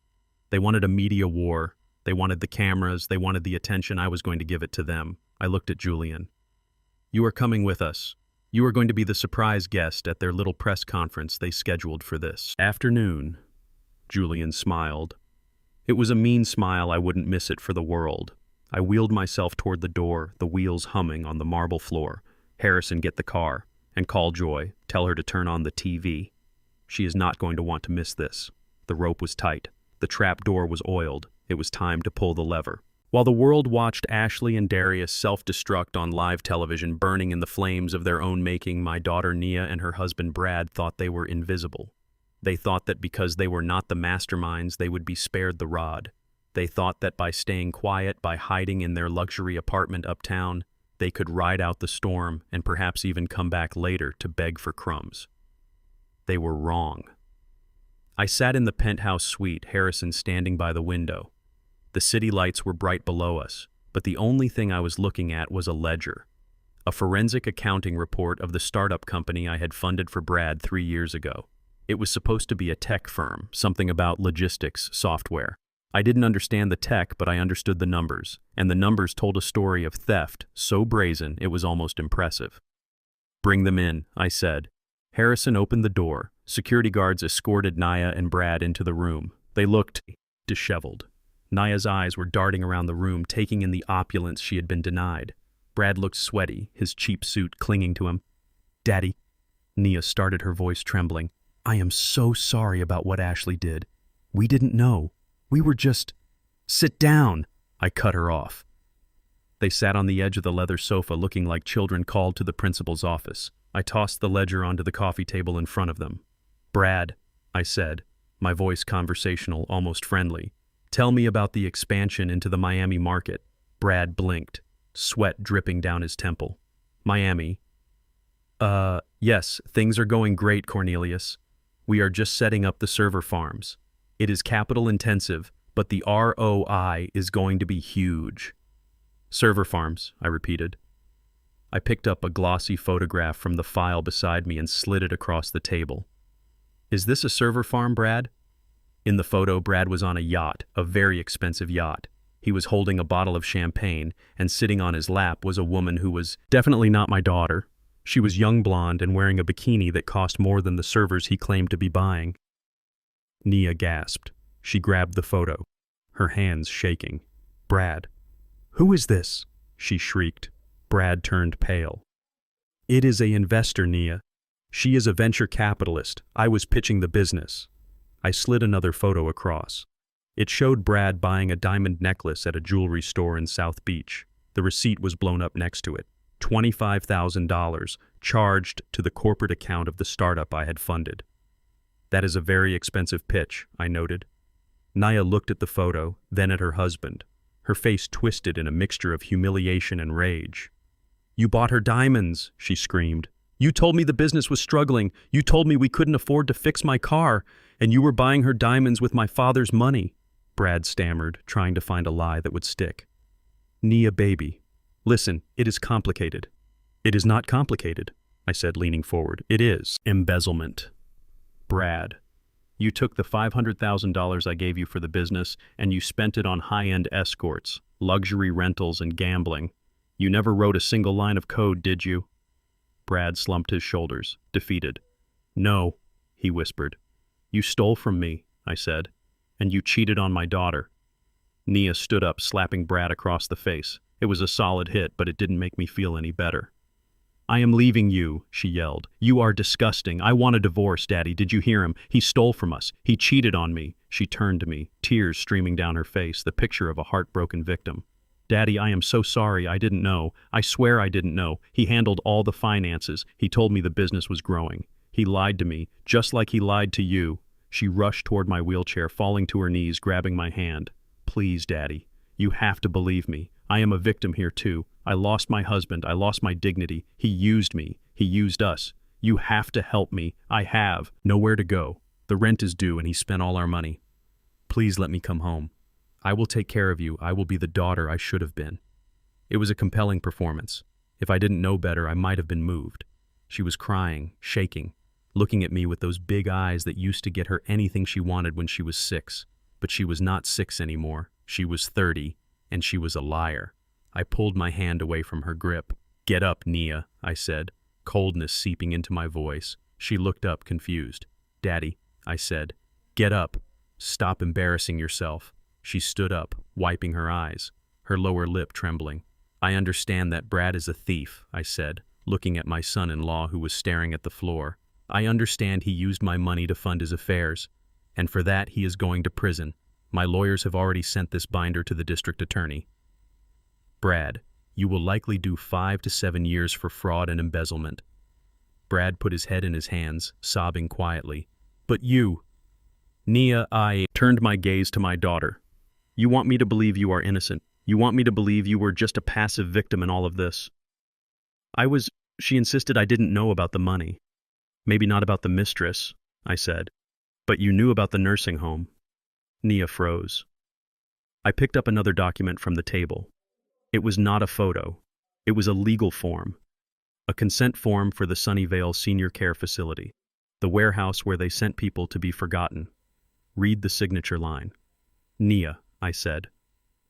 S1: They wanted a media war. They wanted the cameras. They wanted the attention. I was going to give it to them. I looked at Julian. "You are coming with us. You are going to be the surprise guest at their little press conference they scheduled for this afternoon." Julian smiled. It was a mean smile. I wouldn't miss it for the world. I wheeled myself toward the door, the wheels humming on the marble floor. "Harrison, get the car. And call Joy. Tell her to turn on the TV. She is not going to want to miss this." The rope was tight. The trap door was oiled. It was time to pull the lever. While the world watched Ashley and Darius self-destruct on live television, burning in the flames of their own making, my daughter Nia and her husband Brad thought they were invisible. They thought that because they were not the masterminds, they would be spared the rod. They thought that by staying quiet, by hiding in their luxury apartment uptown, they could ride out the storm and perhaps even come back later to beg for crumbs. They were wrong. I sat in the penthouse suite, Harrison standing by the window. The city lights were bright below us, but the only thing I was looking at was a ledger, a forensic accounting report of the startup company I had funded for Brad 3 years ago. It was supposed to be a tech firm, something about logistics software. I didn't understand the tech, but I understood the numbers, and the numbers told a story of theft so brazen it was almost impressive. "Bring them in," I said. Harrison opened the door. Security guards escorted Nia and Brad into the room. They looked disheveled. Nia's eyes were darting around the room, taking in the opulence she had been denied. Brad looked sweaty, his cheap suit clinging to him. "Daddy," Nia started, her voice trembling. "I am so sorry about what Ashley did. We didn't know. We were just—" "Sit down!" I cut her off. They sat on the edge of the leather sofa looking like children called to the principal's office. I tossed the ledger onto the coffee table in front of them. "Brad," I said, my voice conversational, almost friendly, "tell me about the expansion into the Miami market." Brad blinked, sweat dripping down his temple. "Miami? Yes, things are going great, Cornelius. We are just setting up the server farms. It is capital intensive, but the ROI is going to be huge." "Server farms," I repeated. I picked up a glossy photograph from the file beside me and slid it across the table. "Is this a server farm, Brad?" In the photo, Brad was on a yacht, a very expensive yacht. He was holding a bottle of champagne, and sitting on his lap was a woman who was definitely not my daughter. She was young blonde and wearing a bikini that cost more than the servers he claimed to be buying. Nia gasped. She grabbed the photo, her hands shaking. "Brad, who is this?" she shrieked. Brad turned pale. "It is an investor, Nia. She is a venture capitalist. I was pitching the business." I slid another photo across. It showed Brad buying a diamond necklace at a jewelry store in South Beach. The receipt was blown up next to it. $25,000 charged to the corporate account of the startup I had funded. "That is a very expensive pitch," I noted. Nia looked at the photo, then at her husband. Her face twisted in a mixture of humiliation and rage. "You bought her diamonds," she screamed. "You told me the business was struggling. You told me we couldn't afford to fix my car, and you were buying her diamonds with my father's money." Brad stammered, trying to find a lie that would stick. "Nia, baby, Listen, it is complicated. It is not complicated, I said, leaning forward. It is embezzlement. Brad, you took the $500,000 I gave you for the business and you spent it on high-end escorts, luxury rentals, and gambling. You never wrote a single line of code, did you? Brad slumped his shoulders, defeated. No, he whispered. You stole from me, I said, and you cheated on my daughter. Nia stood up, slapping Brad across the face. It was a solid hit, but it didn't make me feel any better. I am leaving you, she yelled. You are disgusting. I want a divorce, Daddy. Did you hear him? He stole from us. He cheated on me. She turned to me, tears streaming down her face, the picture of a heartbroken victim. Daddy, I am so sorry. I didn't know. I swear I didn't know. He handled all the finances. He told me the business was growing. He lied to me, just like he lied to you. She rushed toward my wheelchair, falling to her knees, grabbing my hand. Please, Daddy. You have to believe me. I am a victim here too. I lost my husband. I lost my dignity. He used me. He used us. You have to help me. I have nowhere to go. The rent is due and he spent all our money. Please let me come home. I will take care of you. I will be the daughter I should have been. It was a compelling performance. If I didn't know better, I might have been moved. She was crying, shaking, looking at me with those big eyes that used to get her anything she wanted when she was 6. But she was not 6 anymore. She was 30, and she was a liar. I pulled my hand away from her grip. Get up, Nia, I said, coldness seeping into my voice. She looked up, confused. Daddy, I said, get up. Stop embarrassing yourself. She stood up, wiping her eyes, her lower lip trembling. I understand that Brad is a thief, I said, looking at my son-in-law who was staring at the floor. I understand he used my money to fund his affairs, and for that he is going to prison. My lawyers have already sent this binder to the district attorney. Brad, you will likely do 5 to 7 years for fraud and embezzlement. Brad put his head in his hands, sobbing quietly. But you... Nia, I turned my gaze to my daughter. You want me to believe you are innocent. You want me to believe you were just a passive victim in all of this. She insisted I didn't know about the money. Maybe not about the mistress, I said. But you knew about the nursing home. Nia froze. I picked up another document from the table. It was not a photo. It was a legal form. A consent form for the Sunnyvale Senior Care Facility, the warehouse where they sent people to be forgotten. Read the signature line. Nia, I said.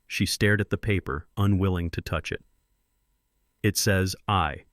S1: She stared at the paper, unwilling to touch it. It says, I,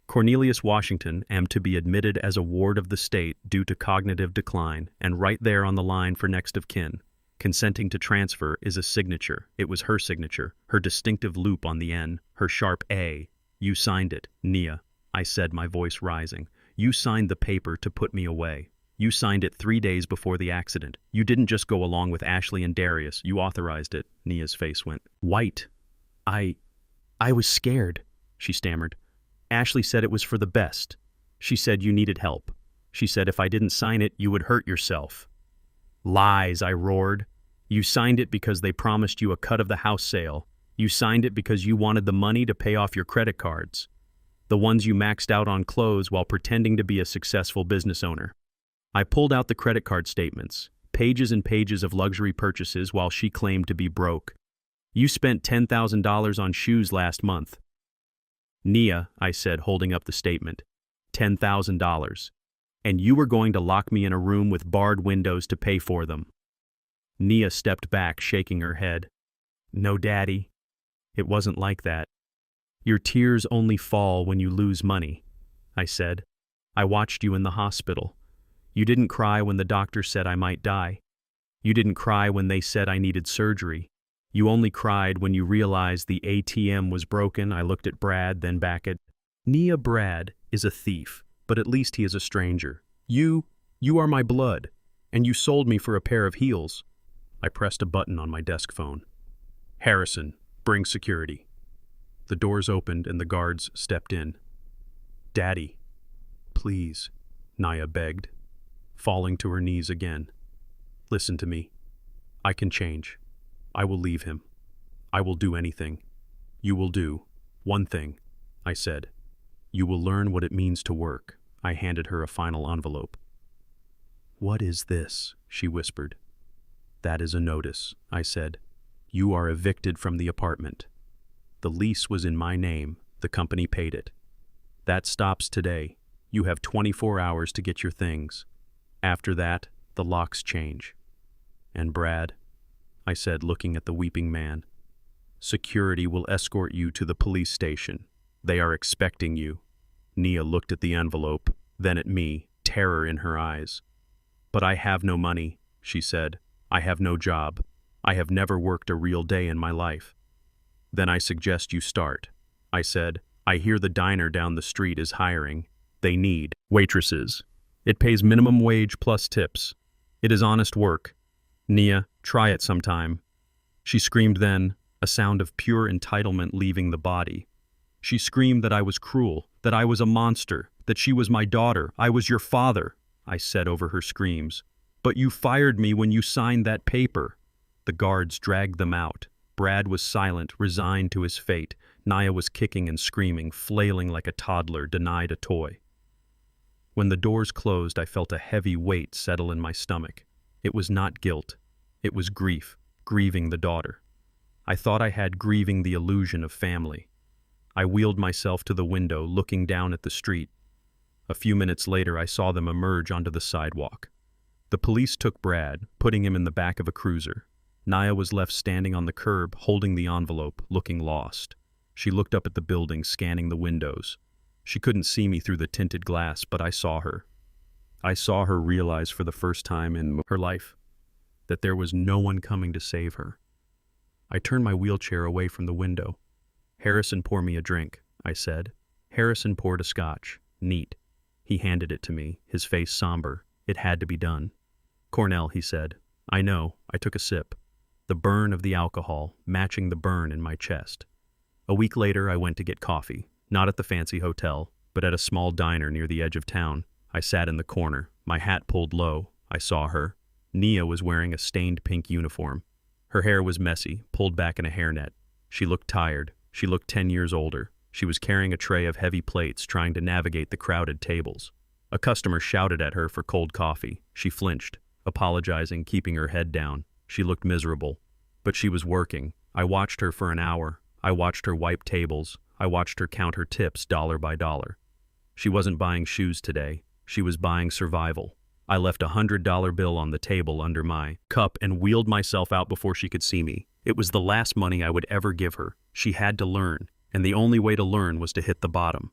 S1: Cornelius Washington, am to be admitted as a ward of the state due to cognitive decline, and right there on the line for next of kin. Consenting to transfer is a signature. It was her signature, her distinctive loop on the N, her sharp A. You signed it, Nia, I said, my voice rising. You signed the paper to put me away. You signed it 3 days before the accident. You didn't just go along with Ashley and Darius. You authorized it. Nia's face went white. I was scared, she stammered. Ashley said it was for the best. She said you needed help. She said if I didn't sign it, you would hurt yourself. Lies, I roared. You signed it because they promised you a cut of the house sale. You signed it because you wanted the money to pay off your credit cards. The ones you maxed out on clothes while pretending to be a successful business owner. I pulled out the credit card statements, pages and pages of luxury purchases while she claimed to be broke. You spent $10,000 on shoes last month. Nia, I said, holding up the statement, $10,000. And you were going to lock me in a room with barred windows to pay for them. Nia stepped back, shaking her head. No, Daddy. It wasn't like that. Your tears only fall when you lose money, I said. I watched you in the hospital. You didn't cry when the doctor said I might die. You didn't cry when they said I needed surgery. You only cried when you realized the ATM was broken. I looked at Brad, then back at Nia. Brad is a thief, but at least he is a stranger. You are my blood, and you sold me for a pair of heels. I pressed a button on my desk phone. Harrison, bring security. The doors opened and the guards stepped in. Daddy, please, Nia begged, falling to her knees again. Listen to me. I can change. I will leave him. I will do anything. You will do one thing, I said. You will learn what it means to work. I handed her a final envelope. What is this? She whispered. That is a notice, I said. You are evicted from the apartment. The lease was in my name. The company paid it. That stops today. You have 24 hours to get your things. After that, the locks change. And Brad, I said, looking at the weeping man, security will escort you to the police station. They are expecting you. Nia looked at the envelope, then at me, terror in her eyes. But I have no money, she said. I have no job. I have never worked a real day in my life. Then I suggest you start. I said, I hear the diner down the street is hiring. They need waitresses. It pays minimum wage plus tips. It is honest work. Nia, try it sometime. She screamed then, a sound of pure entitlement leaving the body. She screamed that I was cruel, that I was a monster, that she was my daughter, I was your father, I said over her screams. But you fired me when you signed that paper. The guards dragged them out. Brad was silent, resigned to his fate. Nia was kicking and screaming, flailing like a toddler denied a toy. When the doors closed, I felt a heavy weight settle in my stomach. It was not guilt. It was grief, grieving the daughter. I thought I had grieving the illusion of family. I wheeled myself to the window, looking down at the street. A few minutes later, I saw them emerge onto the sidewalk. The police took Brad, putting him in the back of a cruiser. Nia was left standing on the curb, holding the envelope, looking lost. She looked up at the building, scanning the windows. She couldn't see me through the tinted glass, but I saw her. I saw her realize for the first time in her life that there was no one coming to save her. I turned my wheelchair away from the window. Harrison, pour me a drink, I said. Harrison poured a scotch. Neat. He handed it to me, his face somber. It had to be done. Cornell, he said. I know. I took a sip. The burn of the alcohol, matching the burn in my chest. A week later, I went to get coffee, not at the fancy hotel, but at a small diner near the edge of town. I sat in the corner, my hat pulled low. I saw her. Nia was wearing a stained pink uniform. Her hair was messy, pulled back in a hairnet. She looked tired. She looked 10 years older. She was carrying a tray of heavy plates, trying to navigate the crowded tables. A customer shouted at her for cold coffee. She flinched, apologizing, keeping her head down. She looked miserable. But she was working. I watched her for an hour. I watched her wipe tables. I watched her count her tips dollar by dollar. She wasn't buying shoes today. She was buying survival. I left a $100 bill on the table under my cup and wheeled myself out before she could see me. It was the last money I would ever give her. She had to learn, and the only way to learn was to hit the bottom.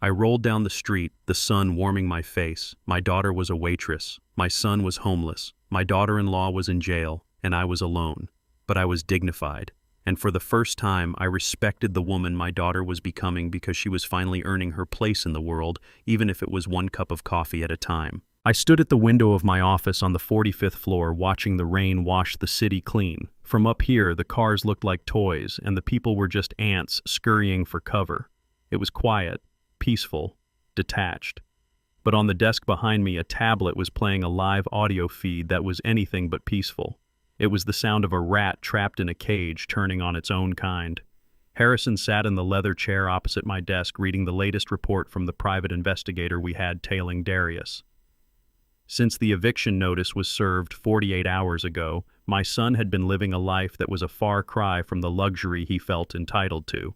S1: I rolled down the street, the sun warming my face. My daughter was a waitress. My son was homeless. My daughter-in-law was in jail, and I was alone. But I was dignified. And for the first time, I respected the woman my daughter was becoming because she was finally earning her place in the world, even if it was one cup of coffee at a time. I stood at the window of my office on the 45th floor watching the rain wash the city clean. From up here, the cars looked like toys, and the people were just ants scurrying for cover. It was quiet, peaceful, detached. But on the desk behind me, a tablet was playing a live audio feed that was anything but peaceful. It was the sound of a rat trapped in a cage turning on its own kind. Harrison sat in the leather chair opposite my desk reading the latest report from the private investigator we had tailing Darius. Since the eviction notice was served 48 hours ago, my son had been living a life that was a far cry from the luxury he felt entitled to.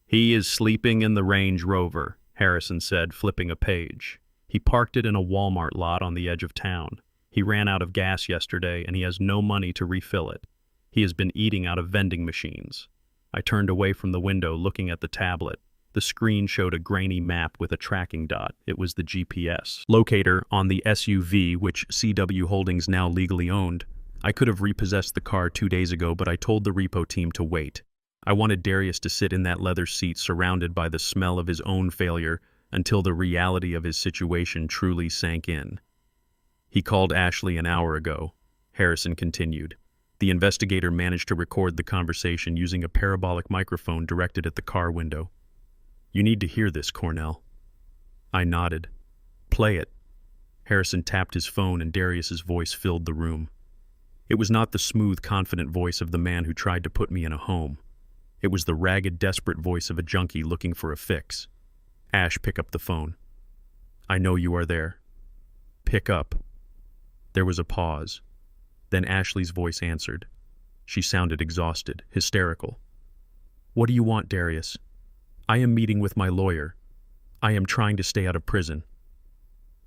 S1: He is sleeping in the Range Rover, Harrison said, flipping a page. He parked it in a Walmart lot on the edge of town. He ran out of gas yesterday, and he has no money to refill it. He has been eating out of vending machines. I turned away from the window, looking at the tablet. The screen showed a grainy map with a tracking dot. It was the GPS locator on the SUV, which CW Holdings now legally owned. I could have repossessed the car 2 days ago, but I told the repo team to wait. I wanted Darius to sit in that leather seat surrounded by the smell of his own failure until the reality of his situation truly sank in. He called Ashley an hour ago, Harrison continued. The investigator managed to record the conversation using a parabolic microphone directed at the car window. You need to hear this, Cornell. I nodded. Play it. Harrison tapped his phone and Darius's voice filled the room. It was not the smooth, confident voice of the man who tried to put me in a home. It was the ragged, desperate voice of a junkie looking for a fix. Ash, pick up the phone. I know you are there. Pick up. There was a pause. Then Ashley's voice answered. She sounded exhausted, hysterical. What do you want, Darius? I am meeting with my lawyer. I am trying to stay out of prison.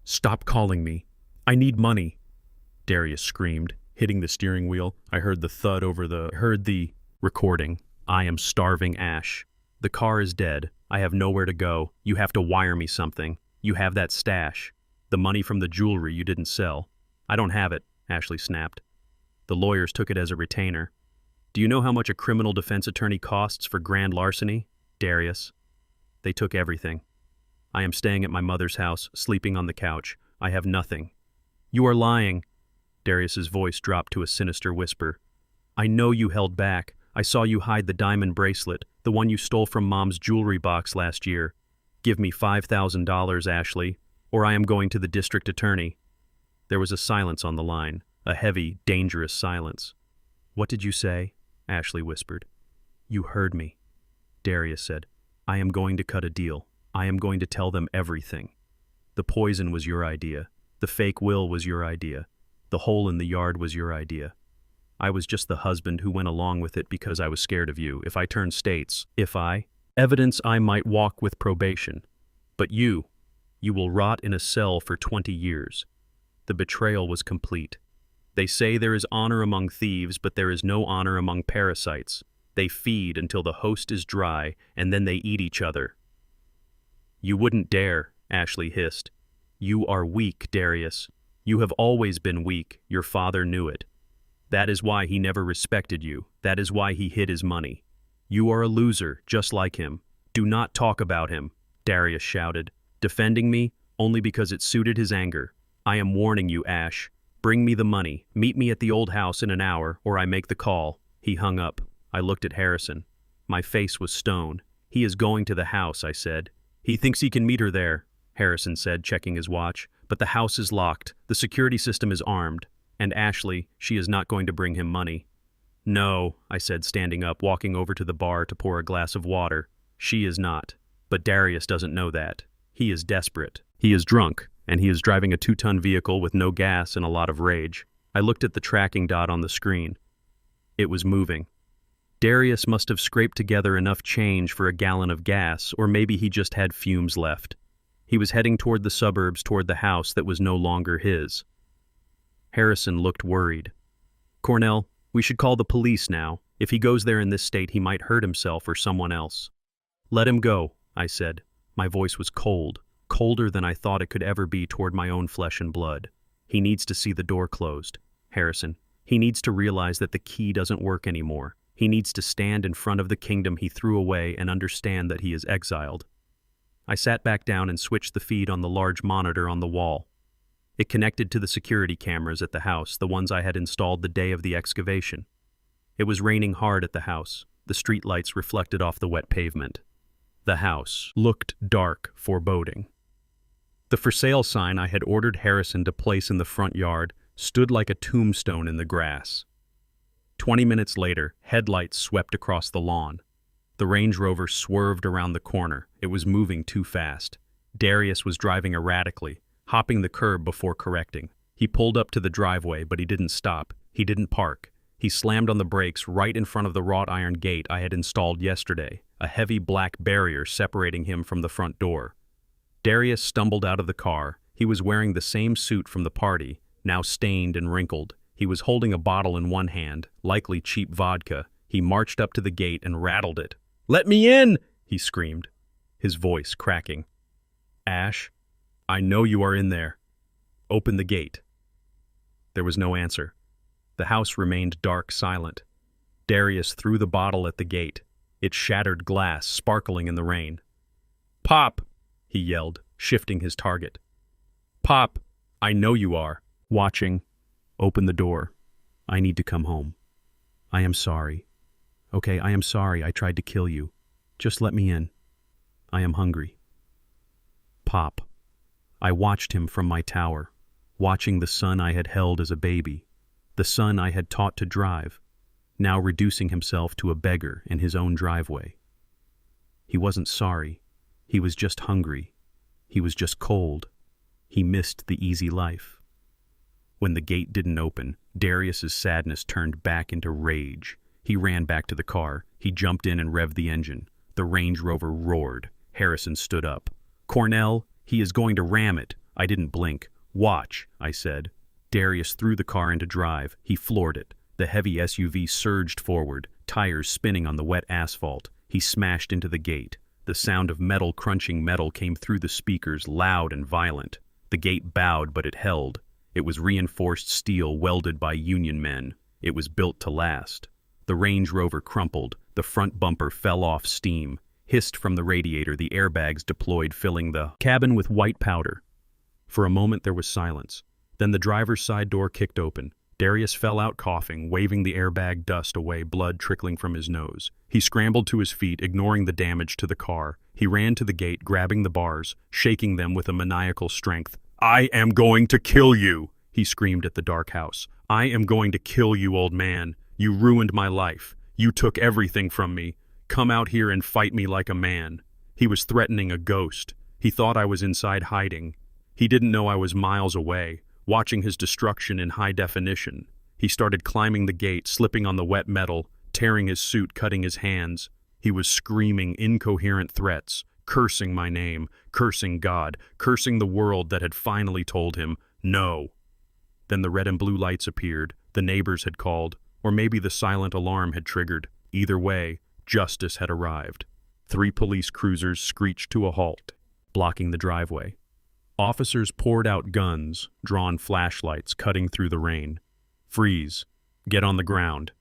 S1: Stop calling me. I need money, Darius screamed, hitting the steering wheel. I heard the thud heard the recording. I am starving, Ash. The car is dead. I have nowhere to go. You have to wire me something. You have that stash. The money from the jewelry you didn't sell. I don't have it, Ashley snapped. The lawyers took it as a retainer. Do you know how much a criminal defense attorney costs for grand larceny, Darius? They took everything. I am staying at my mother's house, sleeping on the couch. I have nothing. You are lying. Darius's voice dropped to a sinister whisper. I know you held back. I saw you hide the diamond bracelet, the one you stole from Mom's jewelry box last year. Give me $5,000, Ashley, or I am going to the district attorney. There was a silence on the line, a heavy, dangerous silence. What did you say? Ashley whispered. You heard me, Darius said. I am going to cut a deal. I am going to tell them everything. The poison was your idea. The fake will was your idea. The hole in the yard was your idea. I was just the husband who went along with it because I was scared of you. If I turned states, evidence I might walk with probation. But you will rot in a cell for 20 years. The betrayal was complete. They say there is honor among thieves, but there is no honor among parasites. They feed until the host is dry, and then they eat each other. You wouldn't dare, Ashley hissed. You are weak, Darius. You have always been weak. Your father knew it. That is why he never respected you. That is why he hid his money. You are a loser, just like him. Do not talk about him, Darius shouted, defending me only because it suited his anger. I am warning you, Ash. Bring me the money. Meet me at the old house in an hour, or I make the call. He hung up. I looked at Harrison. My face was stone. He is going to the house, I said. He thinks he can meet her there, Harrison said, checking his watch. But the house is locked. The security system is armed. And Ashley, she is not going to bring him money. No, I said, standing up, walking over to the bar to pour a glass of water. She is not. But Darius doesn't know that. He is desperate. He is drunk, and he is driving a 2-ton vehicle with no gas and a lot of rage. I looked at the tracking dot on the screen. It was moving. Darius must have scraped together enough change for a gallon of gas, or maybe he just had fumes left. He was heading toward the suburbs, toward the house that was no longer his. Harrison looked worried. Cornell, we should call the police now. If he goes there in this state, he might hurt himself or someone else. Let him go, I said. My voice was cold, colder than I thought it could ever be toward my own flesh and blood. He needs to see the door closed, Harrison. He needs to realize that the key doesn't work anymore. He needs to stand in front of the kingdom he threw away and understand that he is exiled. I sat back down and switched the feed on the large monitor on the wall. It connected to the security cameras at the house, the ones I had installed the day of the excavation. It was raining hard at the house. The streetlights reflected off the wet pavement. The house looked dark, foreboding. The for sale sign I had ordered Harrison to place in the front yard stood like a tombstone in the grass. 20 minutes later, headlights swept across the lawn. The Range Rover swerved around the corner. It was moving too fast. Darius was driving erratically, hopping the curb before correcting. He pulled up to the driveway, but he didn't stop. He didn't park. He slammed on the brakes right in front of the wrought iron gate I had installed yesterday, a heavy black barrier separating him from the front door. Darius stumbled out of the car. He was wearing the same suit from the party, now stained and wrinkled. He was holding a bottle in one hand, likely cheap vodka. He marched up to the gate and rattled it. "Let me in!" he screamed, his voice cracking. "Ash, I know you are in there. Open the gate." There was no answer. The house remained dark, silent. Darius threw the bottle at the gate. It shattered glass, sparkling in the rain. "Pop!" he yelled, shifting his target. "Pop, I know you are. Watching. Open the door. I need to come home. I am sorry. Okay, I am sorry I tried to kill you. Just let me in. I am hungry." Pop. I watched him from my tower, watching the son I had held as a baby, the son I had taught to drive, now reducing himself to a beggar in his own driveway. He wasn't sorry. He was just hungry. He was just cold. He missed the easy life. When the gate didn't open, Darius's sadness turned back into rage. He ran back to the car. He jumped in and revved the engine. The Range Rover roared. Harrison stood up. "Cornell, he is going to ram it." I didn't blink. "Watch," I said. Darius threw the car into drive. He floored it. The heavy SUV surged forward, tires spinning on the wet asphalt. He smashed into the gate. The sound of metal crunching metal came through the speakers, loud and violent. The gate bowed, but it held. It was reinforced steel welded by Union men. It was built to last. The Range Rover crumpled. The front bumper fell off steam. Hissed from the radiator, the airbags deployed, filling the cabin with white powder. For a moment there was silence. Then the driver's side door kicked open. Darius fell out coughing, waving the airbag dust away, blood trickling from his nose. He scrambled to his feet, ignoring the damage to the car. He ran to the gate, grabbing the bars, shaking them with a maniacal strength. "I am going to kill you!" he screamed at the dark house. "I am going to kill you, old man. You ruined my life. You took everything from me. Come out here and fight me like a man." He was threatening a ghost. He thought I was inside hiding. He didn't know I was miles away, watching his destruction in high definition. He started climbing the gate, slipping on the wet metal, tearing his suit, cutting his hands. He was screaming incoherent threats, cursing my name, cursing God, cursing the world that had finally told him, no. Then the red and blue lights appeared. The neighbors had called, or maybe the silent alarm had triggered. Either way, justice had arrived. 3 police cruisers screeched to a halt, blocking the driveway. Officers poured out guns, drawn flashlights cutting through the rain. "Freeze. Get on the ground."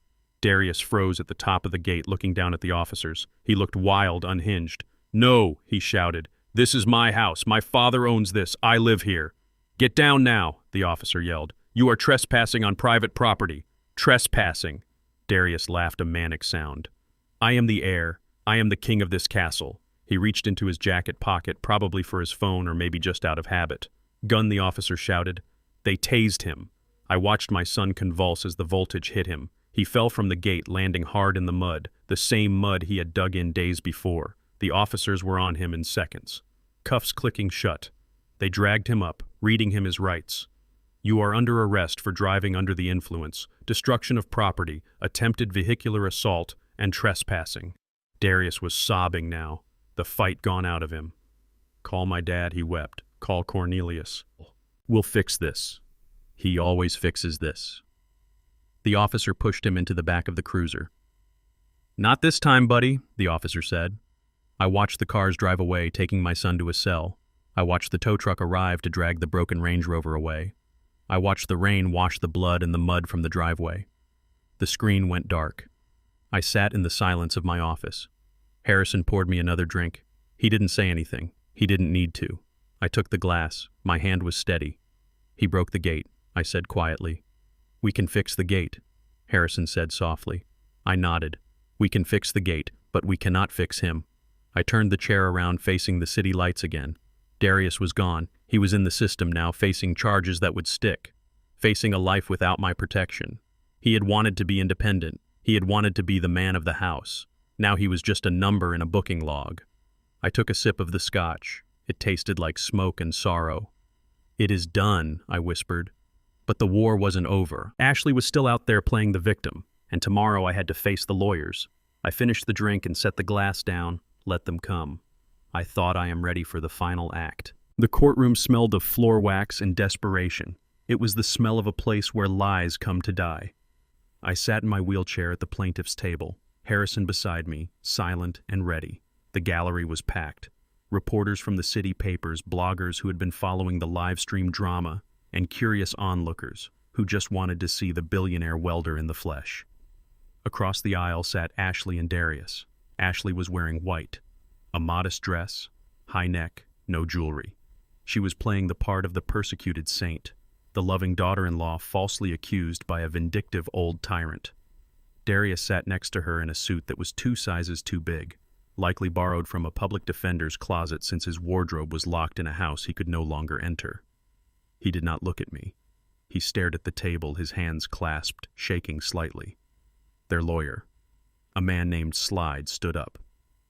S1: Darius froze at the top of the gate, looking down at the officers. He looked wild, unhinged. "No," he shouted. "This is my house. My father owns this. I live here." "Get down now," the officer yelled. "You are trespassing on private property." "Trespassing." Darius laughed a manic sound. "I am the heir. I am the king of this castle." He reached into his jacket pocket, probably for his phone or maybe just out of habit. "Gun," the officer shouted. They tased him. I watched my son convulse as the voltage hit him. He fell from the gate, landing hard in the mud, the same mud he had dug in days before. The officers were on him in seconds. Cuffs clicking shut. They dragged him up, reading him his rights. "You are under arrest for driving under the influence, destruction of property, attempted vehicular assault, and trespassing." Darius was sobbing now. The fight gone out of him. "Call my dad," he wept. "Call Cornelius. We'll fix this. He always fixes this." The officer pushed him into the back of the cruiser. "Not this time, buddy," the officer said. I watched the cars drive away, taking my son to his cell. I watched the tow truck arrive to drag the broken Range Rover away. I watched the rain wash the blood and the mud from the driveway. The screen went dark. I sat in the silence of my office. Harrison poured me another drink. He didn't say anything. He didn't need to. I took the glass. My hand was steady. "He broke the gate," I said quietly. "We can fix the gate," Harrison said softly. I nodded. "We can fix the gate, but we cannot fix him." I turned the chair around, facing the city lights again. Darius was gone. He was in the system now, facing charges that would stick, facing a life without my protection. He had wanted to be independent. He had wanted to be the man of the house. Now he was just a number in a booking log. I took a sip of the scotch. It tasted like smoke and sorrow. "It is done," I whispered. But the war wasn't over. Ashley was still out there playing the victim, and tomorrow I had to face the lawyers. I finished the drink and set the glass down. Let them come. I thought, I am ready for the final act. The courtroom smelled of floor wax and desperation. It was the smell of a place where lies come to die. I sat in my wheelchair at the plaintiff's table. Harrison beside me, silent and ready. The gallery was packed. Reporters from the city papers, bloggers who had been following the live stream drama, and curious onlookers who just wanted to see the billionaire welder in the flesh. Across the aisle sat Ashley and Darius. Ashley was wearing white, a modest dress, high neck, no jewelry. She was playing the part of the persecuted saint, the loving daughter-in-law falsely accused by a vindictive old tyrant. Darius sat next to her in a suit that was 2 sizes too big, likely borrowed from a public defender's closet since his wardrobe was locked in a house he could no longer enter. He did not look at me. He stared at the table, his hands clasped, shaking slightly. Their lawyer, a man named Slide, stood up.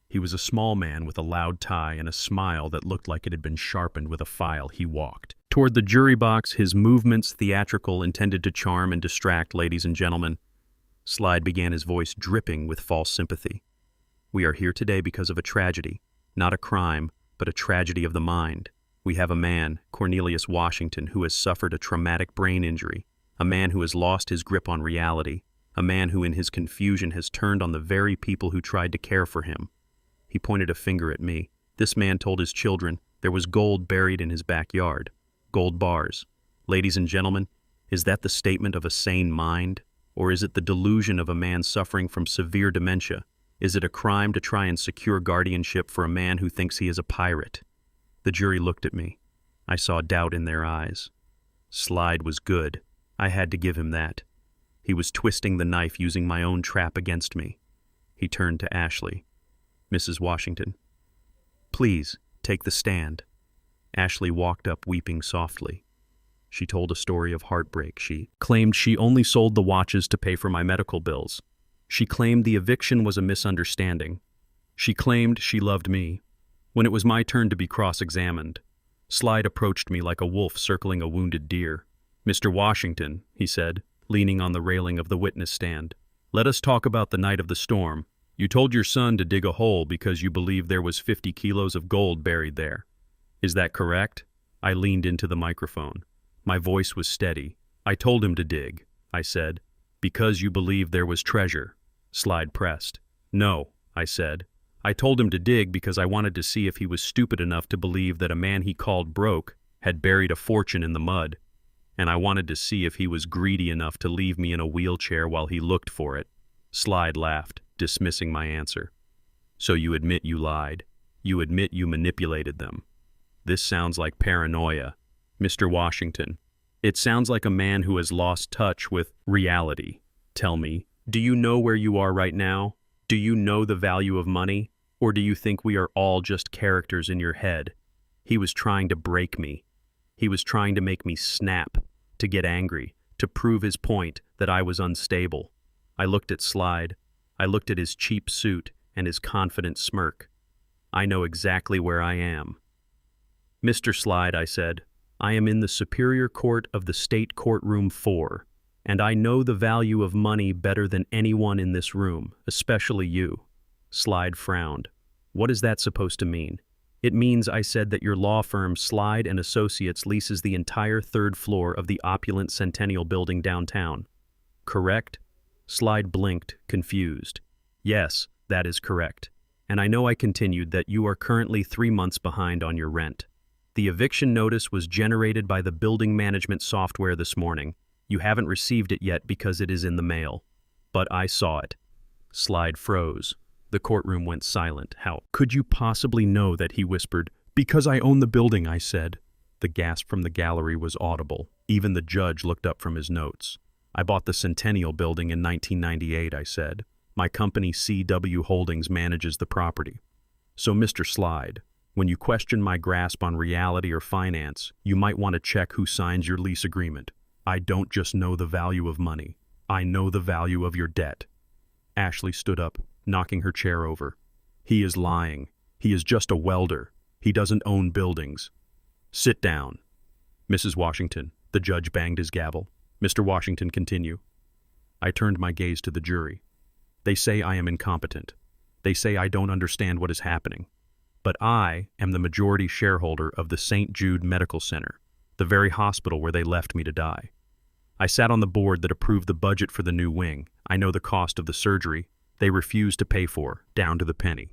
S1: He was a small man with a loud tie and a smile that looked like it had been sharpened with a file. He walked toward the jury box, his movements theatrical, intended to charm and distract ladies and gentlemen. Slide began, his voice dripping with false sympathy. We are here today because of a tragedy, not a crime, but a tragedy of the mind. We have a man, Cornelius Washington, who has suffered a traumatic brain injury, a man who has lost his grip on reality, a man who in his confusion has turned on the very people who tried to care for him. He pointed a finger at me. This man told his children there was gold buried in his backyard. Gold bars. Ladies and gentlemen, is that the statement of a sane mind? Or is it the delusion of a man suffering from severe dementia? Is it a crime to try and secure guardianship for a man who thinks he is a pirate? The jury looked at me. I saw doubt in their eyes. Slide was good. I had to give him that. He was twisting the knife using my own trap against me. He turned to Ashley. Mrs. Washington, please take the stand. Ashley walked up weeping softly. She told a story of heartbreak. She claimed she only sold the watches to pay for my medical bills. She claimed the eviction was a misunderstanding. She claimed she loved me. When it was my turn to be cross-examined, Slide approached me like a wolf circling a wounded deer. Mr. Washington, he said, leaning on the railing of the witness stand, let us talk about the night of the storm. You told your son to dig a hole because you believed there was 50 kilos of gold buried there. Is that correct? I leaned into the microphone. My voice was steady. I told him to dig, I said, because you believed there was treasure. Slide pressed. No, I said. I told him to dig because I wanted to see if he was stupid enough to believe that a man he called broke had buried a fortune in the mud. And I wanted to see if he was greedy enough to leave me in a wheelchair while he looked for it. Slide laughed, dismissing my answer. So you admit you lied. You admit you manipulated them. This sounds like paranoia. Mr. Washington, it sounds like a man who has lost touch with reality. Tell me, do you know where you are right now? Do you know the value of money? Or do you think we are all just characters in your head? He was trying to break me. He was trying to make me snap, to get angry, to prove his point that I was unstable. I looked at Slide. I looked at his cheap suit and his confident smirk. I know exactly where I am. Mr. Slide, I said, I am in the Superior Court of the State Courtroom 4, and I know the value of money better than anyone in this room, especially you. Slide frowned. What is that supposed to mean? It means, I said, that your law firm Slide and Associates leases the entire third floor of the opulent Centennial Building downtown. Correct? Slide blinked, confused. Yes, that is correct. And I know, I continued, that you are currently 3 months behind on your rent. The eviction notice was generated by the building management software this morning. You haven't received it yet because it is in the mail. But I saw it. Slide froze. The courtroom went silent. How could you possibly know that? He whispered. Because I own the building, I said. The gasp from the gallery was audible. Even the judge looked up from his notes. I bought the Centennial Building in 1998, I said. My company CW Holdings manages the property. So, Mr. Slide, when you question my grasp on reality or finance, you might want to check who signs your lease agreement. I don't just know the value of money. I know the value of your debt. Ashley stood up, knocking her chair over. He is lying. He is just a welder. He doesn't own buildings. Sit down. Mrs. Washington, the judge banged his gavel. Mr. Washington, continue. I turned my gaze to the jury. They say I am incompetent. They say I don't understand what is happening. But I am the majority shareholder of the St. Jude Medical Center, the very hospital where they left me to die. I sat on the board that approved the budget for the new wing. I know the cost of the surgery they refused to pay for, down to the penny.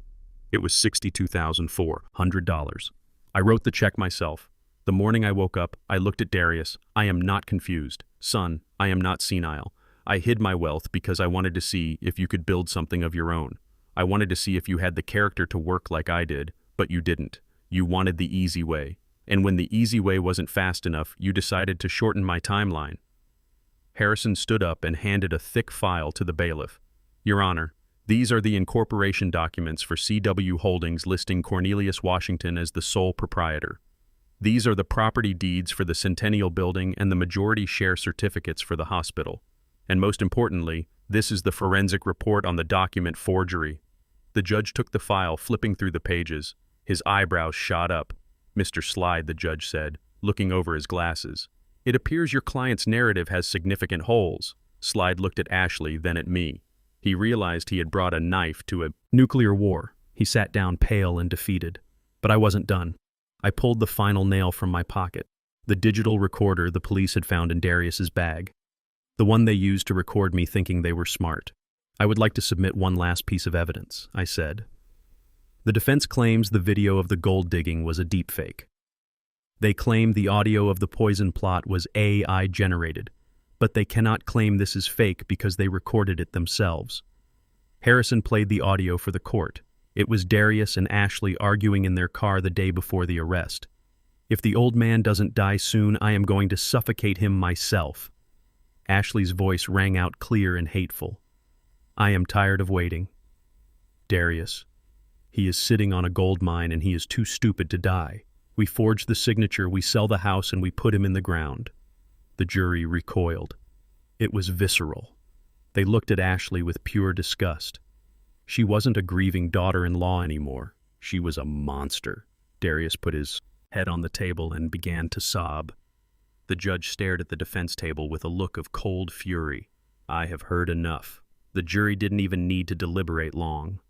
S1: It was $62,400. I wrote the check myself. The morning I woke up, I looked at Darius. I am not confused. Son, I am not senile. I hid my wealth because I wanted to see if you could build something of your own. I wanted to see if you had the character to work like I did, but you didn't. You wanted the easy way. And when the easy way wasn't fast enough, you decided to shorten my timeline. Harrison stood up and handed a thick file to the bailiff. Your Honor, these are the incorporation documents for CW Holdings listing Cornelius Washington as the sole proprietor. These are the property deeds for the Centennial Building and the majority share certificates for the hospital. And most importantly, this is the forensic report on the document forgery. The judge took the file, flipping through the pages. His eyebrows shot up. Mr. Slide, the judge said, looking over his glasses. It appears your client's narrative has significant holes. Slide looked at Ashley, then at me. He realized he had brought a knife to a nuclear war. He sat down pale and defeated. But I wasn't done. I pulled the final nail from my pocket. The digital recorder the police had found in Darius's bag. The one they used to record me thinking they were smart. I would like to submit one last piece of evidence, I said. The defense claims the video of the gold digging was a deepfake. They claim the audio of the poison plot was AI generated, but they cannot claim this is fake because they recorded it themselves. Harrison played the audio for the court. It was Darius and Ashley arguing in their car the day before the arrest. If the old man doesn't die soon, I am going to suffocate him myself. Ashley's voice rang out clear and hateful. I am tired of waiting. Darius. He is sitting on a gold mine and he is too stupid to die. We forge the signature, we sell the house, and we put him in the ground. The jury recoiled. It was visceral. They looked at Ashley with pure disgust. She wasn't a grieving daughter-in-law anymore. She was a monster. Darius put his head on the table and began to sob. The judge stared at the defense table with a look of cold fury. I have heard enough. The jury didn't even need to deliberate long.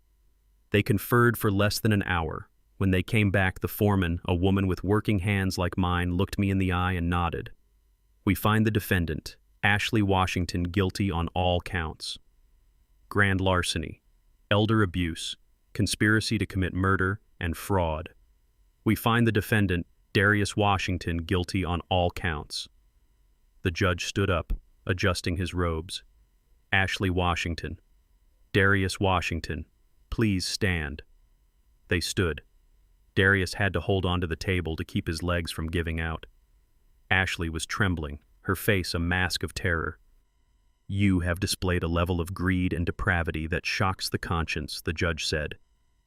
S1: They conferred for less than an hour. When they came back, the foreman, a woman with working hands like mine, looked me in the eye and nodded. We find the defendant, Ashley Washington, guilty on all counts. Grand larceny, elder abuse, conspiracy to commit murder, and fraud. We find the defendant, Darius Washington, guilty on all counts. The judge stood up, adjusting his robes. Ashley Washington. Darius Washington. Please stand. They stood. Darius had to hold onto the table to keep his legs from giving out. Ashley was trembling, her face a mask of terror. You have displayed a level of greed and depravity that shocks the conscience, the judge said.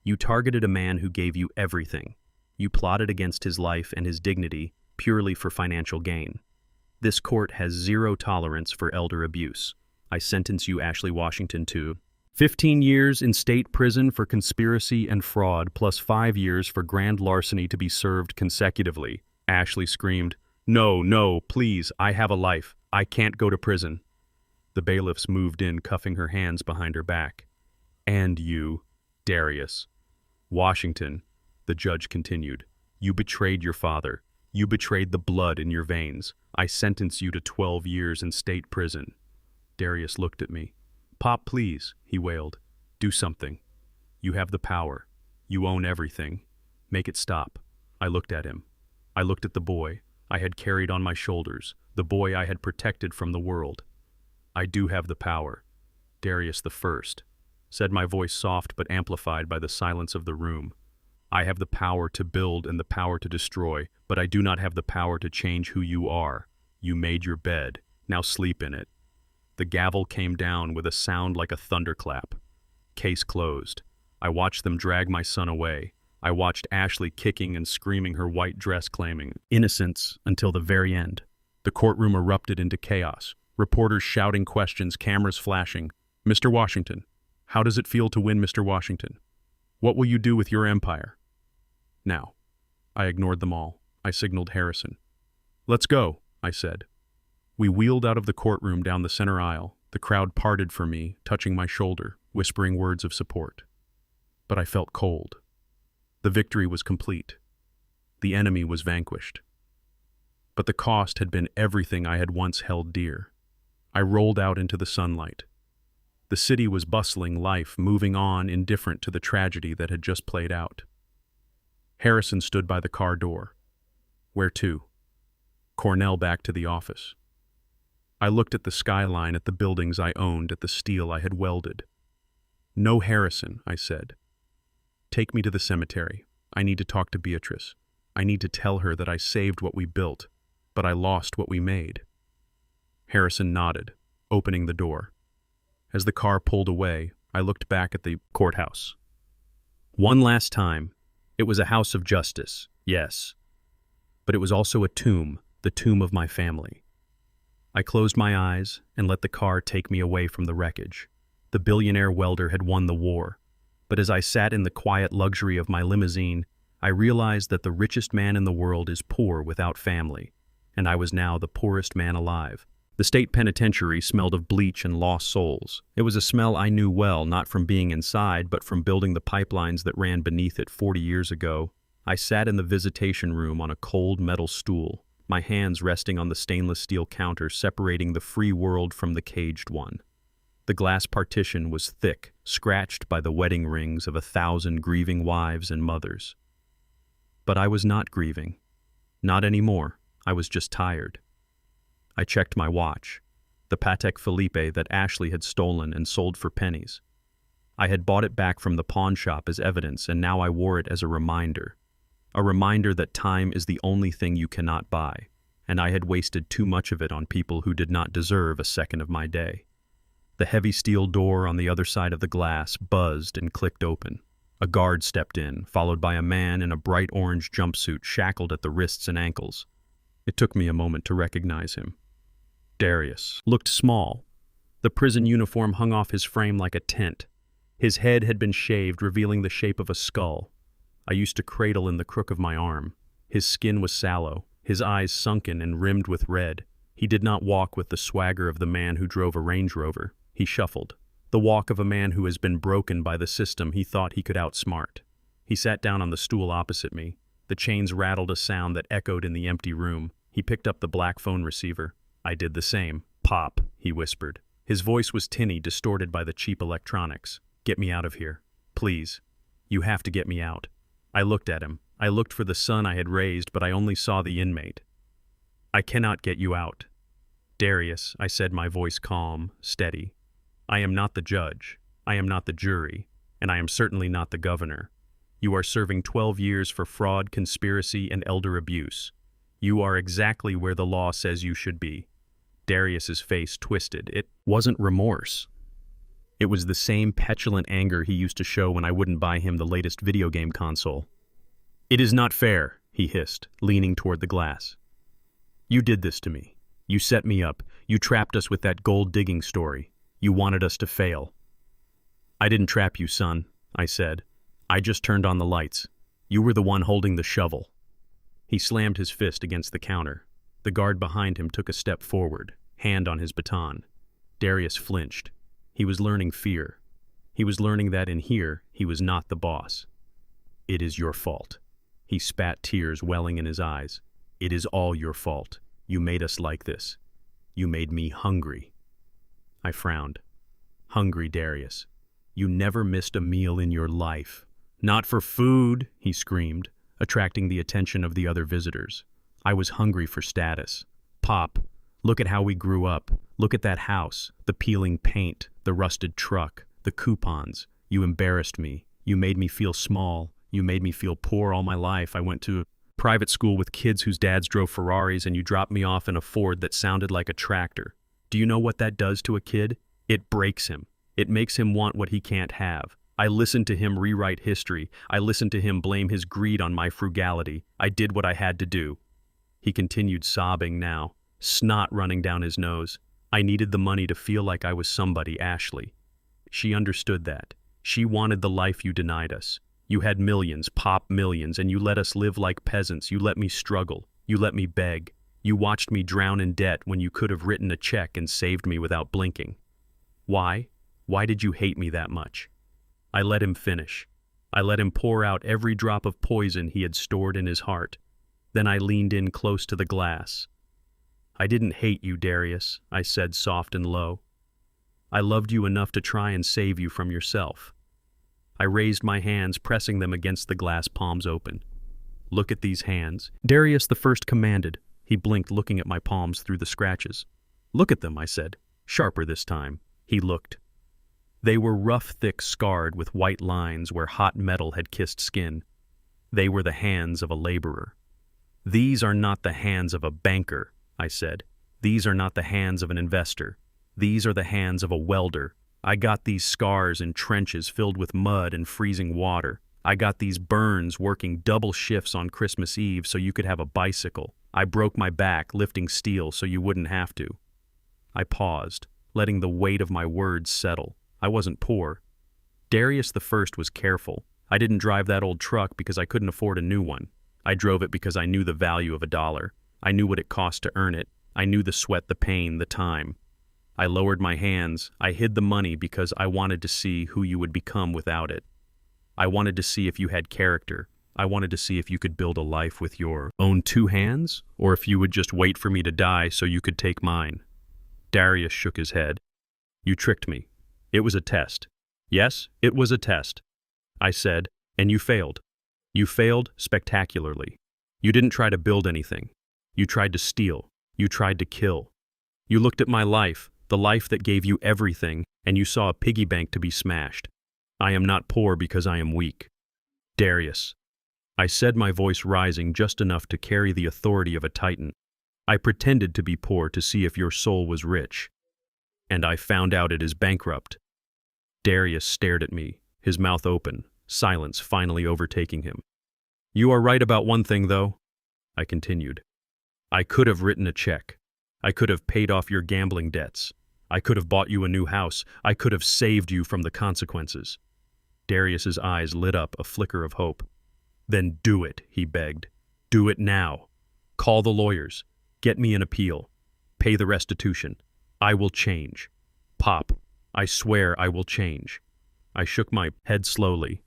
S1: You targeted a man who gave you everything. You plotted against his life and his dignity purely for financial gain. This court has zero tolerance for elder abuse. I sentence you, Ashley Washington, to 15 years in state prison for conspiracy and fraud, plus 5 years for grand larceny to be served consecutively. Ashley screamed, No, no, please, I have a life. I can't go to prison. The bailiffs moved in, cuffing her hands behind her back. And you, Darius Washington, the judge continued, you betrayed your father. You betrayed the blood in your veins. I sentence you to 12 years in state prison. Darius looked at me. Pop, please, he wailed. Do something. You have the power. You own everything. Make it stop. I looked at him. I looked at the boy I had carried on my shoulders, the boy I had protected from the world. I do have the power. Darius the First, said my voice soft but amplified by the silence of the room. I have the power to build and the power to destroy, but I do not have the power to change who you are. You made your bed. Now sleep in it. The gavel came down with a sound like a thunderclap. Case closed. I watched them drag my son away. I watched Ashley kicking and screaming her white dress, claiming innocence until the very end. The courtroom erupted into chaos. Reporters shouting questions, cameras flashing. Mr. Washington, how does it feel to win, Mr. Washington? What will you do with your empire? Now. I ignored them all. I signaled Harrison. Let's go, I said. We wheeled out of the courtroom down the center aisle. The crowd parted for me, touching my shoulder, whispering words of support. But I felt cold. The victory was complete. The enemy was vanquished. But the cost had been everything I had once held dear. I rolled out into the sunlight. The city was bustling life, moving on, indifferent to the tragedy that had just played out. Harrison stood by the car door. Where to? Cornell back to the office. I looked at the skyline, at the buildings I owned, at the steel I had welded. No, Harrison, I said. Take me to the cemetery. I need to talk to Beatrice. I need to tell her that I saved what we built, but I lost what we made. Harrison nodded, opening the door. As the car pulled away, I looked back at the courthouse. One last time. It was a house of justice, yes. But it was also a tomb, the tomb of my family. I closed my eyes and let the car take me away from the wreckage. The billionaire welder had won the war. But as I sat in the quiet luxury of my limousine, I realized that the richest man in the world is poor without family, and I was now the poorest man alive. The The state penitentiary smelled of bleach and lost souls. It was a smell I knew well, not from being inside, but from building the pipelines that ran beneath it 40 years ago. I sat in the visitation room on a cold metal stool, my hands resting on the stainless steel counter separating the free world from the caged one. The glass partition was thick, scratched by the wedding rings of 1,000 grieving wives and mothers. But I was not grieving. Not anymore. I was just tired. I checked my watch, the Patek Philippe that Ashley had stolen and sold for pennies. I had bought it back from the pawn shop as evidence, and now I wore it as a reminder that time is the only thing you cannot buy, and I had wasted too much of it on people who did not deserve a second of my day. The heavy steel door on the other side of the glass buzzed and clicked open. A guard stepped in, followed by a man in a bright orange jumpsuit shackled at the wrists and ankles. It took me a moment to recognize him. Darius looked small. The prison uniform hung off his frame like a tent. His head had been shaved, revealing the shape of a skull. I used to cradle in the crook of my arm. His skin was sallow, his eyes sunken and rimmed with red. He did not walk with the swagger of the man who drove a Range Rover. He shuffled. The walk of a man who has been broken by the system he thought he could outsmart. He sat down on the stool opposite me. The chains rattled a sound that echoed in the empty room. He picked up the black phone receiver. I did the same. "Pop," he whispered. His voice was tinny, distorted by the cheap electronics. "Get me out of here. Please. You have to get me out." I looked at him. I looked for the son I had raised, but I only saw the inmate. "I cannot get you out." "Darius," I said, my voice calm, steady. "I am not the judge. I am not the jury. And I am certainly not the governor. You are serving 12 years for fraud, conspiracy, and elder abuse. You are exactly where the law says you should be." Darius's face twisted. It wasn't remorse. It was the same petulant anger he used to show when I wouldn't buy him the latest video game console. "It is not fair," he hissed, leaning toward the glass. "You did this to me. You set me up. You trapped us with that gold-digging story. You wanted us to fail." "I didn't trap you, son," I said. "I just turned on the lights. You were the one holding the shovel." He slammed his fist against the counter. The guard behind him took a step forward, hand on his baton. Darius flinched. He was learning fear. He was learning that in here, he was not the boss. "It is your fault." He spat, tears welling in his eyes. "It is all your fault. You made us like this. You made me hungry." I frowned. "Hungry, Darius. You never missed a meal in your life." "Not for food," he screamed, attracting the attention of the other visitors. "I was hungry for status. Pop, look at how we grew up. Look at that house, the peeling paint, the rusted truck, the coupons. You embarrassed me. You made me feel small. You made me feel poor all my life. I went to private school with kids whose dads drove Ferraris, and you dropped me off in a Ford that sounded like a tractor. Do you know what that does to a kid? It breaks him. It makes him want what he can't have. I listened to him rewrite history. I listened to him blame his greed on my frugality. I did what I had to do." He continued sobbing now, snot running down his nose. "I needed the money to feel like I was somebody, Ashley. She understood that. She wanted the life you denied us. You had millions, Pop, millions, and you let us live like peasants. You let me struggle. You let me beg. You watched me drown in debt when you could have written a check and saved me without blinking. Why? Why did you hate me that much?" I let him finish. I let him pour out every drop of poison he had stored in his heart. Then I leaned in close to the glass. "I didn't hate you, Darius," I said, soft and low. "I loved you enough to try and save you from yourself." I raised my hands, pressing them against the glass palms open. "Look at these hands." Darius the first commanded. He blinked, looking at my palms through the scratches. "Look at them," I said. "Sharper this time." He looked. They were rough, thick, scarred with white lines where hot metal had kissed skin. They were the hands of a laborer. "These are not the hands of a banker," I said. "These are not the hands of an investor. These are the hands of a welder. I got these scars in trenches filled with mud and freezing water. I got these burns working double shifts on Christmas Eve so you could have a bicycle. I broke my back lifting steel so you wouldn't have to." I paused, letting the weight of my words settle. I wasn't poor. Darius the First was careful. I didn't drive that old truck because I couldn't afford a new one. I drove it because I knew the value of $1. I knew what it cost to earn it. I knew the sweat, the pain, the time. I lowered my hands. I hid the money because I wanted to see who you would become without it. I wanted to see if you had character. I wanted to see if you could build a life with your own two hands, or if you would just wait for me to die so you could take mine. Darius shook his head. You tricked me. It was a test. Yes, it was a test. I said, and you failed. You failed spectacularly. You didn't try to build anything. You tried to steal. You tried to kill. You looked at my life, the life that gave you everything, and you saw a piggy bank to be smashed. I am not poor because I am weak. Darius. I said, my voice rising just enough to carry the authority of a titan. I pretended to be poor to see if your soul was rich. And I found out it is bankrupt. Darius stared at me, his mouth open, silence finally overtaking him. You are right about one thing, though, I continued. I could have written a check. I could have paid off your gambling debts. I could have bought you a new house. I could have saved you from the consequences. Darius's eyes lit up, a flicker of hope. Then do it, he begged. Do it now. Call the lawyers. Get me an appeal. Pay the restitution. I will change. Pop, I swear I will change. I shook my head slowly.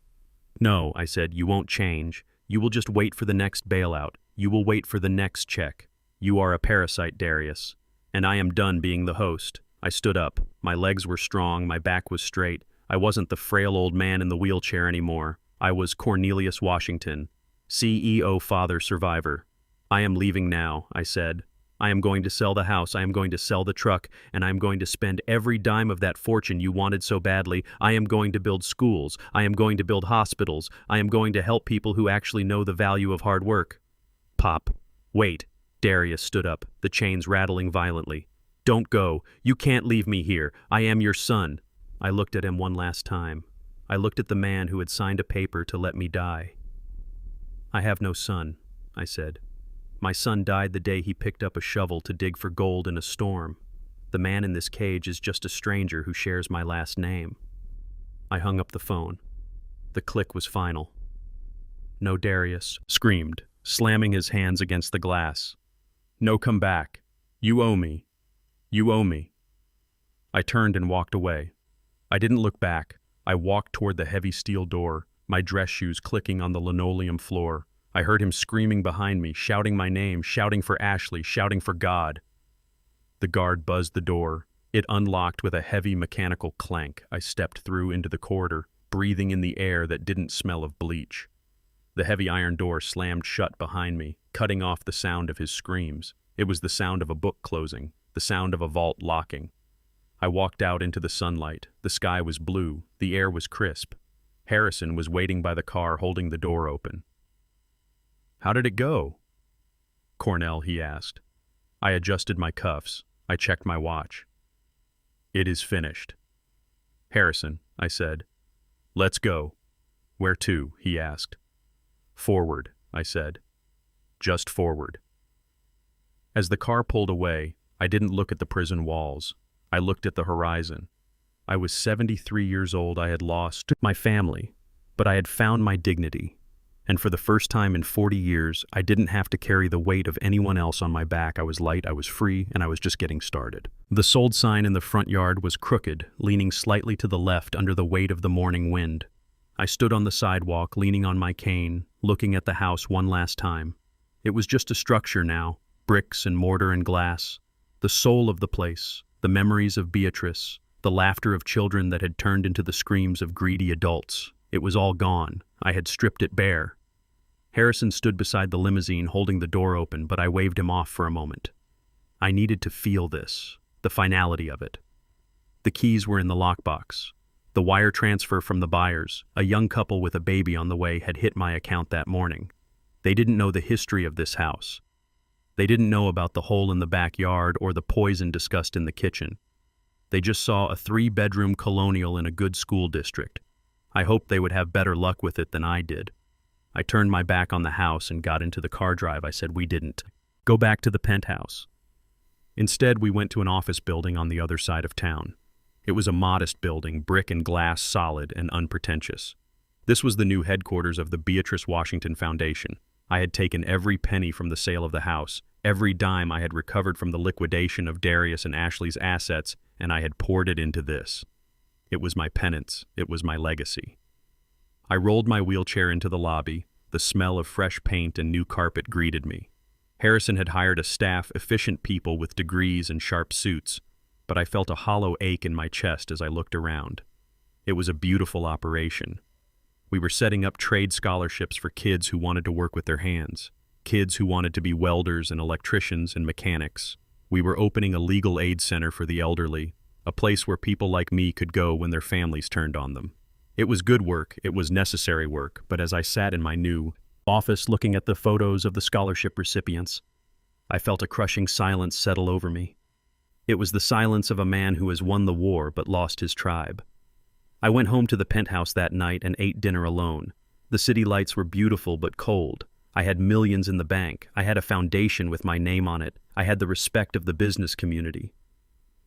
S1: No, I said, you won't change. You will just wait for the next bailout. You will wait for the next check. You are a parasite, Darius. And I am done being the host. I stood up. My legs were strong. My back was straight. I wasn't the frail old man in the wheelchair anymore. I was Cornelius Washington, CEO, father, survivor. I am leaving now, I said. I am going to sell the house, I am going to sell the truck, and I am going to spend every dime of that fortune you wanted so badly. I am going to build schools. I am going to build hospitals. I am going to help people who actually know the value of hard work. Pop. Wait. Darius stood up, the chains rattling violently. Don't go. You can't leave me here. I am your son. I looked at him one last time. I looked at the man who had signed a paper to let me die. I have no son, I said. My son died the day he picked up a shovel to dig for gold in a storm. The man in this cage is just a stranger who shares my last name. I hung up the phone. The click was final. No, Darius screamed, slamming his hands against the glass. No, come back. You owe me. You owe me. I turned and walked away. I didn't look back. I walked toward the heavy steel door, my dress shoes clicking on the linoleum floor. I heard him screaming behind me, shouting my name, shouting for Ashley, shouting for God. The guard buzzed the door. It unlocked with a heavy mechanical clank. I stepped through into the corridor, breathing in the air that didn't smell of bleach. The heavy iron door slammed shut behind me, cutting off the sound of his screams. It was the sound of a book closing, the sound of a vault locking. I walked out into the sunlight. The sky was blue. The air was crisp. Harrison was waiting by the car holding the door open. How did it go? Cornell, he asked. I adjusted my cuffs. I checked my watch. It is finished. Harrison, I said. Let's go. Where to? He asked. Forward, I said. Just forward. As the car pulled away, I didn't look at the prison walls. I looked at the horizon. I was 73 years old. I had lost my family, but I had found my dignity. And for the first time in 40 years, I didn't have to carry the weight of anyone else on my back. I was light, I was free, and I was just getting started. The sold sign in the front yard was crooked, leaning slightly to the left under the weight of the morning wind. I stood on the sidewalk, leaning on my cane, looking at the house one last time. It was just a structure now, bricks and mortar and glass. The soul of the place, the memories of Beatrice, the laughter of children that had turned into the screams of greedy adults. It was all gone. I had stripped it bare. Harrison stood beside the limousine holding the door open, but I waved him off for a moment. I needed to feel this, the finality of it. The keys were in the lockbox. The wire transfer from the buyers, a young couple with a baby on the way, had hit my account that morning. They didn't know the history of this house. They didn't know about the hole in the backyard or the poison discussed in the kitchen. They just saw a 3-bedroom colonial in a good school district. I hoped they would have better luck with it than I did. I turned my back on the house and got into the car drive. I said we didn't go back to the penthouse. Instead, we went to an office building on the other side of town. It was a modest building, brick and glass, solid and unpretentious. This was the new headquarters of the Beatrice Washington Foundation. I had taken every penny from the sale of the house, every dime I had recovered from the liquidation of Darius and Ashley's assets, and I had poured it into this. It was my penance. It was my legacy. I rolled my wheelchair into the lobby. The smell of fresh paint and new carpet greeted me. Harrison had hired a staff, efficient people with degrees and sharp suits, but I felt a hollow ache in my chest as I looked around. It was a beautiful operation. We were setting up trade scholarships for kids who wanted to work with their hands, kids who wanted to be welders and electricians and mechanics. We were opening a legal aid center for the elderly, a place where people like me could go when their families turned on them. It was good work, it was necessary work, but as I sat in my new office looking at the photos of the scholarship recipients, I felt a crushing silence settle over me. It was the silence of a man who has won the war but lost his tribe. I went home to the penthouse that night and ate dinner alone. The city lights were beautiful but cold. I had millions in the bank. I had a foundation with my name on it. I had the respect of the business community.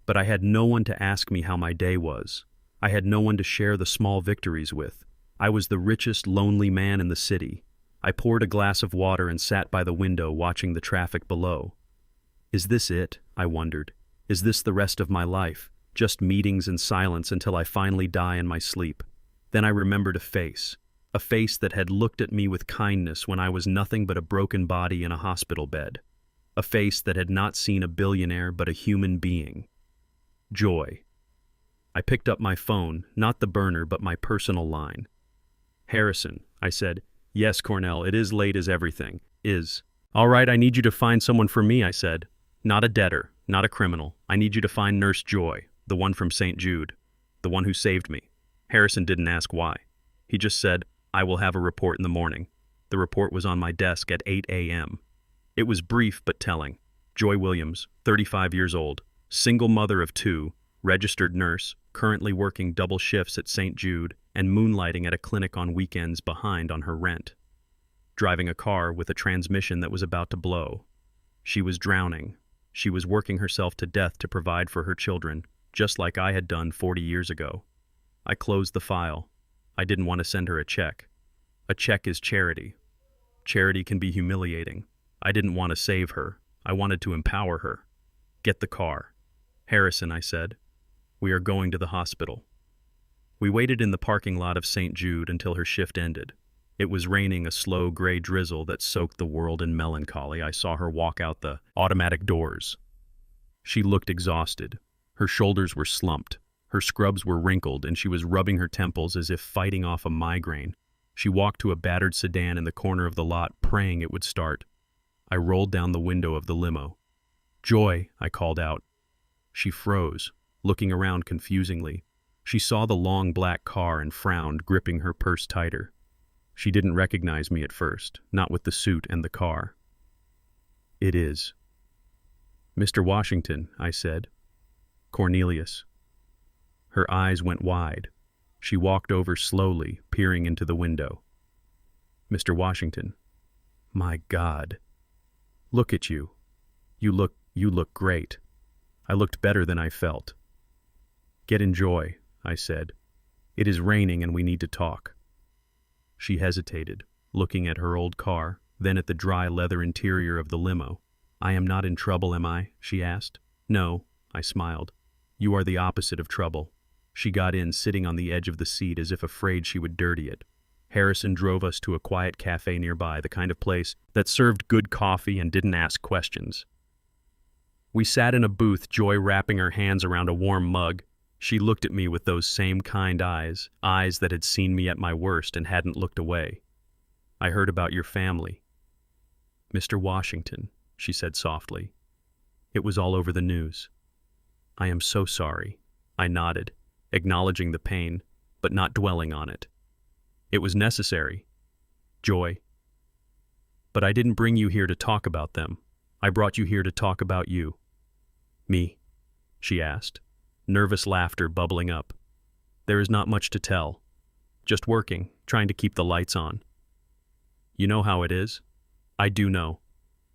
S1: But I had no one to ask me how my day was. I had no one to share the small victories with. I was the richest, lonely man in the city. I poured a glass of water and sat by the window watching the traffic below. Is this it? I wondered. Is this the rest of my life? Just meetings and silence until I finally die in my sleep. Then I remembered a face that had looked at me with kindness when I was nothing but a broken body in a hospital bed. A face that had not seen a billionaire but a human being. Joy. I picked up my phone, not the burner but my personal line. Harrison, I said. Yes, Cornell, it is late as everything. Is. All right, I need you to find someone for me, I said. Not a debtor, not a criminal. I need you to find Nurse Joy, the one from St. Jude, the one who saved me. Harrison didn't ask why. He just said, I will have a report in the morning. The report was on my desk at 8 a.m. It was brief but telling. Joy Williams, 35 years old, single mother of 2, registered nurse, currently working double shifts at St. Jude and moonlighting at a clinic on weekends behind on her rent. Driving a car with a transmission that was about to blow. She was drowning. She was working herself to death to provide for her children, just like I had done 40 years ago. I closed the file. I didn't want to send her a check. A check is charity. Charity can be humiliating. I didn't want to save her. I wanted to empower her. Get the car. Harrison, I said. We are going to the hospital. We waited in the parking lot of St. Jude until her shift ended. It was raining, a slow gray drizzle that soaked the world in melancholy. I saw her walk out the automatic doors. She looked exhausted. Her shoulders were slumped. Her scrubs were wrinkled, and she was rubbing her temples as if fighting off a migraine. She walked to a battered sedan in the corner of the lot, praying it would start. I rolled down the window of the limo. Joy, I called out. She froze, looking around confusingly. She saw the long black car and frowned, gripping her purse tighter. She didn't recognize me at first, not with the suit and the car. It is. Mr. Washington, I said. Cornelius. Her eyes went wide. She walked over slowly, peering into the window. Mr. Washington. My God. Look at you. You look great. I looked better than I felt. Get in Joy, I said. It is raining and we need to talk. She hesitated, looking at her old car, then at the dry leather interior of the limo. I am not in trouble, am I? She asked. No, I smiled. You are the opposite of trouble. She got in, sitting on the edge of the seat as if afraid she would dirty it. Harrison drove us to a quiet cafe nearby, the kind of place that served good coffee and didn't ask questions. We sat in a booth, Joy wrapping her hands around a warm mug. She looked at me with those same kind eyes that had seen me at my worst and hadn't looked away. I heard about your family. Mr. Washington, she said softly. It was all over the news. I am so sorry. I nodded, acknowledging the pain, but not dwelling on it. It was necessary. Joy. But I didn't bring you here to talk about them. I brought you here to talk about you. Me? She asked, nervous laughter bubbling up. There is not much to tell. Just working, trying to keep the lights on. You know how it is? I do know.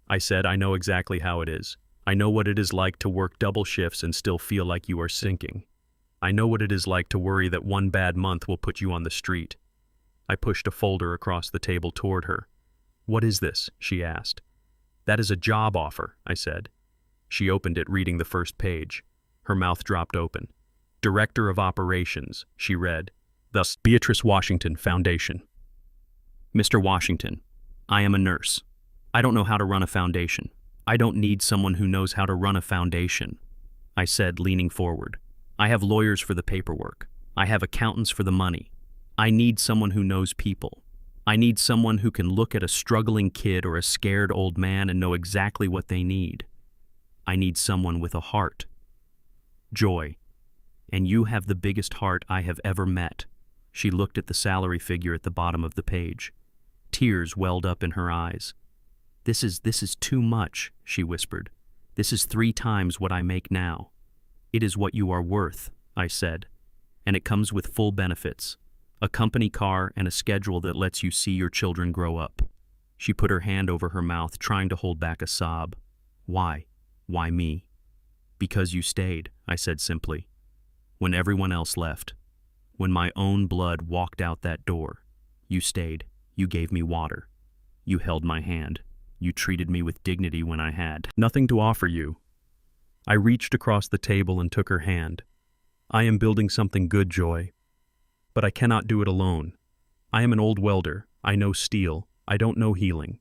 S1: I said I know exactly how it is. I know what it is like to work double shifts and still feel like you are sinking. I know what it is like to worry that one bad month will put you on the street. I pushed a folder across the table toward her. "What is this?" she asked. "That is a job offer," I said. She opened it, reading the first page. Her mouth dropped open. "Director of Operations," she read. Thus, Beatrice Washington Foundation. "Mr. Washington, I am a nurse. I don't know how to run a foundation. I don't need someone who knows how to run a foundation," I said, leaning forward. "I have lawyers for the paperwork. I have accountants for the money. I need someone who knows people. I need someone who can look at a struggling kid or a scared old man and know exactly what they need. I need someone with a heart. Joy, and you have the biggest heart I have ever met." She looked at the salary figure at the bottom of the page. Tears welled up in her eyes. This is too much," she whispered. "This is 3 times what I make now." "It is what you are worth," I said. "And it comes with full benefits. A company car and a schedule that lets you see your children grow up." She put her hand over her mouth, trying to hold back a sob. "Why? Why me?" "Because you stayed," I said simply. "When everyone else left. When my own blood walked out that door. You stayed. You gave me water. You held my hand. You treated me with dignity when I had nothing to offer you." I reached across the table and took her hand. "I am building something good, Joy. But I cannot do it alone. I am an old welder. I know steel. I don't know healing.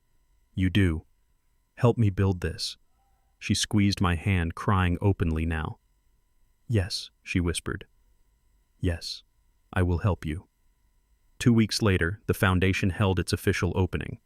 S1: You do. Help me build this." She squeezed my hand, crying openly now. "Yes," she whispered. "Yes, I will help you." 2 weeks later, the foundation held its official opening.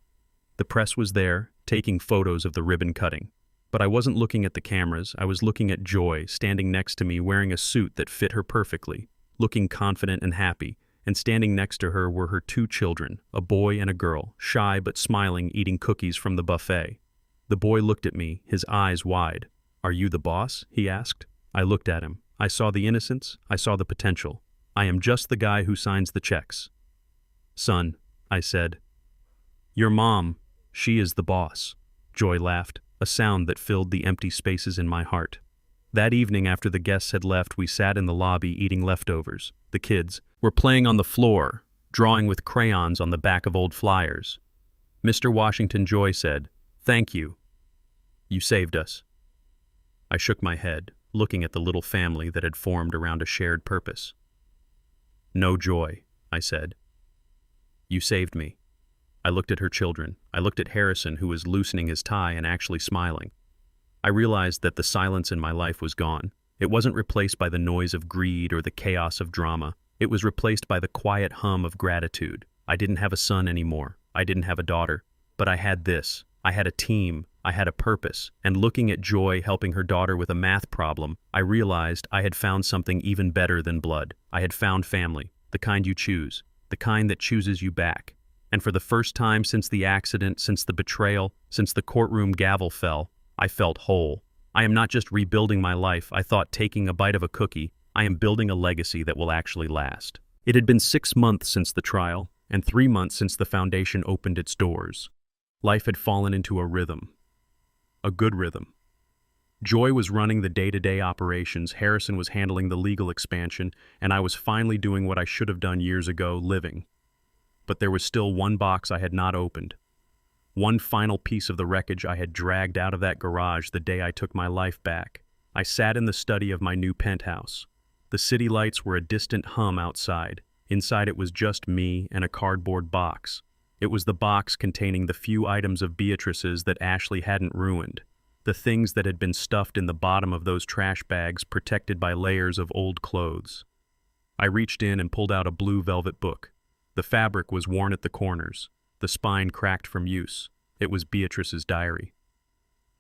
S1: The press was there, taking photos of the ribbon cutting. But I wasn't looking at the cameras. I was looking at Joy, standing next to me, wearing a suit that fit her perfectly, looking confident and happy, and standing next to her were her 2 children, a boy and a girl, shy but smiling, eating cookies from the buffet. The boy looked at me, his eyes wide. "Are you the boss?" he asked. I looked at him. I saw the innocence. I saw the potential. "I am just the guy who signs the checks." "Son," I said. "Your mom, she is the boss." Joy laughed, a sound that filled the empty spaces in my heart. That evening, after the guests had left, we sat in the lobby eating leftovers. The kids were playing on the floor, drawing with crayons on the back of old flyers. "Mr. Washington," Joy said, "thank you. You saved us." I shook my head, looking at the little family that had formed around a shared purpose. "No, Joy," I said. "You saved me." I looked at her children. I looked at Harrison, who was loosening his tie and actually smiling. I realized that the silence in my life was gone. It wasn't replaced by the noise of greed or the chaos of drama. It was replaced by the quiet hum of gratitude. I didn't have a son anymore. I didn't have a daughter. But I had this. I had a team. I had a purpose. And looking at Joy helping her daughter with a math problem, I realized I had found something even better than blood. I had found family, the kind you choose, the kind that chooses you back. And for the first time since the accident, since the betrayal, since the courtroom gavel fell, I felt whole. I am not just rebuilding my life, I thought, taking a bite of a cookie. I am building a legacy that will actually last. It had been 6 months since the trial, and 3 months since the foundation opened its doors. Life had fallen into a rhythm. A good rhythm. Joy was running the day-to-day operations, Harrison was handling the legal expansion, and I was finally doing what I should have done years ago, living. But there was still one box I had not opened. One final piece of the wreckage I had dragged out of that garage the day I took my life back. I sat in the study of my new penthouse. The city lights were a distant hum outside. Inside it was just me and a cardboard box. It was the box containing the few items of Beatrice's that Ashley hadn't ruined. The things that had been stuffed in the bottom of those trash bags, protected by layers of old clothes. I reached in and pulled out a blue velvet book. The fabric was worn at the corners. The spine cracked from use. It was Beatrice's diary.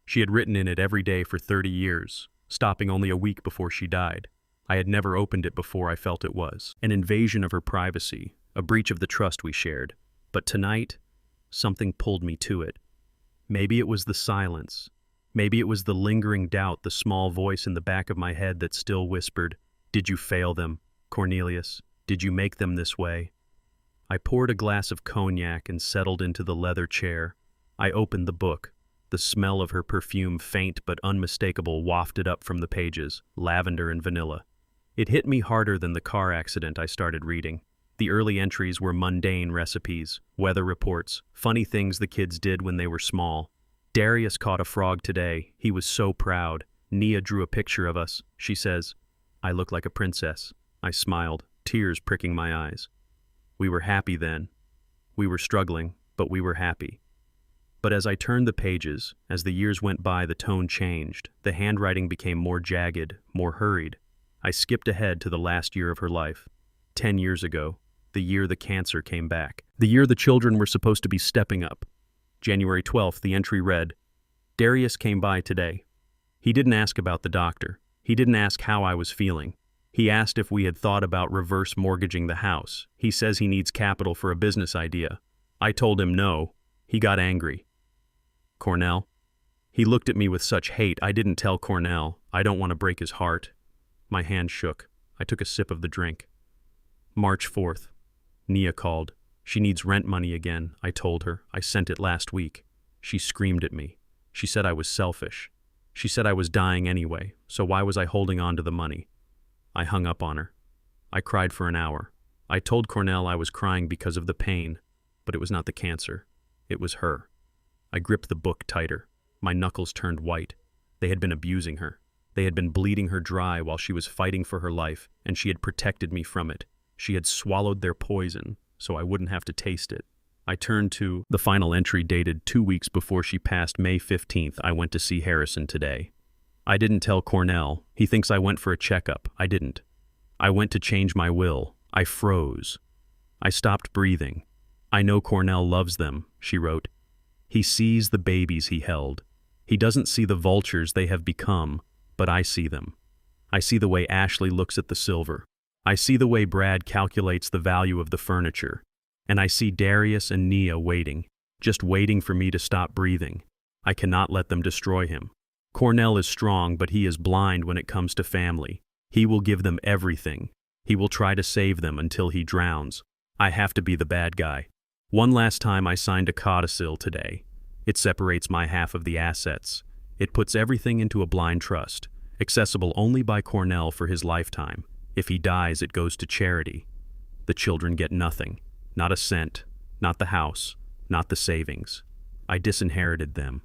S1: She had written in it every day for 30 years, stopping only a week before she died. I had never opened it before. I felt it was an invasion of her privacy, a breach of the trust we shared. But tonight, something pulled me to it. Maybe it was the silence. Maybe it was the lingering doubt, the small voice in the back of my head that still whispered, "Did you fail them, Cornelius? Did you make them this way?" I poured a glass of cognac and settled into the leather chair. I opened the book. The smell of her perfume, faint but unmistakable, wafted up from the pages, lavender and vanilla. It hit me harder than the car accident I started reading. The early entries were mundane recipes, weather reports, funny things the kids did when they were small. Darius caught a frog today. He was so proud. Nia drew a picture of us. She says, "I look like a princess." I smiled, tears pricking my eyes. We were happy then. We were struggling, but we were happy. But as I turned the pages, as the years went by, the tone changed. The handwriting became more jagged, more hurried. I skipped ahead to the last year of her life. 10 years ago, the year the cancer came back. The year the children were supposed to be stepping up. January 12th, the entry read, "Darius came by today. He didn't ask about the doctor. He didn't ask how I was feeling. He asked if we had thought about reverse mortgaging the house. He says he needs capital for a business idea. I told him no. He got angry." Cornell. He looked at me with such hate. I didn't tell Cornell. I don't want to break his heart. My hand shook. I took a sip of the drink. March 4th. Nia called. She needs rent money again, I told her. I sent it last week. She screamed at me. She said I was selfish. She said I was dying anyway, so why was I holding on to the money? I hung up on her. I cried for an hour. I told Cornell I was crying because of the pain, but it was not the cancer. It was her. I gripped the book tighter. My knuckles turned white. They had been abusing her. They had been bleeding her dry while she was fighting for her life, and she had protected me from it. She had swallowed their poison, so I wouldn't have to taste it. I turned to the final entry dated 2 weeks before she passed, May 15th. I went to see Harrison today. I didn't tell Cornell. He thinks I went for a checkup. I didn't. I went to change my will. I froze. I stopped breathing. I know Cornell loves them, she wrote. He sees the babies he held. He doesn't see the vultures they have become, but I see them. I see the way Ashley looks at the silver. I see the way Brad calculates the value of the furniture. And I see Darius and Nia waiting, just waiting for me to stop breathing. I cannot let them destroy him. Cornell is strong, but he is blind when it comes to family. He will give them everything. He will try to save them until he drowns. I have to be the bad guy. One last time I signed a codicil today. It separates my half of the assets. It puts everything into a blind trust, accessible only by Cornell for his lifetime. If he dies, it goes to charity. The children get nothing. Not a cent. Not the house. Not the savings. I disinherited them.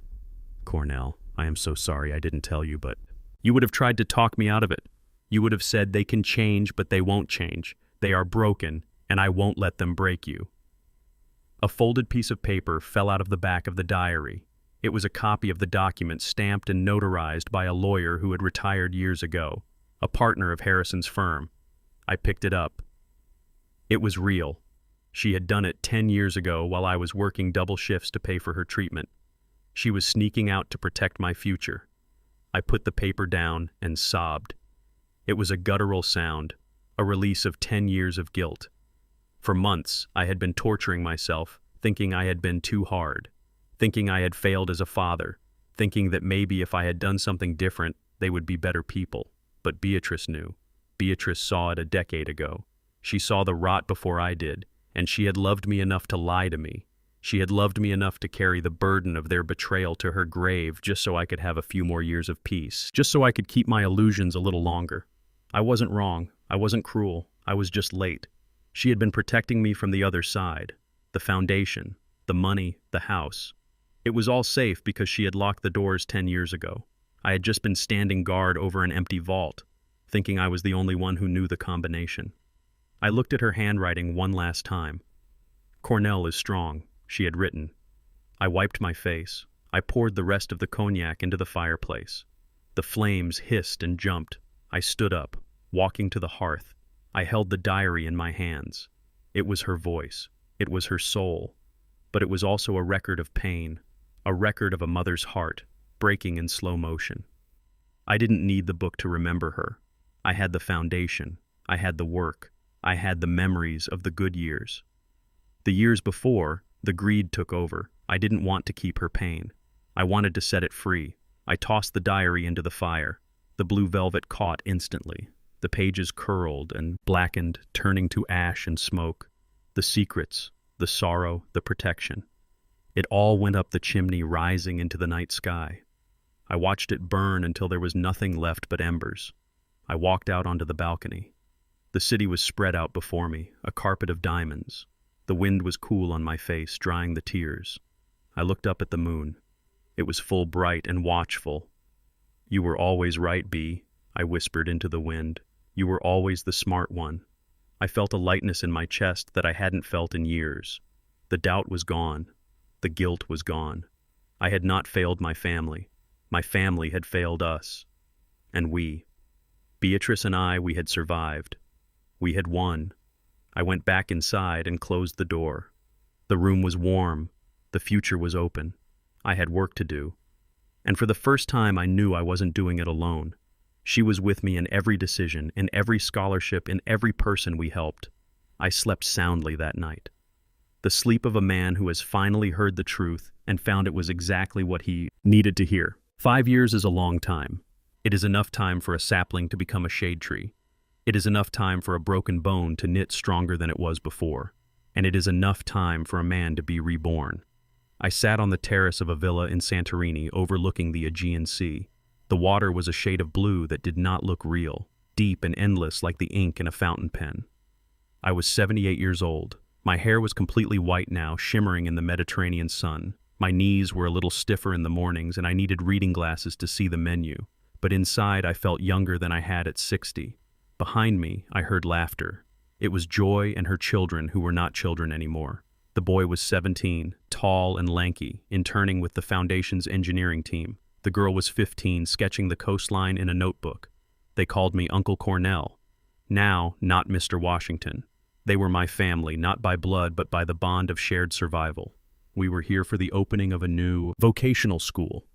S1: Cornell, I am so sorry I didn't tell you, but you would have tried to talk me out of it. You would have said they can change, but they won't change. They are broken, and I won't let them break you. A folded piece of paper fell out of the back of the diary. It was a copy of the document stamped and notarized by a lawyer who had retired years ago, a partner of Harrison's firm. I picked it up. It was real. She had done it 10 years ago while I was working double shifts to pay for her treatment. She was sneaking out to protect my future. I put the paper down and sobbed. It was a guttural sound, a release of 10 years of guilt. For months, I had been torturing myself, thinking I had been too hard, thinking I had failed as a father, thinking that maybe if I had done something different, they would be better people. But Beatrice knew. Beatrice saw it a decade ago. She saw the rot before I did, and she had loved me enough to lie to me. She had loved me enough to carry the burden of their betrayal to her grave just so I could have a few more years of peace, just so I could keep my illusions a little longer. I wasn't wrong. I wasn't cruel. I was just late. She had been protecting me from the other side, the foundation, the money, the house. It was all safe because she had locked the doors 10 years ago. I had just been standing guard over an empty vault, thinking I was the only one who knew the combination. I looked at her handwriting one last time. Cornell is strong, she had written. I wiped my face. I poured the rest of the cognac into the fireplace. The flames hissed and jumped. I stood up, walking to the hearth. I held the diary in my hands. It was her voice. It was her soul. But it was also a record of pain, a record of a mother's heart, breaking in slow motion. I didn't need the book to remember her. I had the foundation. I had the work. I had the memories of the good years. The years before, the greed took over. I didn't want to keep her pain. I wanted to set it free. I tossed the diary into the fire. The blue velvet caught instantly. The pages curled and blackened, turning to ash and smoke. The secrets, the sorrow, the protection. It all went up the chimney, rising into the night sky. I watched it burn until there was nothing left but embers. I walked out onto the balcony. The city was spread out before me, a carpet of diamonds. The wind was cool on my face, drying the tears. I looked up at the moon. It was full bright and watchful. "You were always right, B," I whispered into the wind. "You were always the smart one." I felt a lightness in my chest that I hadn't felt in years. The doubt was gone. The guilt was gone. I had not failed my family. My family had failed us. And Beatrice and I, we had survived. We had won. I went back inside and closed the door. The room was warm. The future was open. I had work to do. And for the first time, I knew I wasn't doing it alone. She was with me in every decision, in every scholarship, in every person we helped. I slept soundly that night. The sleep of a man who has finally heard the truth and found it was exactly what he needed to hear. 5 years is a long time. It is enough time for a sapling to become a shade tree. It is enough time for a broken bone to knit stronger than it was before. And it is enough time for a man to be reborn. I sat on the terrace of a villa in Santorini overlooking the Aegean Sea. The water was a shade of blue that did not look real, deep and endless like the ink in a fountain pen. I was 78 years old. My hair was completely white now, shimmering in the Mediterranean sun. My knees were a little stiffer in the mornings, and I needed reading glasses to see the menu. But inside, I felt younger than I had at 60. Behind me, I heard laughter. It was Joy and her children who were not children anymore. The boy was 17, tall and lanky, interning with the Foundation's engineering team. The girl was 15, sketching the coastline in a notebook. They called me Uncle Cornell. Now, not Mr. Washington. They were my family, not by blood, but by the bond of shared survival. We were here for the opening of a new vocational school.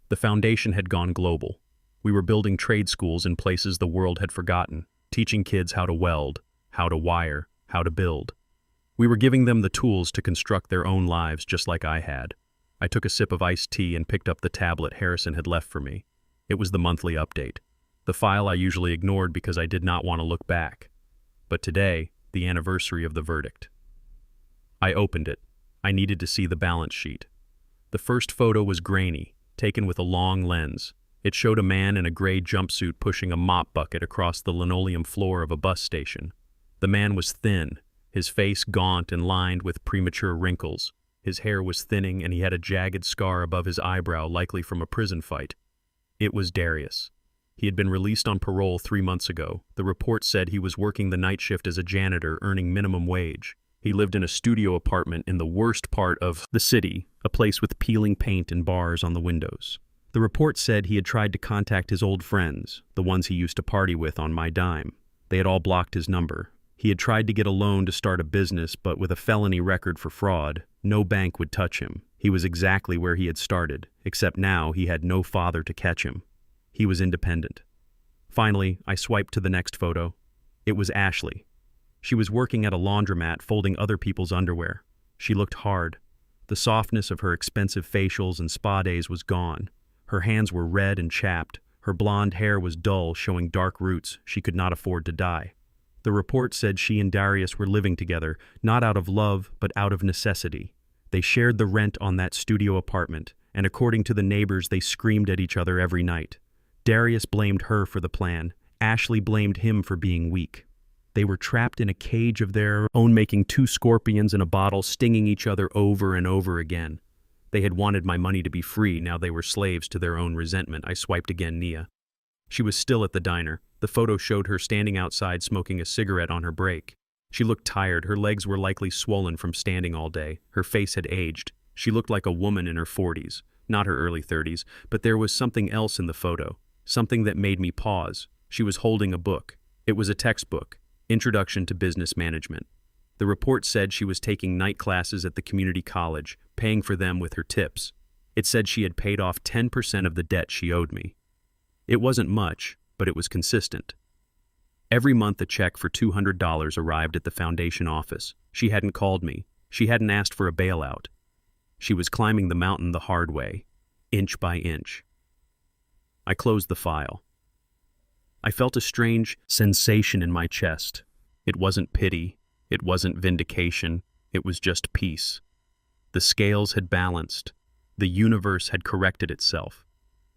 S1: The Foundation had gone global. We were building trade schools in places the world had forgotten, teaching kids how to weld, how to wire, how to build. We were giving them the tools to construct their own lives just like I had. I took a sip of iced tea and picked up the tablet Harrison had left for me. It was the monthly update. The file I usually ignored because I did not want to look back. But today, the anniversary of the verdict. I opened it. I needed to see the balance sheet. The first photo was grainy, taken with a long lens. It showed a man in a gray jumpsuit pushing a mop bucket across the linoleum floor of a bus station. The man was thin, his face gaunt and lined with premature wrinkles. His hair was thinning and he had a jagged scar above his eyebrow, likely from a prison fight. It was Darius. He had been released on parole 3 months ago. The report said he was working the night shift as a janitor, earning minimum wage. He lived in a studio apartment in the worst part of the city, a place with peeling paint and bars on the windows. The report said he had tried to contact his old friends, the ones he used to party with on my dime. They had all blocked his number. He had tried to get a loan to start a business, but with a felony record for fraud, no bank would touch him. He was exactly where he had started, except now he had no father to catch him. He was independent. Finally, I swiped to the next photo. It was Ashley. She was working at a laundromat folding other people's underwear. She looked hard. The softness of her expensive facials and spa days was gone. Her hands were red and chapped. Her blonde hair was dull, showing dark roots she could not afford to dye. The report said she and Darius were living together, not out of love, but out of necessity. They shared the rent on that studio apartment, and according to the neighbors, they screamed at each other every night. Darius blamed her for the plan. Ashley blamed him for being weak. They were trapped in a cage of their own, making 2 scorpions in a bottle, stinging each other over and over again. They had wanted my money to be free, now they were slaves to their own resentment. I swiped again, Nia. She was still at the diner. The photo showed her standing outside smoking a cigarette on her break. She looked tired. Her legs were likely swollen from standing all day. Her face had aged. She looked like a woman in her 40s, not her early 30s, but there was something else in the photo, something that made me pause. She was holding a book. It was a textbook, Introduction to Business Management. The report said she was taking night classes at the community college, paying for them with her tips. It said she had paid off 10% of the debt she owed me. It wasn't much, but it was consistent. Every month a check for $200 arrived at the Foundation office. She hadn't called me. She hadn't asked for a bailout. She was climbing the mountain the hard way, inch by inch. I closed the file. I felt a strange sensation in my chest. It wasn't pity. It wasn't vindication. It was just peace. The scales had balanced. The universe had corrected itself.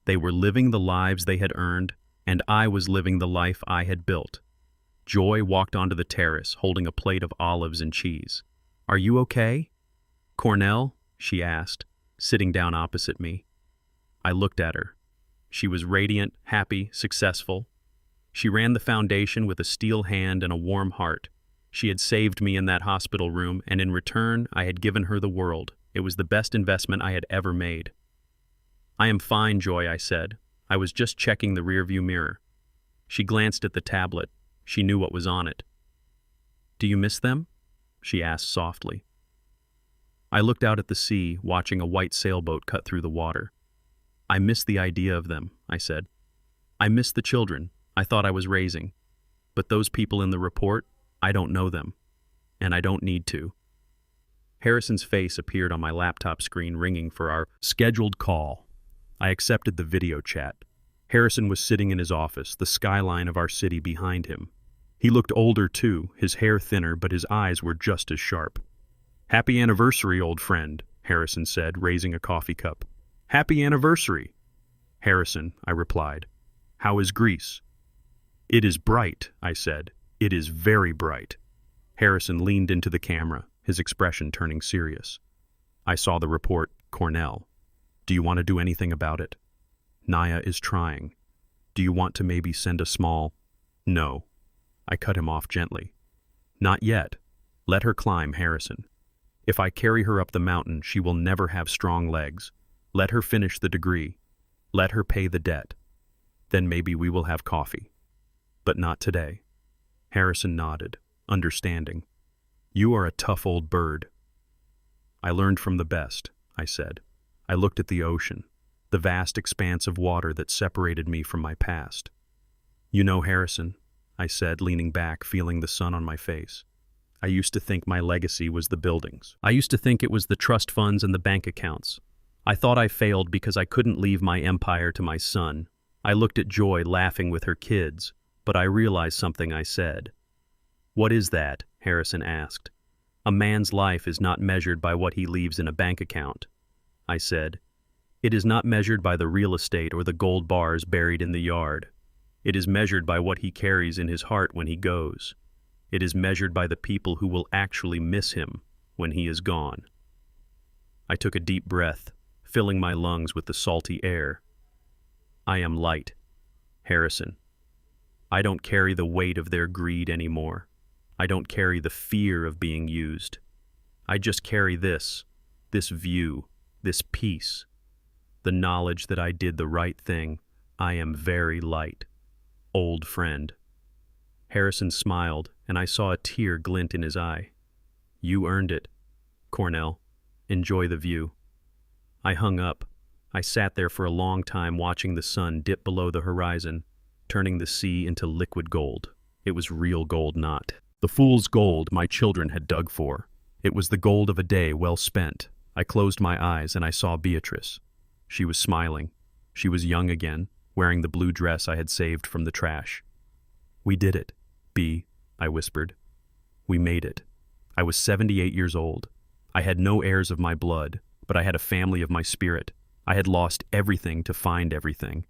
S1: They were living the lives they had earned, and I was living the life I had built. Joy walked onto the terrace, holding a plate of olives and cheese. "Are you okay?" "Cornell?" she asked, sitting down opposite me. I looked at her. She was radiant, happy, successful. She ran the foundation with a steel hand and a warm heart. She had saved me in that hospital room, and in return, I had given her the world. It was the best investment I had ever made. "I am fine, Joy," I said. "I was just checking the rearview mirror." She glanced at the tablet. She knew what was on it. "Do you miss them?" she asked softly. I looked out at the sea, watching a white sailboat cut through the water. "I miss the idea of them," I said. "I miss the children I thought I was raising. But those people in the report, I don't know them. And I don't need to." Harrison's face appeared on my laptop screen, ringing for our scheduled call. I accepted the video chat. Harrison was sitting in his office, the skyline of our city behind him. He looked older too, his hair thinner, but his eyes were just as sharp. "Happy anniversary, old friend," Harrison said, raising a coffee cup. "Happy anniversary." "Harrison," I replied. "How is Greece?" "It is bright," I said. "It is very bright." Harrison leaned into the camera, his expression turning serious. "I saw the report, Cornell. Do you want to do anything about it? Naya is trying. Do you want to maybe send a small—" "No." I cut him off gently. "Not yet. Let her climb, Harrison. If I carry her up the mountain, she will never have strong legs. Let her finish the degree. Let her pay the debt. Then maybe we will have coffee. But not today." Harrison nodded, understanding. "You are a tough old bird." "I learned from the best," I said. I looked at the ocean, the vast expanse of water that separated me from my past. "You know, Harrison," I said, leaning back, feeling the sun on my face. "I used to think my legacy was the buildings. I used to think it was the trust funds and the bank accounts. I thought I failed because I couldn't leave my empire to my son. I looked at Joy laughing with her kids, but I realized something I said." "What is that?" Harrison asked. "A man's life is not measured by what he leaves in a bank account," I said. "It is not measured by the real estate or the gold bars buried in the yard. It is measured by what he carries in his heart when he goes. It is measured by the people who will actually miss him when he is gone." I took a deep breath, filling my lungs with the salty air. "I am light, Harrison. I don't carry the weight of their greed anymore. I don't carry the fear of being used. I just carry this view, this peace, the knowledge that I did the right thing. I am very light, old friend." Harrison smiled, and I saw a tear glint in his eye. "You earned it, Cornell. Enjoy the view." I hung up. I sat there for a long time watching the sun dip below the horizon, turning the sea into liquid gold. It was real gold, not the fool's gold my children had dug for. It was the gold of a day well spent. I closed my eyes and I saw Beatrice. She was smiling. She was young again, wearing the blue dress I had saved from the trash. "We did it, B," I whispered. "We made it." I was 78 years old. I had no heirs of my blood, but I had a family of my spirit. I had lost everything to find everything.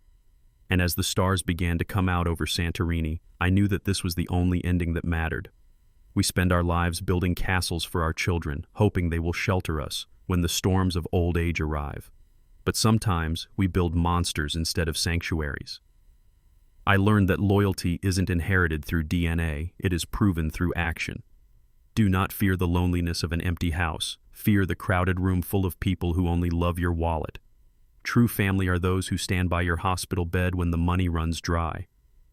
S1: And as the stars began to come out over Santorini, I knew that this was the only ending that mattered. We spend our lives building castles for our children, hoping they will shelter us when the storms of old age arrive. But sometimes we build monsters instead of sanctuaries. I learned that loyalty isn't inherited through DNA, it is proven through action. Do not fear the loneliness of an empty house. Fear the crowded room full of people who only love your wallet. True family are those who stand by your hospital bed when the money runs dry.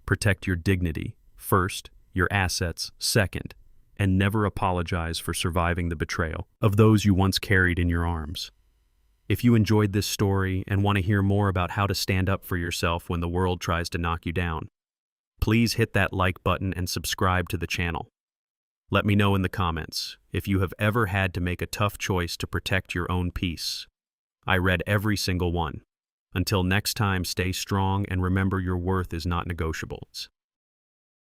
S1: Protect your dignity, first, your assets, second, and never apologize for surviving the betrayal of those you once carried in your arms. If you enjoyed this story and want to hear more about how to stand up for yourself when the world tries to knock you down, please hit that like button and subscribe to the channel. Let me know in the comments if you have ever had to make a tough choice to protect your own peace. I read every single one. Until next time, stay strong and remember your worth is not negotiable.